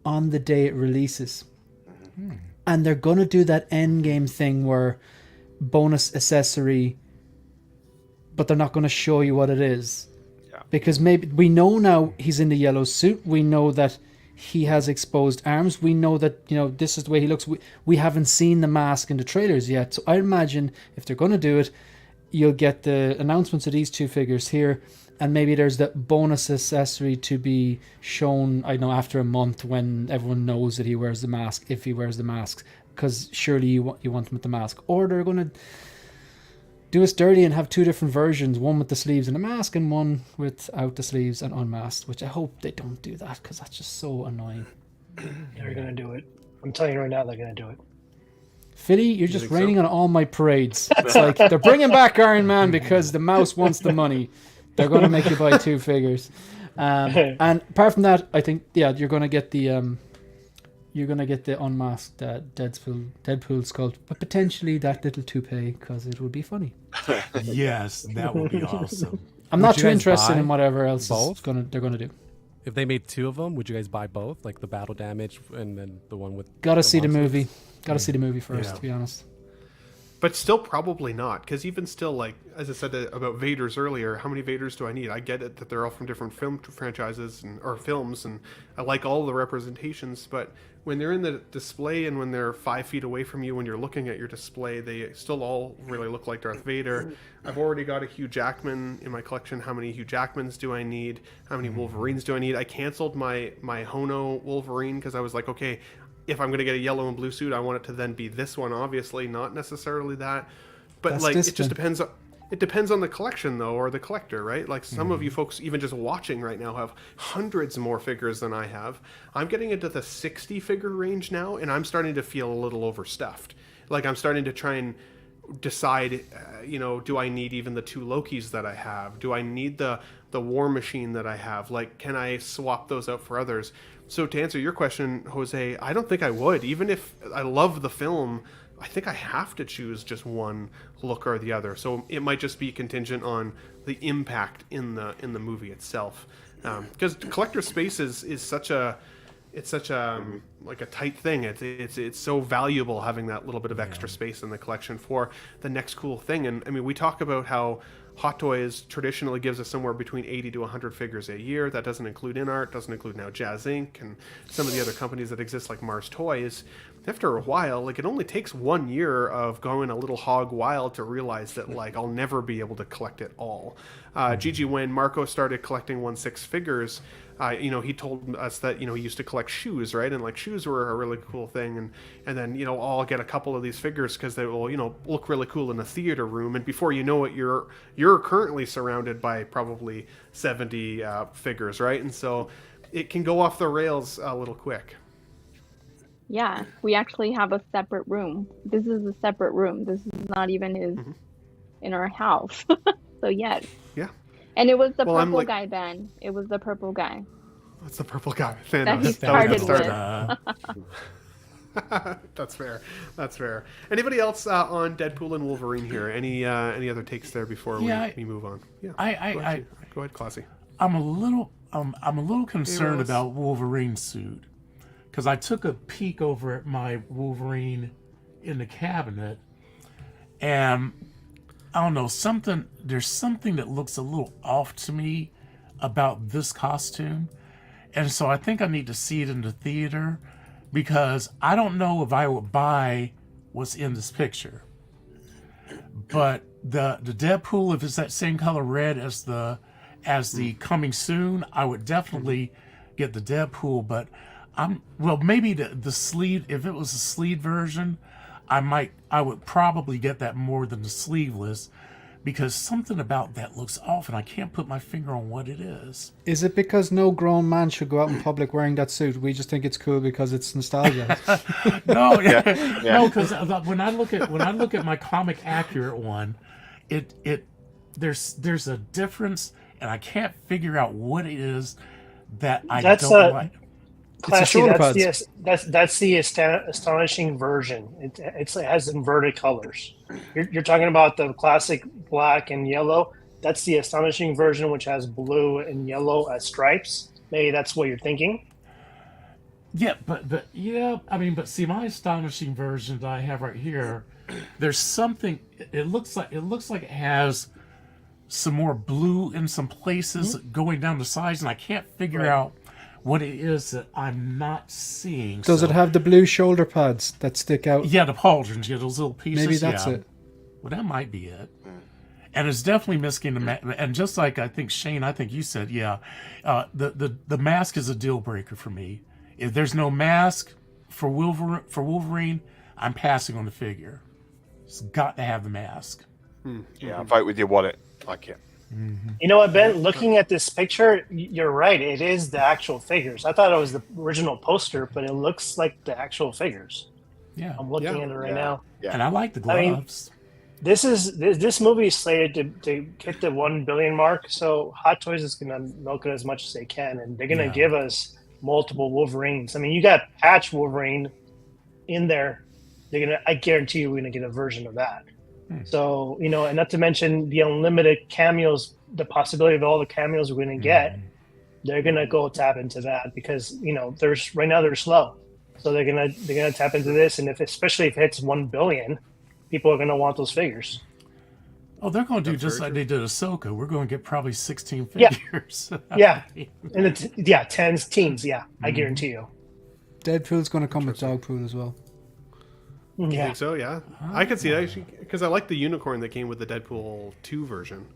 on the day it releases. And they're going to do that endgame thing where bonus accessory, but they're not going to show you what it is. Yeah. Because maybe we know now he's in the yellow suit. We know that he has exposed arms. We know that, you know, this is the way he looks. We haven't seen the mask in the trailers yet. So I imagine if they're going to do it, you'll get the announcements of these 2 figures here. And maybe there's that bonus accessory to be shown, I know, after a month when everyone knows that he wears the mask, if he wears the mask. Because surely you want him with the mask. Or they're going to do us dirty and have 2 different versions, one with the sleeves and a mask and one without the sleeves and unmasked, which I hope they don't do that because that's just so annoying. They're going to do it. I'm telling you right now, they're going to do it. Philly, you're just raining on all my parades. It's like they're bringing back Iron Man because the mouse wants the money. They're going to make you buy 2 figures. And apart from that, I think, yeah, you're going to get the unmasked Deadpool sculpt, but potentially that little toupee because it would be funny. Yes, that would be awesome. I'm not too interested in whatever else they're gonna do. If they made 2 of them, would you guys buy both, like the battle damage and then the one with? Gotta see the movie. Gotta see the movie first, to be honest. But still probably not, because even still, like, as I said about Vaders earlier, how many Vaders do I need? I get it that they're all from different film franchises or films, and I like all the representations, but when they're in the display and when they're 5 feet away from you when you're looking at your display, they still all really look like Darth Vader. I've already got a Hugh Jackman in my collection. How many Hugh Jackmans do I need? How many Wolverines do I need? I canceled my Hono Wolverine because I was like, okay, if I'm going to get a yellow and blue suit, I want it to then be this one, obviously, not necessarily that. But that's like, distant. It just depends. It depends on the collection, though, or the collector, right? Like some of you folks, even just watching right now, have hundreds more figures than I have. I'm getting into the 60 figure range now, and I'm starting to feel a little overstuffed. Like I'm starting to try and decide, do I need even the 2 Lokis that I have? Do I need the War Machine that I have? Like, can I swap those out for others? So to answer your question, Jose, I don't think I would. Even if I love the film, I think I have to choose just one look or the other. So it might just be contingent on the impact in the movie itself. Because collector space is such a like a tight thing. It's so valuable having that little bit of extra space in the collection for the next cool thing. And I mean, we talk about how Hot Toys traditionally gives us somewhere between 80 to 100 figures a year. That doesn't include Inart, doesn't include now Jazzinc and some of the other companies that exist like Mars Toys. After a while, like it only takes 1 year of going a little hog wild to realize that like I'll never be able to collect it all. Gigi, when Marco started collecting 1/6 figures, he told us that, he used to collect shoes, right? And like shoes were a really cool thing. And then, I'll get a couple of these figures because they will, look really cool in a theater room. And before you know it, you're currently surrounded by probably 70 figures, right? And so it can go off the rails a little quick. Yeah, we actually have a separate room. This is a separate room. This is not even in our house. So yes. Yeah. And it was the purple guy, Ben. It was the purple guy. That's the purple guy. That he started with. That's fair. That's fair. Anybody else on Deadpool and Wolverine here? Any other takes there before we move on? Yeah. Go ahead, Classy. I'm a little concerned about Wolverine's suit because I took a peek over at my Wolverine in the cabinet, and I don't know, there's something that looks a little off to me about this costume. And so I think I need to see it in the theater because I don't know if I would buy what's in this picture. But the Deadpool, if it's that same color red as the coming soon, I would definitely get the Deadpool. But maybe the sleeve, if it was a sleeve version, I would probably get that more than the sleeveless because something about that looks off and I can't put my finger on what it is. Is it because no grown man should go out in public wearing that suit? We just think it's cool because it's nostalgia. No, no, because when I look at my comic accurate one, there's a difference and I can't figure out what it is that I don't like. Classy, that's the astonishing version. It has inverted colors. You're talking about the classic black and yellow. That's the astonishing version, which has blue and yellow as stripes. Maybe that's what you're thinking. Yeah, but see, my astonishing version that I have right here, there's something. It looks like it has some more blue in some places going down the sides, and I can't figure out what it is that I'm not seeing. Does it have the blue shoulder pads that stick out? Yeah, the pauldrons. Yeah, those little pieces. Maybe that's it. Well, that might be it. And it's definitely missing the and just like I think Shane, I think you said, the mask is a deal breaker for me. If there's no mask for Wolverine, I'm passing on the figure. It's got to have the mask. Yeah, I vote with your wallet. Like it. Mm-hmm. You know what, Ben? Looking at this picture, you're right. It is the actual figures. I thought it was the original poster, but it looks like the actual figures. Yeah, I'm looking at it right now. Yeah. And I like the gloves. This movie is slated to hit the 1 billion mark, so Hot Toys is going to milk it as much as they can, and they're going to give us multiple Wolverines. I mean, you got Patch Wolverine in there. I guarantee you, we're going to get a version of that. So, you know, and not to mention the unlimited cameos, the possibility of all the cameos we're going to get. They're going to go tap into that because, you know, right now they're slow, so they're going to tap into this, and especially if it hits 1 billion. People are going to want those figures. Oh, they're going to do just like they did Ahsoka. We're going to get probably 16 figures. Yeah. And tens, teens. Yeah, I guarantee you. Deadpool's going to come with Dogpool as well. You think so? Yeah. I could see that because I like the unicorn that came with the Deadpool 2 version.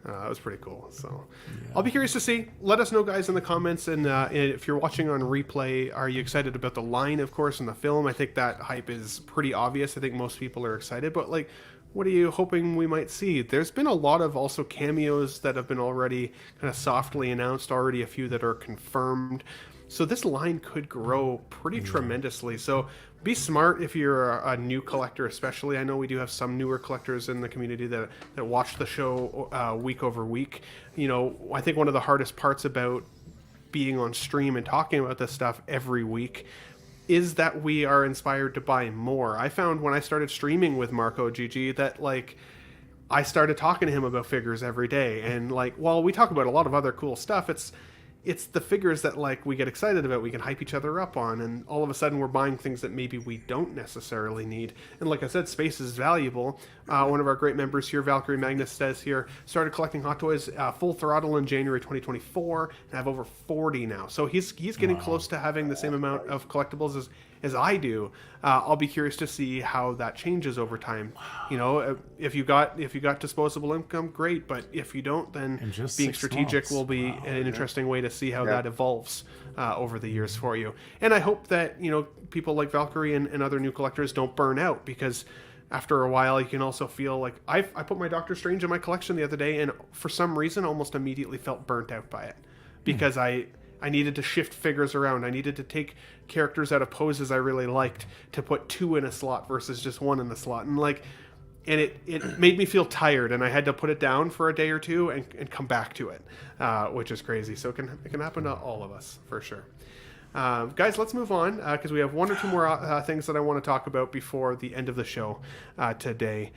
That was pretty cool. So I'll be curious to see. Let us know, guys, in the comments. And if you're watching on replay, are you excited about the line, of course, in the film? I think that hype is pretty obvious. I think most people are excited. But, like, what are you hoping we might see? There's been a lot of also cameos that have been already kind of softly announced, already a few that are confirmed. So this line could grow pretty tremendously. So be smart if you're a new collector, especially. I know we do have some newer collectors in the community that watch the show week over week. You know, I think one of the hardest parts about being on stream and talking about this stuff every week is that we are inspired to buy more. I found when I started streaming with Marco GG that, like, I started talking to him about figures every day. And, like, while we talk about a lot of other cool stuff, it's the figures that, like, we get excited about, we can hype each other up on, and all of a sudden we're buying things that maybe we don't necessarily need. And like I said, space is valuable. One of our great members here, Valkyrie Magnus, says here, started collecting Hot Toys full throttle in January 2024 and have over 40 now. So he's getting close to having the same amount of collectibles as I do. I'll be curious to see how that changes over time. You know, if you got disposable income, great, but if you don't, then being strategic will be an interesting way to see how that evolves over the years for you. And I hope that, you know, people like Valkyrie and other new collectors don't burn out, because after a while you can also feel like I put my Doctor Strange in my collection the other day, and for some reason almost immediately felt burnt out by it, because I needed to shift figures around. I needed to take characters out of poses I really liked to put 2 in a slot versus just 1 in the slot. And it made me feel tired, and I had to put it down for a day or two and come back to it, which is crazy. So it can happen to all of us for sure. Guys, let's move on because we have 1 or 2 more things that I want to talk about before the end of the show today.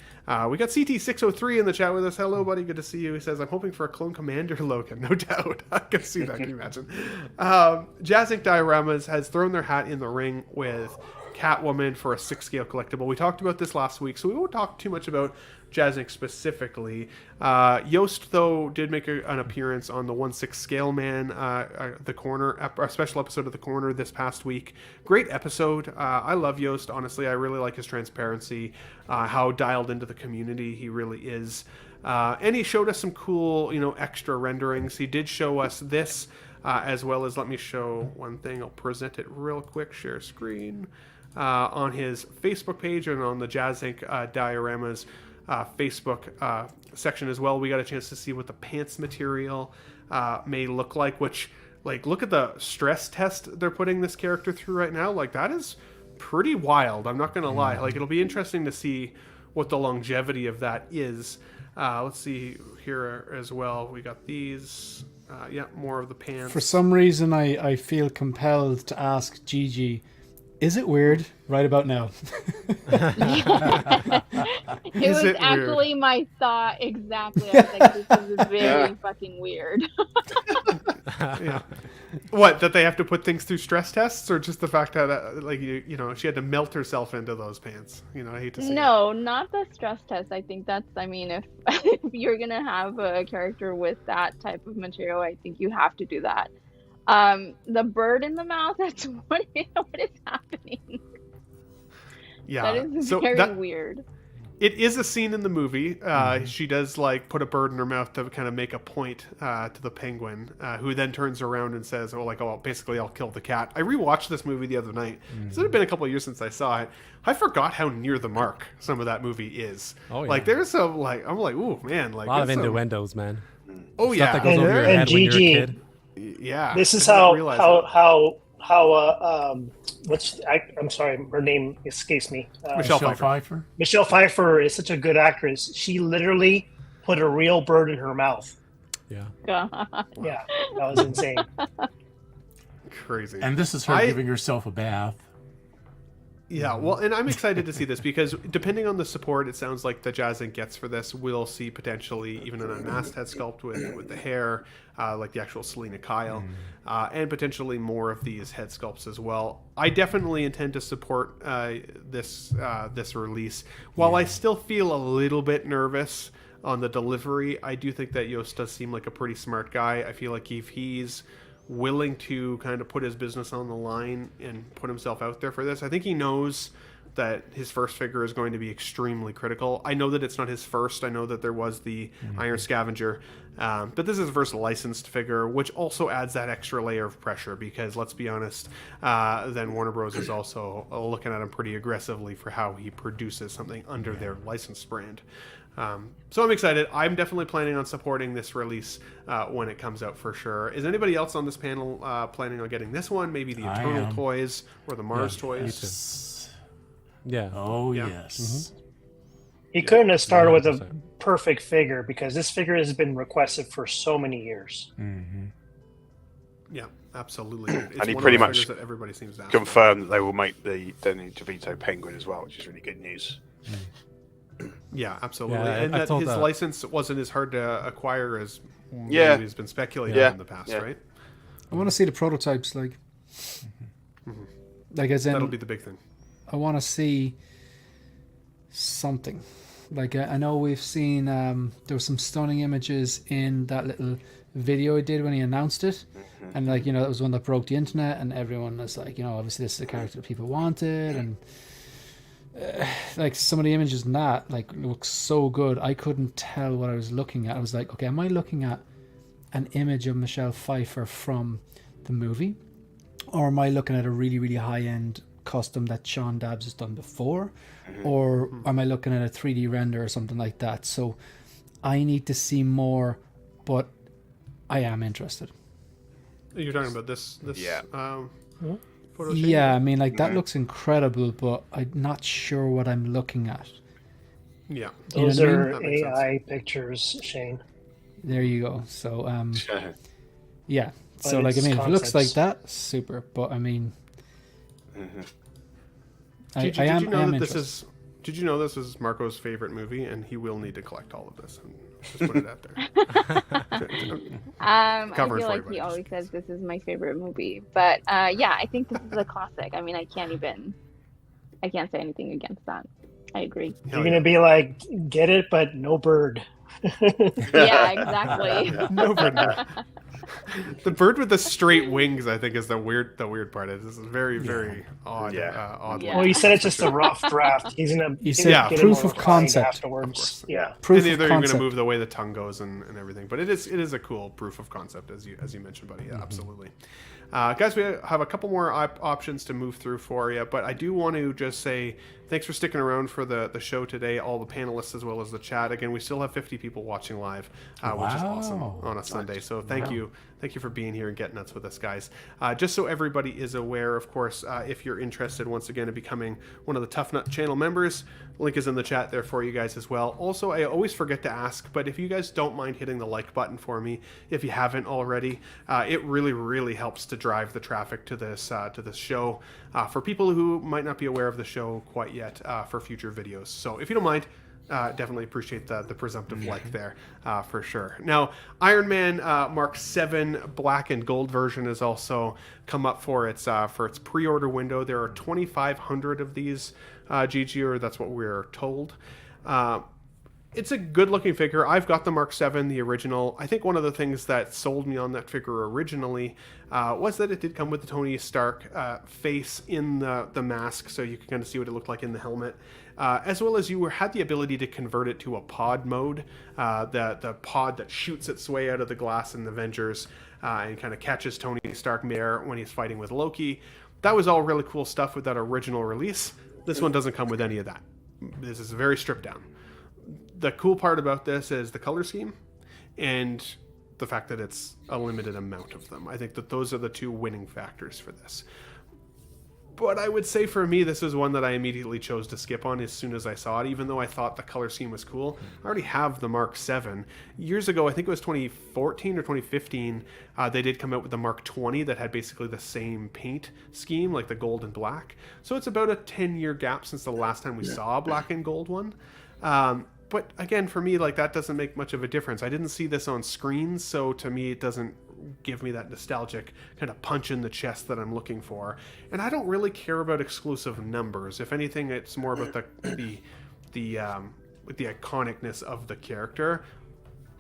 We got CT603 in the chat with us. Hello, buddy. Good to see you. He says, I'm hoping for a Clone Commander Logan. No doubt. I can see that. Can you imagine? Jazzinc Dioramas has thrown their hat in the ring with Catwoman for a 6-scale collectible. We talked about this last week, so we won't talk too much about Jazzinc specifically. Yost, though, did make an appearance on the 1/6 Scale Man, the Corner, a special episode of The Corner this past week. Great episode. I love Yost, honestly. I really like his transparency, how dialed into the community he really is. And he showed us some cool, extra renderings. He did show us this, as well as, let me show one thing. I'll present it real quick, share screen. On his Facebook page and on the Jazzinc Dioramas Facebook section as well, we got a chance to see what the pants material may look like, which, look at the stress test they're putting this character through right now. That is pretty wild. I'm not going to lie. It'll be interesting to see what the longevity of that is. Let's see here as well. We got these. More of the pants. For some reason, I feel compelled to ask Gigi, is it weird right about now? It was actually weird? My thought exactly. I was like, this is very fucking weird. Yeah. What, that they have to put things through stress tests, or just the fact that she had to melt herself into those pants? I hate to say not the stress test. I think that's, if you're gonna have a character with that type of material, I think you have to do that. The bird in the mouth. That's what is happening. Yeah, That is so very weird. It is a scene in the movie. She does like put a bird in her mouth to kind of make a point to the penguin, who then turns around and says, "Oh, basically, I'll kill the cat." I rewatched this movie the other night. It had been a couple of years since I saw it. I forgot how near the mark some of that movie is. Oh, yeah. Like there's some like I'm like, ooh man, like a lot of there's some- innuendos, man. Oh Stuff yeah, that goes over your head when you're a Gigi, kid. yeah. This is I didn't realize it. how I'm sorry, her name escapes me. Michelle Pfeiffer. Michelle Pfeiffer is such a good actress. She literally put a real bird in her mouth. Yeah. Yeah, that was insane. Crazy. And this is her giving herself a bath. Yeah, well, and I'm excited to see this because depending on the support, it sounds like the Jazzinc gets for this, we'll see potentially even an unmasked head sculpt with the hair, like the actual Selena Kyle, and potentially more of these head sculpts as well. I definitely intend to support this release. While I still feel a little bit nervous on the delivery, I do think that Yost does seem like a pretty smart guy. I feel like if he's willing to kind of put his business on the line and put himself out there for this, I think he knows that his first figure is going to be extremely critical. I know that it's not his first. I know that there was the Iron Scavenger, but this is his first licensed figure, which also adds that extra layer of pressure because let's be honest, then Warner Bros. Is also looking at him pretty aggressively for how he produces something under their licensed brand. So I'm excited. I'm definitely planning on supporting this release when it comes out for sure. Is anybody else on this panel planning on getting this one? Maybe the Eternal toys or the Mars toys? Yeah. Oh, yes. He couldn't have started with a perfect figure because this figure has been requested for so many years. Yeah, absolutely. It's and he one pretty of those much figures that everybody seems to ask confirmed that they will make the Danny DeVito penguin as well, which is really good news. Yeah, absolutely. Yeah, and I that told his that. license wasn't as hard to acquire as Yeah. has been speculated in the past, right? I want to see the prototypes, like as in, That'll be the big thing. I want to see something. Like I know we've seen there were some stunning images in that little video he did when he announced it, and like that was one that broke the internet, and everyone was like, obviously this is the character that people wanted, and like some of the images in that like look so good. I couldn't tell what I was looking at. I was like, okay, am I looking at an image of Michelle Pfeiffer from the movie, or am I looking at a really, really high-end custom that Sean Dabbs has done before, or am I looking at a 3D render or something like that? So I need to see more, but I am interested. You're talking about this photo shoot? Yeah, I mean, like that looks incredible, but I'm not sure what I'm looking at. Yeah. Those You know what I are That makes AI pictures, Shane. There you go. So yeah. But So like, I it's mean, if it looks like concepts. that, super. But I mean, Did I you am know that interested. this is? Did you know this is Marco's favorite movie, and he will need to collect all of this? Just put it out there. I Cover it feel for like you, he buddy. always says this is my favorite movie, but yeah, I think this is a classic. I mean, I can't say anything against that. I agree. You're gonna be like, get it, but no bird. Yeah, exactly. No bird. The bird with the straight wings, I think, is the weird part. This is very, very odd. Yeah. Odd. Yeah. Well, you said it's just a rough draft. He's gonna You said get it proof more of refined concept. afterwards. Yeah. Proof And of they're going to concept. move the way the tongue goes and everything, but it is a cool proof of concept as you mentioned, buddy. Yeah, absolutely. Guys, we have a couple more options to move through for you, but I do want to just say thanks for sticking around for the show today, all the panelists as well as the chat. Again, we still have 50 people watching live, which is awesome on a Sunday. So thank you for being here and getting nuts with us, guys. Just so everybody is aware, of course, if you're interested once again in becoming one of the Tough Nut channel members, link is in the chat there for you guys as well. Also, I always forget to ask, but if you guys don't mind hitting the like button for me, if you haven't already, it really, really helps to drive the traffic to this show for people who might not be aware of the show quite yet for future videos. So if you don't mind, definitely appreciate the presumptive like there for sure. Now, Iron Man Mark 7 Black and Gold version has also come up for its pre-order window. There are 2,500 of these, GG, or that's what we're told. it's a good looking figure. I've got the Mark 7, the original. I think one of the things that sold me on that figure originally was that it did come with the Tony Stark face in the mask, so you can kind of see what it looked like in the helmet. As well as you had the ability to convert it to a pod mode, the pod that shoots its way out of the glass in the Avengers and kind of catches Tony Stark midair when he's fighting with Loki. That was all really cool stuff with that original release. This one doesn't come with any of that. This is very stripped down. The cool part about this is the color scheme and the fact that it's a limited amount of them. I think that those are the two winning factors for this. But I would say for me, this is one that I immediately chose to skip on as soon as I saw it, even though I thought the color scheme was cool. I already have the Mark 7. Years ago, I think it was 2014 or 2015, they did come out with the Mark 20 that had basically the same paint scheme, like the gold and black. So it's about a 10-year gap since the last time we saw a black and gold one. But again, for me, like, that doesn't make much of a difference. I didn't see this on screen, so to me, it doesn't give me that nostalgic kind of punch in the chest that I'm looking for. And I don't really care about exclusive numbers. If anything, it's more about the iconicness of the character.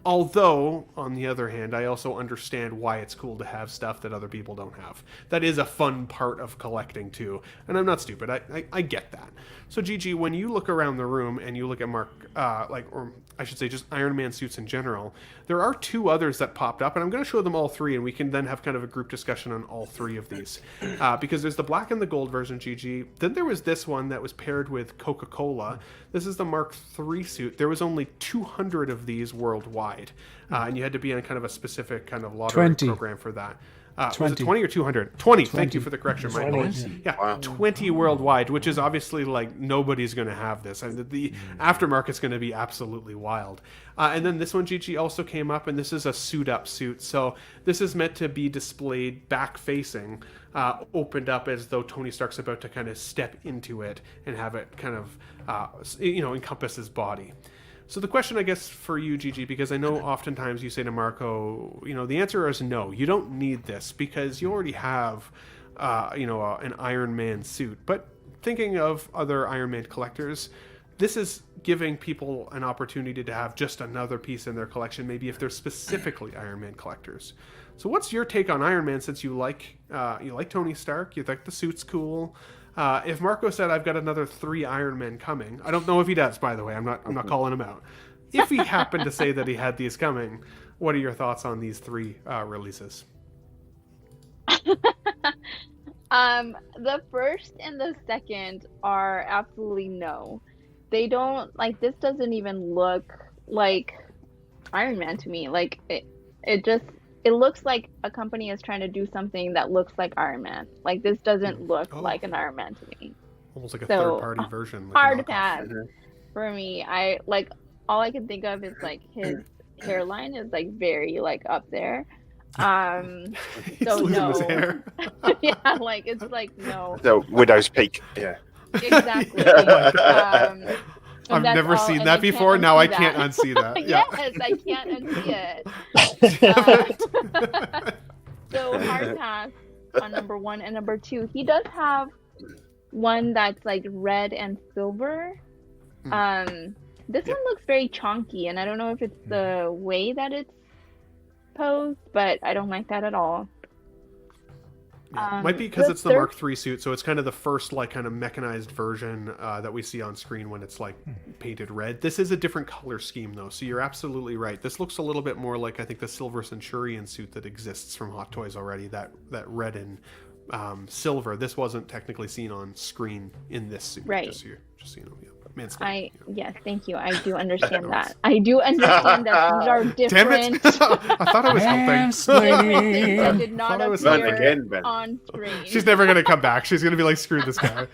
Although, on the other hand, I also understand why it's cool to have stuff that other people don't have. That is a fun part of collecting, too. And I'm not stupid. I get that. So, Gigi, when you look around the room and you look at Mark, or I should say just Iron Man suits in general, there are two others that popped up, and I'm going to show them all three, and we can then have kind of a group discussion on all three of these. Because there's the black and the gold version, Gigi. Then there was this one that was paired with Coca-Cola. This is the Mark III suit. There was only 200 of these worldwide. And you had to be on kind of a specific kind of lottery 20. program for that. Was it 20 or 200? 20. Thank you for the correction, Michael. Yeah, wow. 20 worldwide, which is obviously like nobody's going to have this. And the aftermarket's going to be absolutely wild. And then this one, Gigi, also came up, and this is a suit-up suit. So this is meant to be displayed back-facing, opened up as though Tony Stark's about to kind of step into it and have it kind of, encompass his body. So the question, I guess, for you, Gigi, because I know oftentimes you say to Marco, the answer is no. You don't need this because you already have, an Iron Man suit. But thinking of other Iron Man collectors, this is giving people an opportunity to have just another piece in their collection, maybe if they're specifically Iron Man collectors. So what's your take on Iron Man, since you like Tony Stark, you think the suit's cool? If Marco said, I've got another 3 Iron Men coming, I don't know if he does, by the way, I'm not calling him out. If he happened to say that he had these coming, what are your thoughts on these 3 releases? The first and the second are absolutely no. They don't, this doesn't even look like Iron Man to me. Like, it looks like a company is trying to do something that looks like Iron Man. Like, this doesn't look like an Iron Man to me. Almost like a third-party version. Hard to pass for me. All I can think of is, his hairline is, very, up there. He's so losing no. his hair. Yeah, it's no. The widow's peak, yeah. Exactly. I've never seen that before. Now I can't unsee that. Yes, I can't unsee it. So hard pass on number 1 and number 2. He does have one that's red and silver. This one looks very chonky, and I don't know if it's the way that it's posed, but I don't like that at all. Yeah. Might be because it's the Mark III suit, so it's kind of the first kind of mechanized version that we see on screen when it's painted red. This is a different color scheme though, so you're absolutely right. This looks a little bit more like, I think, the Silver Centurion suit that exists from Hot Toys already. That red and silver. This wasn't technically seen on screen in this suit. Right. Just so you know. Yeah. Yes, thank you. I do understand that. I do understand that these are different. Damn it! I thought I was helping. Things that did not appear on screen. She's never gonna come back. She's gonna be like, screw this guy.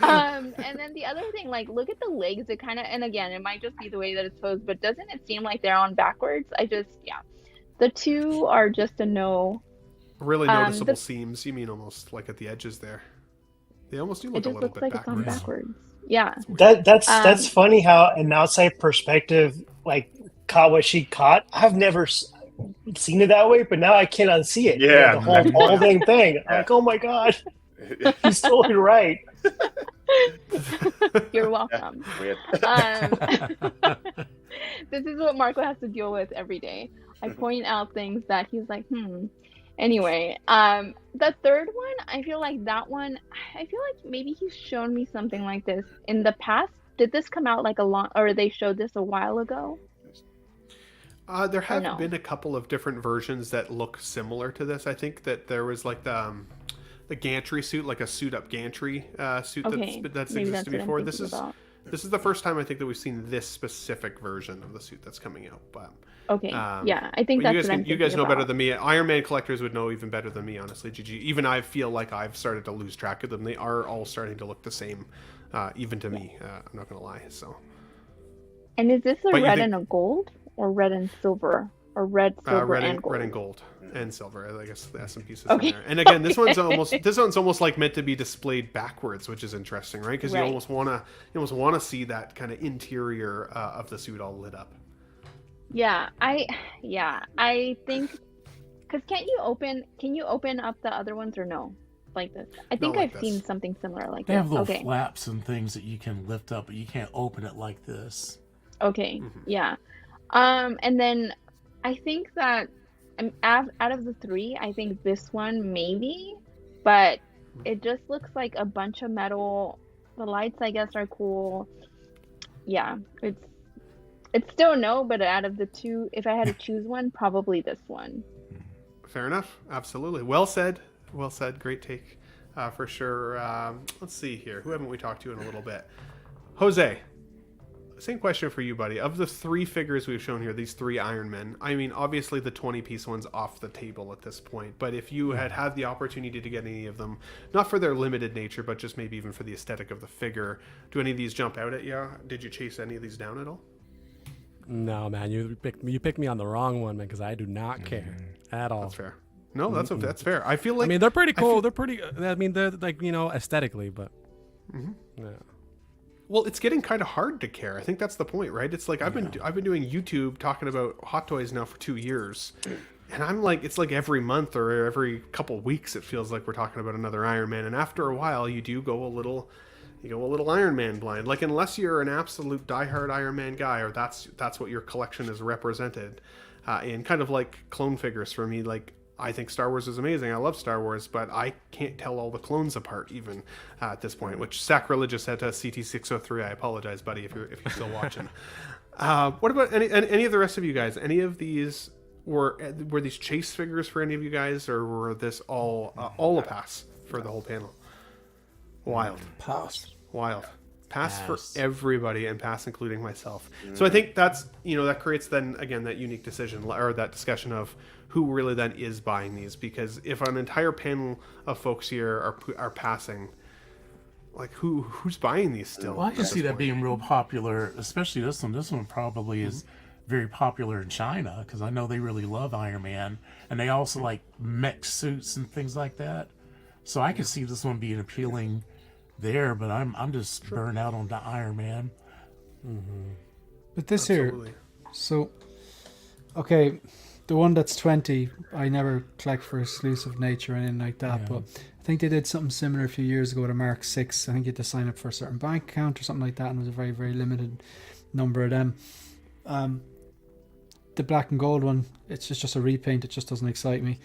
And then the other thing, look at the legs. It kind of, and again, it might just be the way that it's posed, but doesn't it seem like they're on backwards? The 2 are just a no. Really noticeable seams. You mean almost at the edges there? They almost do look a little bit it's on backwards. Yeah. That's funny how an outside perspective caught what she caught. I've never seen it that way, but now I can't unsee it. Yeah. The whole dang thing. I'm like, oh my god, he's totally right. You're welcome. Weird. This is what Marco has to deal with every day. I point out things that he's like, Anyway, the third one, I feel like maybe he's shown me something like this in the past. Did this come out like or they showed this a while ago? There have been a couple of different versions that look similar to this. I think that there was like the gantry suit, like a suit-up gantry suit that's existed before. This is the first time I think that we've seen this specific version of the suit that's coming out. But yeah, I think that's you guys know better than me. Iron Man collectors would know even better than me, honestly. GG. Even I feel like I've started to lose track of them. They are all starting to look the same, even to me. I'm not gonna lie. So. And is this a red and a gold, or red and silver, or red, silver, and gold? Red and gold and silver. I guess there's some pieces in there. And again, this one's almost like meant to be displayed backwards, which is interesting, right? Because you almost wanna see that kind of interior of the suit all lit up. Yeah, I think, because can you open up the other ones or no? Like this. I think I've seen something similar like they this. They have little flaps and things that you can lift up, but you can't open it like this. Okay, yeah. And then I think that out of the three, I think this one maybe, but it just looks like a bunch of metal. The lights, I guess, are cool. Yeah, it's still no, but out of the two, if I had to choose one, probably this one. Fair enough. Absolutely. Well said. Great take, for sure. Let's see here. Who haven't we talked to in a little bit? Jose. Same question for you, buddy. Of the three figures we've shown here, these three Iron Men, I mean, obviously the 20-piece one's off the table at this point, but if you had the opportunity to get any of them, not for their limited nature, but just maybe even for the aesthetic of the figure, do any of these jump out at you? Did you chase any of these down at all? No, man, you picked me on the wrong one, man, because I do not care at all. That's fair. No, that's fair. I feel like... I mean, they're pretty cool. They're like, aesthetically, but... Yeah. Well, it's getting kind of hard to care. I think that's the point, right? It's like I've been doing YouTube talking about Hot Toys now for 2 years, and I'm like, it's like every month or every couple weeks it feels like we're talking about another Iron Man, and after a while you do go a little Iron Man blind. Like, unless you're an absolute diehard Iron Man guy, or that's what your collection is represented, in kind of like clone figures for me. Like, I think Star Wars is amazing. I love Star Wars, but I can't tell all the clones apart even at this point, which sacrilegious at CT603. I apologize, buddy, if you're still watching. What about any of the rest of you guys? Any of these were these chase figures for any of you guys, or were this all a pass for the whole panel? Wild. Pass for everybody, and pass including myself. So I think that's, that creates then again that unique decision, or that discussion of who really then is buying these, because if an entire panel of folks here are passing, like who's buying these still? Well, I can see that being real popular, especially this one. This one probably is very popular in China, because I know they really love Iron Man, and they also like mech suits and things like that. So I can see this one being appealing there, but I'm just burned out on the Iron Man. But this here, so okay, the one that's 20, I never collect for exclusive nature or anything like that, but I think they did something similar a few years ago with a Mark 6. I think you had to sign up for a certain bank account or something like that, and it was a very, very limited number of them. The black and gold one, it's just a repaint. It just doesn't excite me.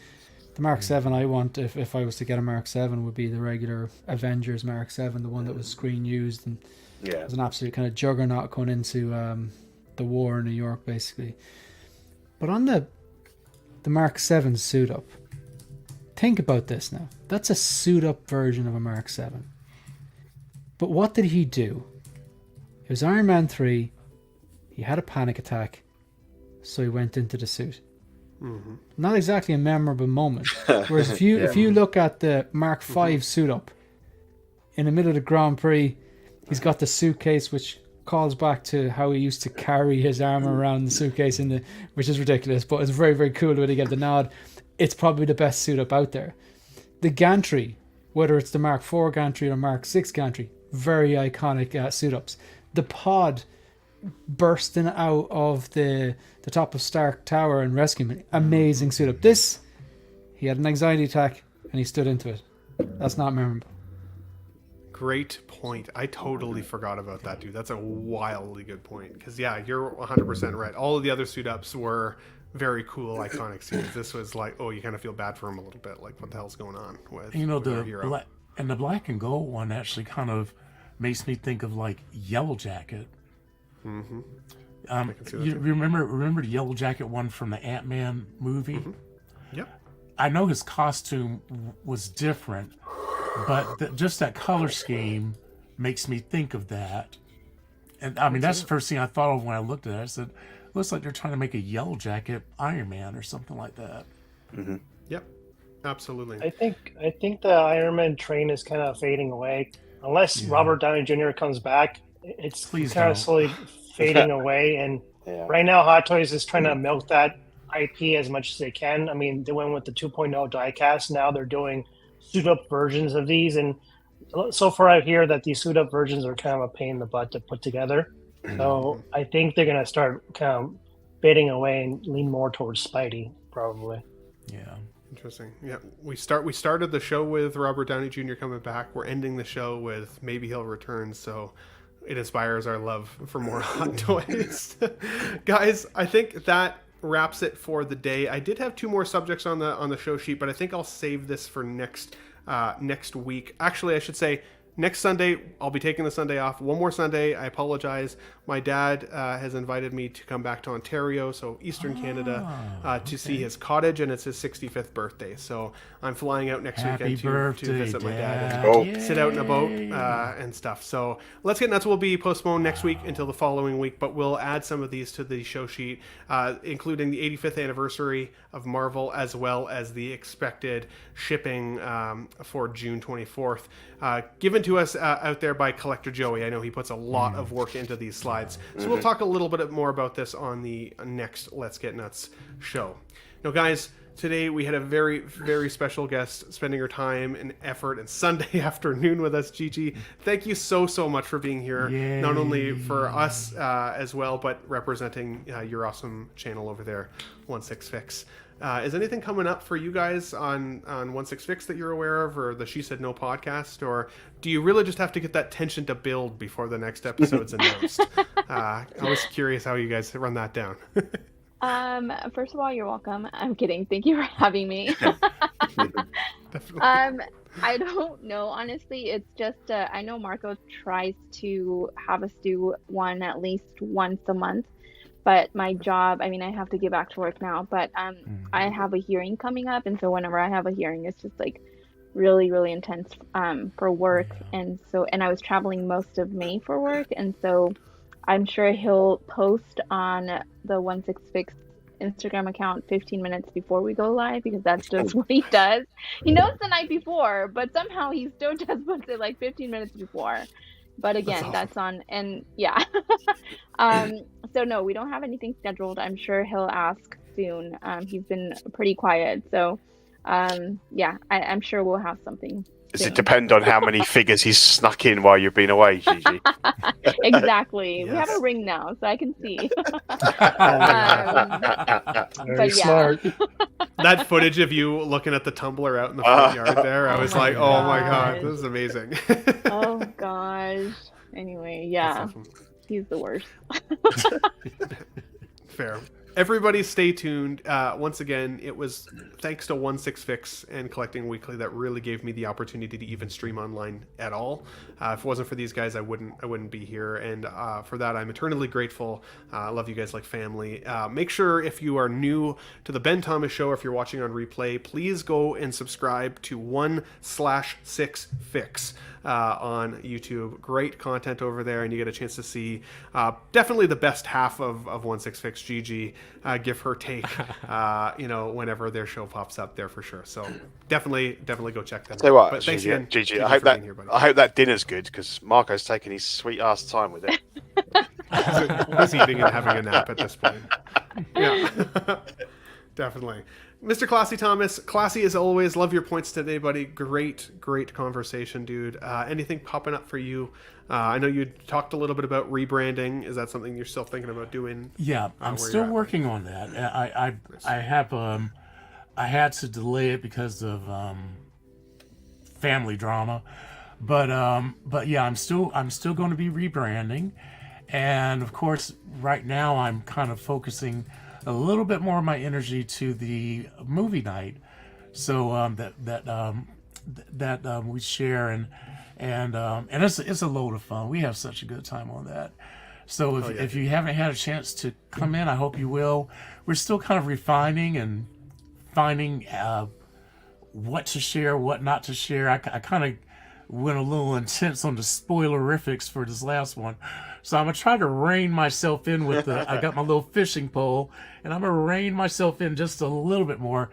The Mark 7 I want, if I was to get a Mark 7, would be the regular Avengers Mark 7, the one that was screen used and was an absolute kind of juggernaut going into the war in New York, basically. But on the Mark 7 suit up, think about this now. That's a suit up version of a Mark 7. But what did he do? It was Iron Man 3. He had a panic attack, so he went into the suit. Not exactly a memorable moment. Whereas if you look at the Mark 5 suit up, in the middle of the Grand Prix, he's got the suitcase, which calls back to how he used to carry his armor around the suitcase which is ridiculous, but it's very, very cool when he get the nod. It's probably the best suit up out there. The gantry, whether it's the Mark 4 gantry or Mark 6 gantry, very iconic suit ups. The pod bursting out of the top of Stark Tower and rescuing him, amazing suit up. This, he had an anxiety attack and he stood into it. That's not memorable. great point. I totally forgot about that, dude. That's a wildly good point. Because, yeah, you're 100% right. All of the other suit ups were very cool, iconic scenes. This was like, oh, you kind of feel bad for him a little bit. Like, what the hell's going on with our hero? The black and gold one actually kind of makes me think of like Yellow Jacket. Mm-hmm. You remember the Yellow Jacket one from the Ant-Man movie? Mm-hmm. Yep. I know his costume was different, but just that color scheme makes me think of that. And I mean, that's the first thing I thought of when I looked at it. I said, looks like they're trying to make a Yellow Jacket Iron Man or something like that. Mm-hmm. Yep. Absolutely. I think the Iron Man train is kind of fading away. Unless Robert Downey Jr. comes back, it's kind of slowly fading away. And right now, Hot Toys is trying to milk that IP as much as they can. I mean, they went with the 2.0 diecast. Now they're doing suit-up versions of these. And so far, I hear that these suit-up versions are kind of a pain in the butt to put together. So I think they're going to start kind of fading away and lean more towards Spidey, probably. Yeah. Interesting. Yeah, we started the show with Robert Downey Jr. coming back. We're ending the show with maybe he'll return. So it inspires our love for more Hot Toys. Guys, I think that wraps it for the day. I did have 2 more subjects on the show sheet, but I think I'll save this for next week. Actually, I should say next Sunday. I'll be taking the Sunday off. One more Sunday. I apologize. My dad has invited me to come back to Ontario, so Eastern Canada, to see his cottage, and it's his 65th birthday. So I'm flying out next weekend to visit my dad and sit out in a boat and stuff. So Let's Get Nuts will be postponed next week until the following week, but we'll add some of these to the show sheet, including the 85th anniversary of Marvel, as well as the expected shipping for June 24th, given to us out there by Collector Joey. I know he puts a lot of work into these slides. So we'll talk a little bit more about this on the next Let's Get Nuts show. Now, guys, today we had a very, very special guest spending her time and effort and Sunday afternoon with us, Gigi. Thank you so much for being here. Yay. Not only for us as well, but representing your awesome channel over there, 16 Fix. Is anything coming up for you guys on 16 Fix that you're aware of, or the She Said No podcast, or do you really just have to get that tension to build before the next episode's announced? I was curious how you guys run that down. First of all, you're welcome. I'm kidding. Thank you for having me. Definitely. I don't know, honestly. It's just I know Marco tries to have us do one at least once a month. But my job, I mean, I have to get back to work now, but I have a hearing coming up. And so whenever I have a hearing, it's just like really, really intense for work. And I was traveling most of May for work. And so I'm sure he'll post on the 16 Fix Instagram account 15 minutes before we go live, because that's just what he does. He knows the night before, but somehow he still just puts it like 15 minutes before. But again, that's on, and yeah. So no, we don't have anything scheduled. I'm sure he'll ask soon. He's been pretty quiet. So yeah, I'm sure we'll have something. Does it depend on how many figures he's snuck in while you've been away, Gigi? Exactly. Yes. We have a ring now, so I can see. Very smart. That footage of you looking at the tumbler out in the front yard there, I was like, oh my God, this is amazing. Oh gosh. Anyway, yeah. Awesome. He's the worst. Fair. Everybody stay tuned. Once again, it was thanks to 16 Fix and Collecting Weekly that really gave me the opportunity to even stream online at all. If it wasn't for these guys, I wouldn't be here, and for that I'm eternally grateful. I love you guys like family. Make sure, if you are new to the Ben Thomas Show, or if you're watching on replay, please go and subscribe to 1/6 Fix on YouTube. Great content over there, and you get a chance to see definitely the best half of 16 Fix, Gigi, give her take whenever their show pops up there, for sure. So definitely go check them out. So what, but thanks Gigi, again, Gigi, I hope that dinner's good, because Marco's taking his sweet ass time with it. He's eating and having a nap at this point. Yeah. Definitely. Mr. Classy Thomas, classy as always. Love your points today, buddy. Great conversation, dude. Anything popping up for you? I know you talked a little bit about rebranding. Is that something you're still thinking about doing? Yeah, I'm still working on that. I had to delay it because of family drama. But yeah, I'm still going to be rebranding, and of course, right now I'm kind of focusing a little bit more of my energy to the movie night, so that we share, and it's a load of fun. We have such a good time on that. So if you haven't had a chance to come in, I hope you will. We're still kind of refining and finding what to share, what not to share. I kind of went a little intense on the spoilerifics for this last one, so I'm gonna try to rein myself in with I got my little fishing pole, and I'm gonna rein myself in just a little bit more.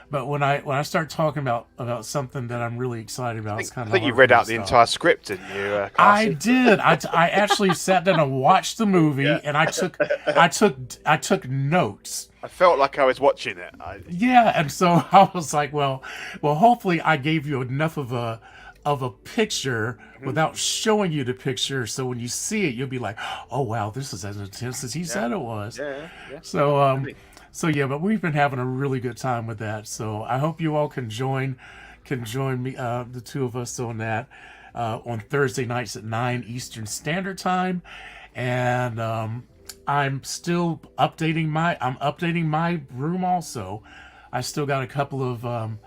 But when I start talking about something that I'm really excited about, it's kind of. I think you read out the entire script, didn't you? I did. I actually sat down and watched the movie, and I took notes. I felt like I was watching it. Yeah, and so I was like, well, hopefully I gave you enough of a picture without showing you the picture, so when you see it, you'll be like, oh wow, this is as intense as he said it was. Yeah. So yeah, but we've been having a really good time with that. So I hope you all can join me, the two of us on that on Thursday nights at 9 Eastern Standard Time, and I'm still updating my room also. I still got a couple of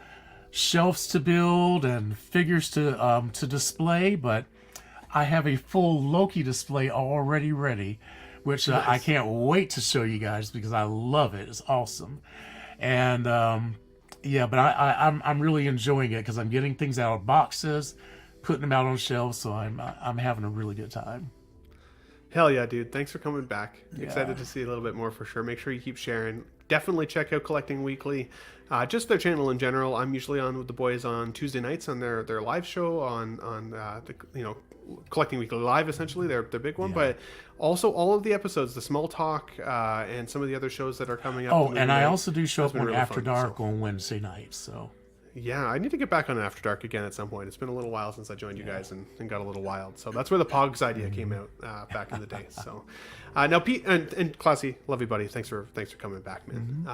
shelves to build and figures to display, but I have a full Loki display already ready, which I can't wait to show you guys because I love it. It's awesome, and but I'm really enjoying it because I'm getting things out of boxes, putting them out on shelves, so I'm having a really good time. Hell yeah, dude. Thanks for coming back. Excited to see a little bit more for sure. Make sure you keep sharing. Definitely check out Collecting Weekly. Just their channel in general. I'm usually on with the boys on Tuesday nights on their live show on the Collecting Weekly Live, essentially, their big one. But also all of the episodes, the Small Talk, and some of the other shows that are coming up. Oh, and I also do show up on After Dark on Wednesday nights, so... Yeah, I need to get back on After Dark again at some point. It's been a little while since I joined you guys and got a little wild. So that's where the Pogs idea came out back in the day. So now Pete and Classy, love you, buddy. Thanks for coming back, man.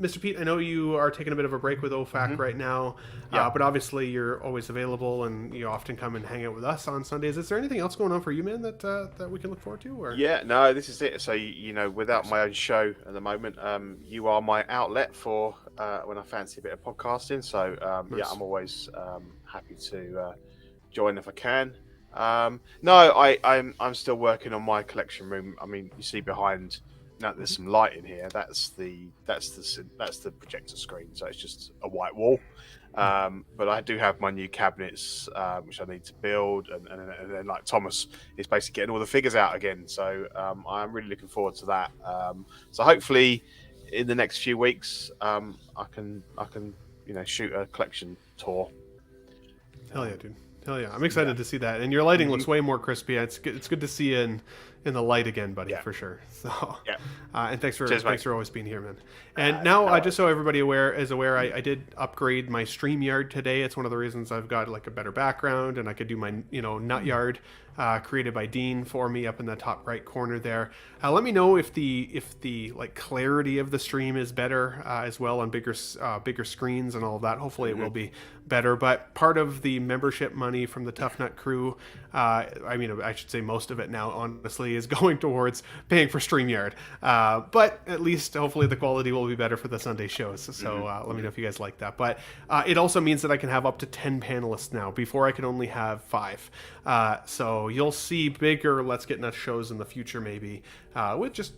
Mr. Pete, I know you are taking a bit of a break with OFAC right now, but obviously you're always available and you often come and hang out with us on Sundays. Is there anything else going on for you, man, that we can look forward to? Or? Yeah, no, this is it. So, without my own show at the moment, you are my outlet for when I fancy a bit of podcasting. So, nice. I'm always happy to join if I can. I'm still working on my collection room. I mean, you see behind... Now there's some light in here. That's the projector screen. So it's just a white wall. But I do have my new cabinets, which I need to build, and then like Thomas is basically getting all the figures out again. So I'm really looking forward to that. So hopefully in the next few weeks, I can shoot a collection tour. Hell yeah, dude. Hell yeah. I'm excited to see that. And your lighting looks way more crispy. It's good to see you in the light again, buddy, for sure. So, and thanks for always being here, man. And now, just so everybody is aware, I did upgrade my StreamYard today. It's one of the reasons I've got like a better background, and I could do my nut yard created by Dean for me up in the top right corner there. Let me know if the like clarity of the stream is better as well on bigger screens and all of that. Hopefully it will be better. But part of the membership money from the Tough Nut crew, I should say most of it now, honestly, is going towards paying for StreamYard. But at least hopefully the quality will be better for the Sunday shows. So let me know if you guys like that. But it also means that I can have up to 10 panelists now. Before I could only have 5. So you'll see bigger Let's Get Nuts shows in the future, maybe with just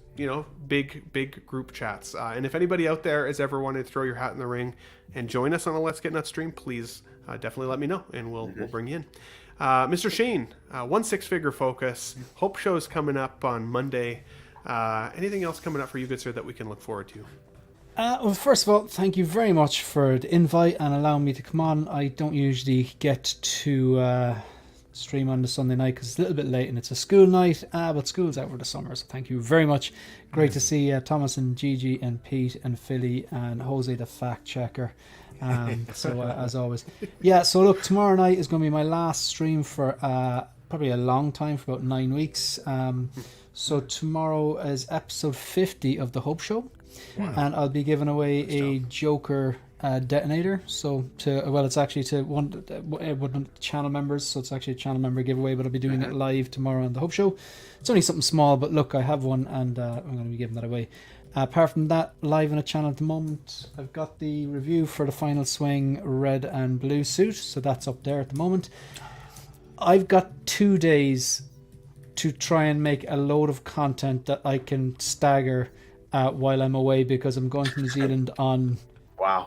big group chats. And if anybody out there has ever wanted to throw your hat in the ring and join us on a Let's Get Nuts stream, please definitely let me know, and we'll bring you in. Mr. Shane, 1 6-figure focus. Hope show's coming up on Monday. Anything else coming up for you, good sir, that we can look forward to? Well, first of all, thank you very much for the invite and allowing me to come on. I don't usually get to stream on the Sunday night because it's a little bit late and it's a school night, but school's out for the summer, so thank you very much. Great to see Thomas and Gigi and Pete and Philly and Jose the fact checker. As always, so look, tomorrow night is going to be my last stream for probably a long time, for about 9 weeks. So tomorrow is episode 50 of the Hope Show. Wow. And I'll be giving away a Joker detonator. So it's actually to one of the channel members. So it's actually a channel member giveaway, but I'll be doing it live tomorrow on the Hope Show. It's only something small, but look, I have one, and I'm going to be giving that away. Apart from that, live on a channel at the moment, I've got the review for the Final Swing red and blue suit, so that's up there at the moment. I've got 2 days to try and make a load of content that I can stagger while I'm away, because I'm going to New Zealand on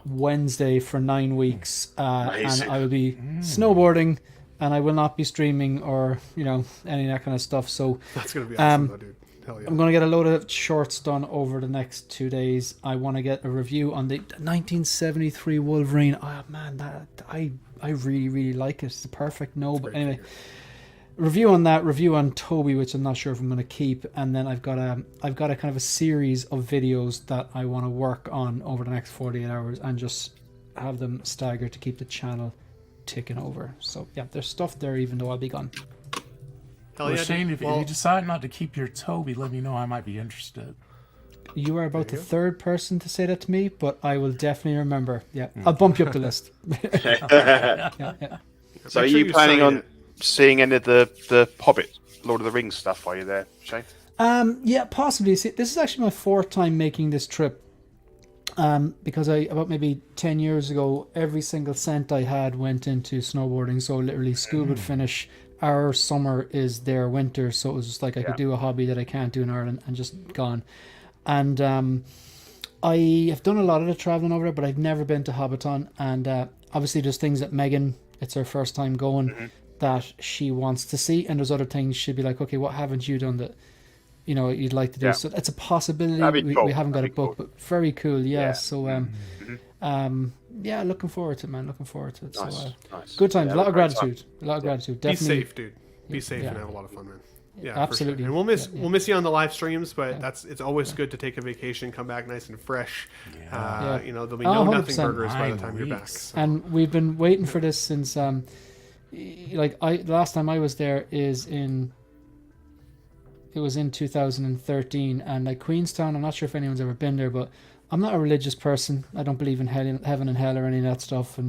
Wednesday for 9 weeks, and I will be snowboarding, and I will not be streaming or any of that kind of stuff. So that's gonna be awesome, though, dude. Hell yeah. I'm going to get a load of shorts done over the next 2 days. I want to get a review on the 1973 Wolverine. Oh man, that I really, really like it. It's the perfect but anyway, review on that. Review on Toby, which I'm not sure if I'm going to keep. And then I've got a kind of a series of videos that I want to work on over the next 48 hours and just have them staggered to keep the channel ticking over. So yeah, there's stuff there, even though I'll be gone. Well, Shane, if you decide not to keep your Toby, let me know. I might be interested. You are about the third person to say that to me, but I will definitely remember. Yeah, I'll bump you up the list. Yeah. So are you planning on seeing any of the Hobbit, Lord of the Rings stuff while you're there, Shane? Yeah, possibly. See, this is actually my 4th time making this trip. Because about maybe 10 years ago, every single cent I had went into snowboarding. So literally school would finish. Our summer is their winter, so it was just like I could do a hobby that I can't do in Ireland and just gone. And I have done a lot of the traveling over there, but I've never been to Hobbiton. And obviously there's things that Megan, it's her first time going, that she wants to see, and there's other things she'd be like, okay, what haven't you done that you'd like to do? So it's a possibility. Cool. We haven't got a book, but very cool. So yeah, looking forward to it, man. Looking forward to it. Nice. Good times. A lot of gratitude. Definitely. Be safe, dude. Be safe and have a lot of fun, man. Yeah, absolutely. For sure. And we'll miss you on the live streams, but it's always good to take a vacation, come back nice and fresh. There'll be no nothing burgers by the time you're back. So. And we've been waiting for this since the last time I was there it was in 2013, and like Queenstown, I'm not sure if anyone's ever been there, but I'm not a religious person. I don't believe in heaven and hell or any of that stuff.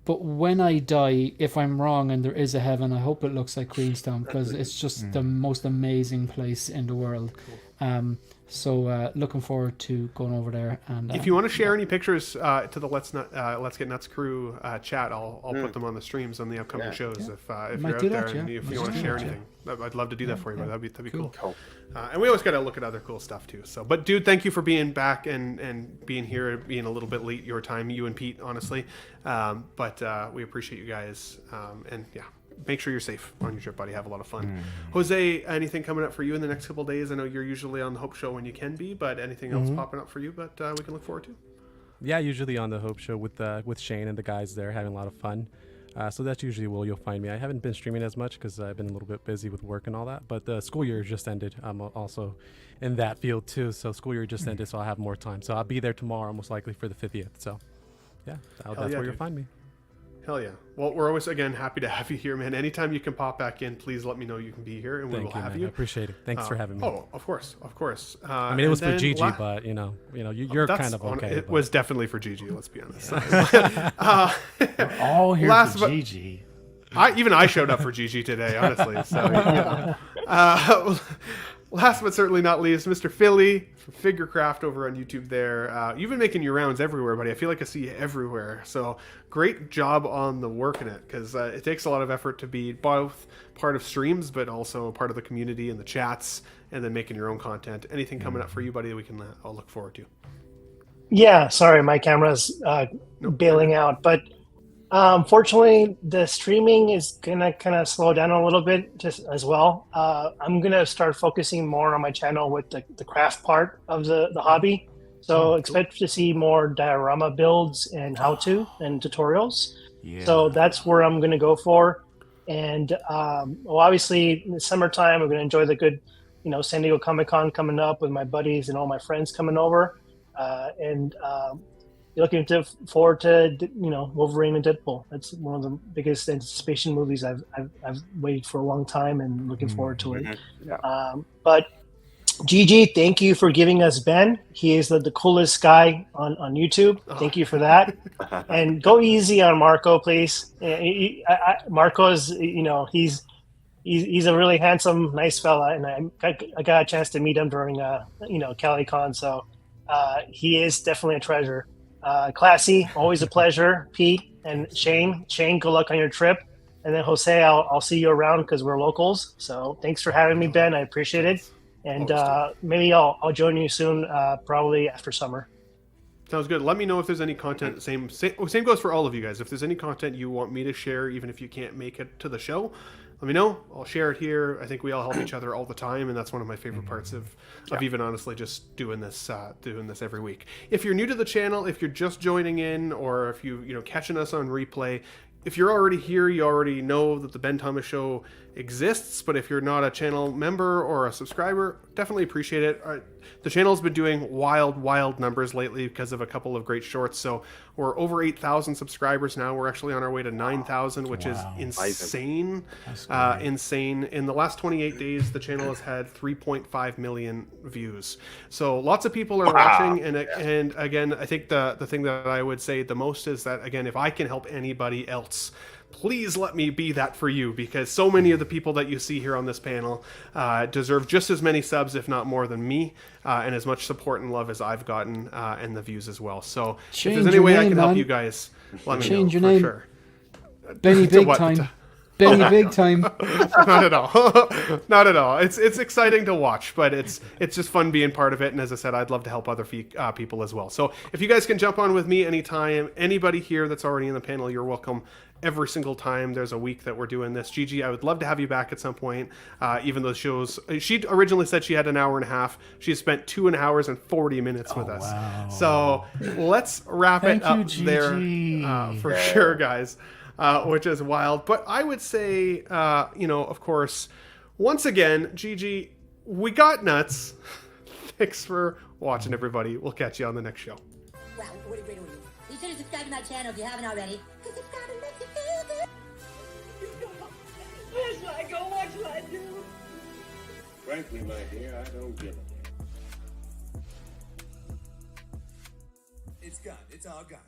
But when I die, if I'm wrong and there is a heaven, I hope it looks like Queenstown, because it's just the most amazing place in the world. Cool. So looking forward to going over there. And if you want to share any pictures to the Let's Get Nuts crew chat, I'll put them on the streams on the upcoming shows. If you're out there and if you want to share anything, I'd love to do that for you. But that'd be cool. And we always got to look at other cool stuff too. So, but dude, thank you for being back and being here, being a little bit late your time, you and Pete, honestly. But we appreciate you guys. And yeah. Make sure you're safe on your trip, buddy. Have a lot of fun. Jose, anything coming up for you in the next couple of days? I know you're usually on the Hope Show when you can be, but anything else popping up for you we can look forward to? Yeah, usually on the Hope Show with Shane and the guys there, having a lot of fun. So that's usually where you'll find me. I haven't been streaming as much because I've been a little bit busy with work and all that, but the school year just ended. I'm also in that field too, so school year just ended, so I'll have more time. So I'll be there tomorrow, most likely for the 50th. So yeah, that's where you'll find me. Hell yeah. Well, we're always, again, happy to have you here, man. Anytime you can pop back in, please let me know you can be here, and we will have you. I appreciate it. Thanks for having me. Oh, of course. I mean, it was for Gigi, but you're kind of okay. It was definitely for Gigi, let's be honest. We're all here for Gigi. I showed up for Gigi today, honestly. So, last but certainly not least, Mr. Philly from Figurecraft over on YouTube there. You've been making your rounds everywhere, buddy. I feel like I see you everywhere. So great job on the work in it, because it takes a lot of effort to be both part of streams, but also part of the community and the chats, and then making your own content. Anything coming up for you, buddy, that we can I'll look forward to? Yeah, sorry, my camera's bailing out, but fortunately, the streaming is gonna kind of slow down a little bit just as well. I'm gonna start focusing more on my channel with the craft part of the hobby. So expect to see more diorama builds and how-to and tutorials. Yeah. So that's where I'm gonna go for. And obviously in the summertime, I'm gonna enjoy the good, San Diego Comic-Con coming up with my buddies and all my friends coming over, looking forward to Wolverine and Deadpool. That's one of the biggest anticipation movies I've waited for a long time and looking forward to it. Yeah. But Gigi, thank you for giving us Ben. He is the coolest guy on YouTube. Thank you for that. And go easy on Marco, please. Marco is, he's a really handsome, nice fella, and I got a chance to meet him during, CaliCon. So he is definitely a treasure. Classy, always a pleasure. Pete and Shane, good luck on your trip. And then Jose, I'll see you around because we're locals. So thanks for having me, Ben. I appreciate it. And maybe I'll join you soon, probably after summer. Sounds good. Let me know if there's any content. Same goes for all of you guys. If there's any content you want me to share, even if you can't make it to the show, let me know. I'll share it here. I think we all help each other all the time, and that's one of my favorite parts of even honestly just doing this every week. If you're new to the channel, if you're just joining in, or if you catching us on replay, if you're already here, you already know that the Ben Thomas Show exists, but if you're not a channel member or a subscriber, definitely appreciate it. The channel's been doing wild numbers lately because of a couple of great shorts, so we're over 8,000 subscribers now. We're actually on our way to 9,000, which is insane. Insane. In the last 28 days, the channel has had 3.5 million views. So lots of people are watching, and again, I think the thing that I would say the most is that, again, if I can help anybody else, please let me be that for you, because so many of the people that you see here on this panel deserve just as many subs, if not more, than me, and as much support and love as I've gotten, and the views as well. So if there's any way I can help you guys, let me know. Change your for name. Sure. Benny Big Time. Benny Big Time. Not at all. Not at all. It's exciting to watch, but it's just fun being part of it. And as I said, I'd love to help other people as well. So if you guys can jump on with me anytime, anybody here that's already in the panel, you're welcome. Every single time there's a week that we're doing this. Gigi, I would love to have you back at some point. Even though shows, she originally said she had an hour and a half. She spent 2 hours and 40 minutes with us. Wow. So let's wrap it up there for sure, guys. Which is wild. But I would say, of course, once again, Gigi, we got nuts. Thanks for watching, everybody. We'll catch you on the next show. Wow, what a great audience. Be sure to subscribe to my channel if you haven't already. Because it's gonna make you feel good. Where should I go? What should I do? Frankly, my dear, I don't give a damn. It's gone. It's all gone.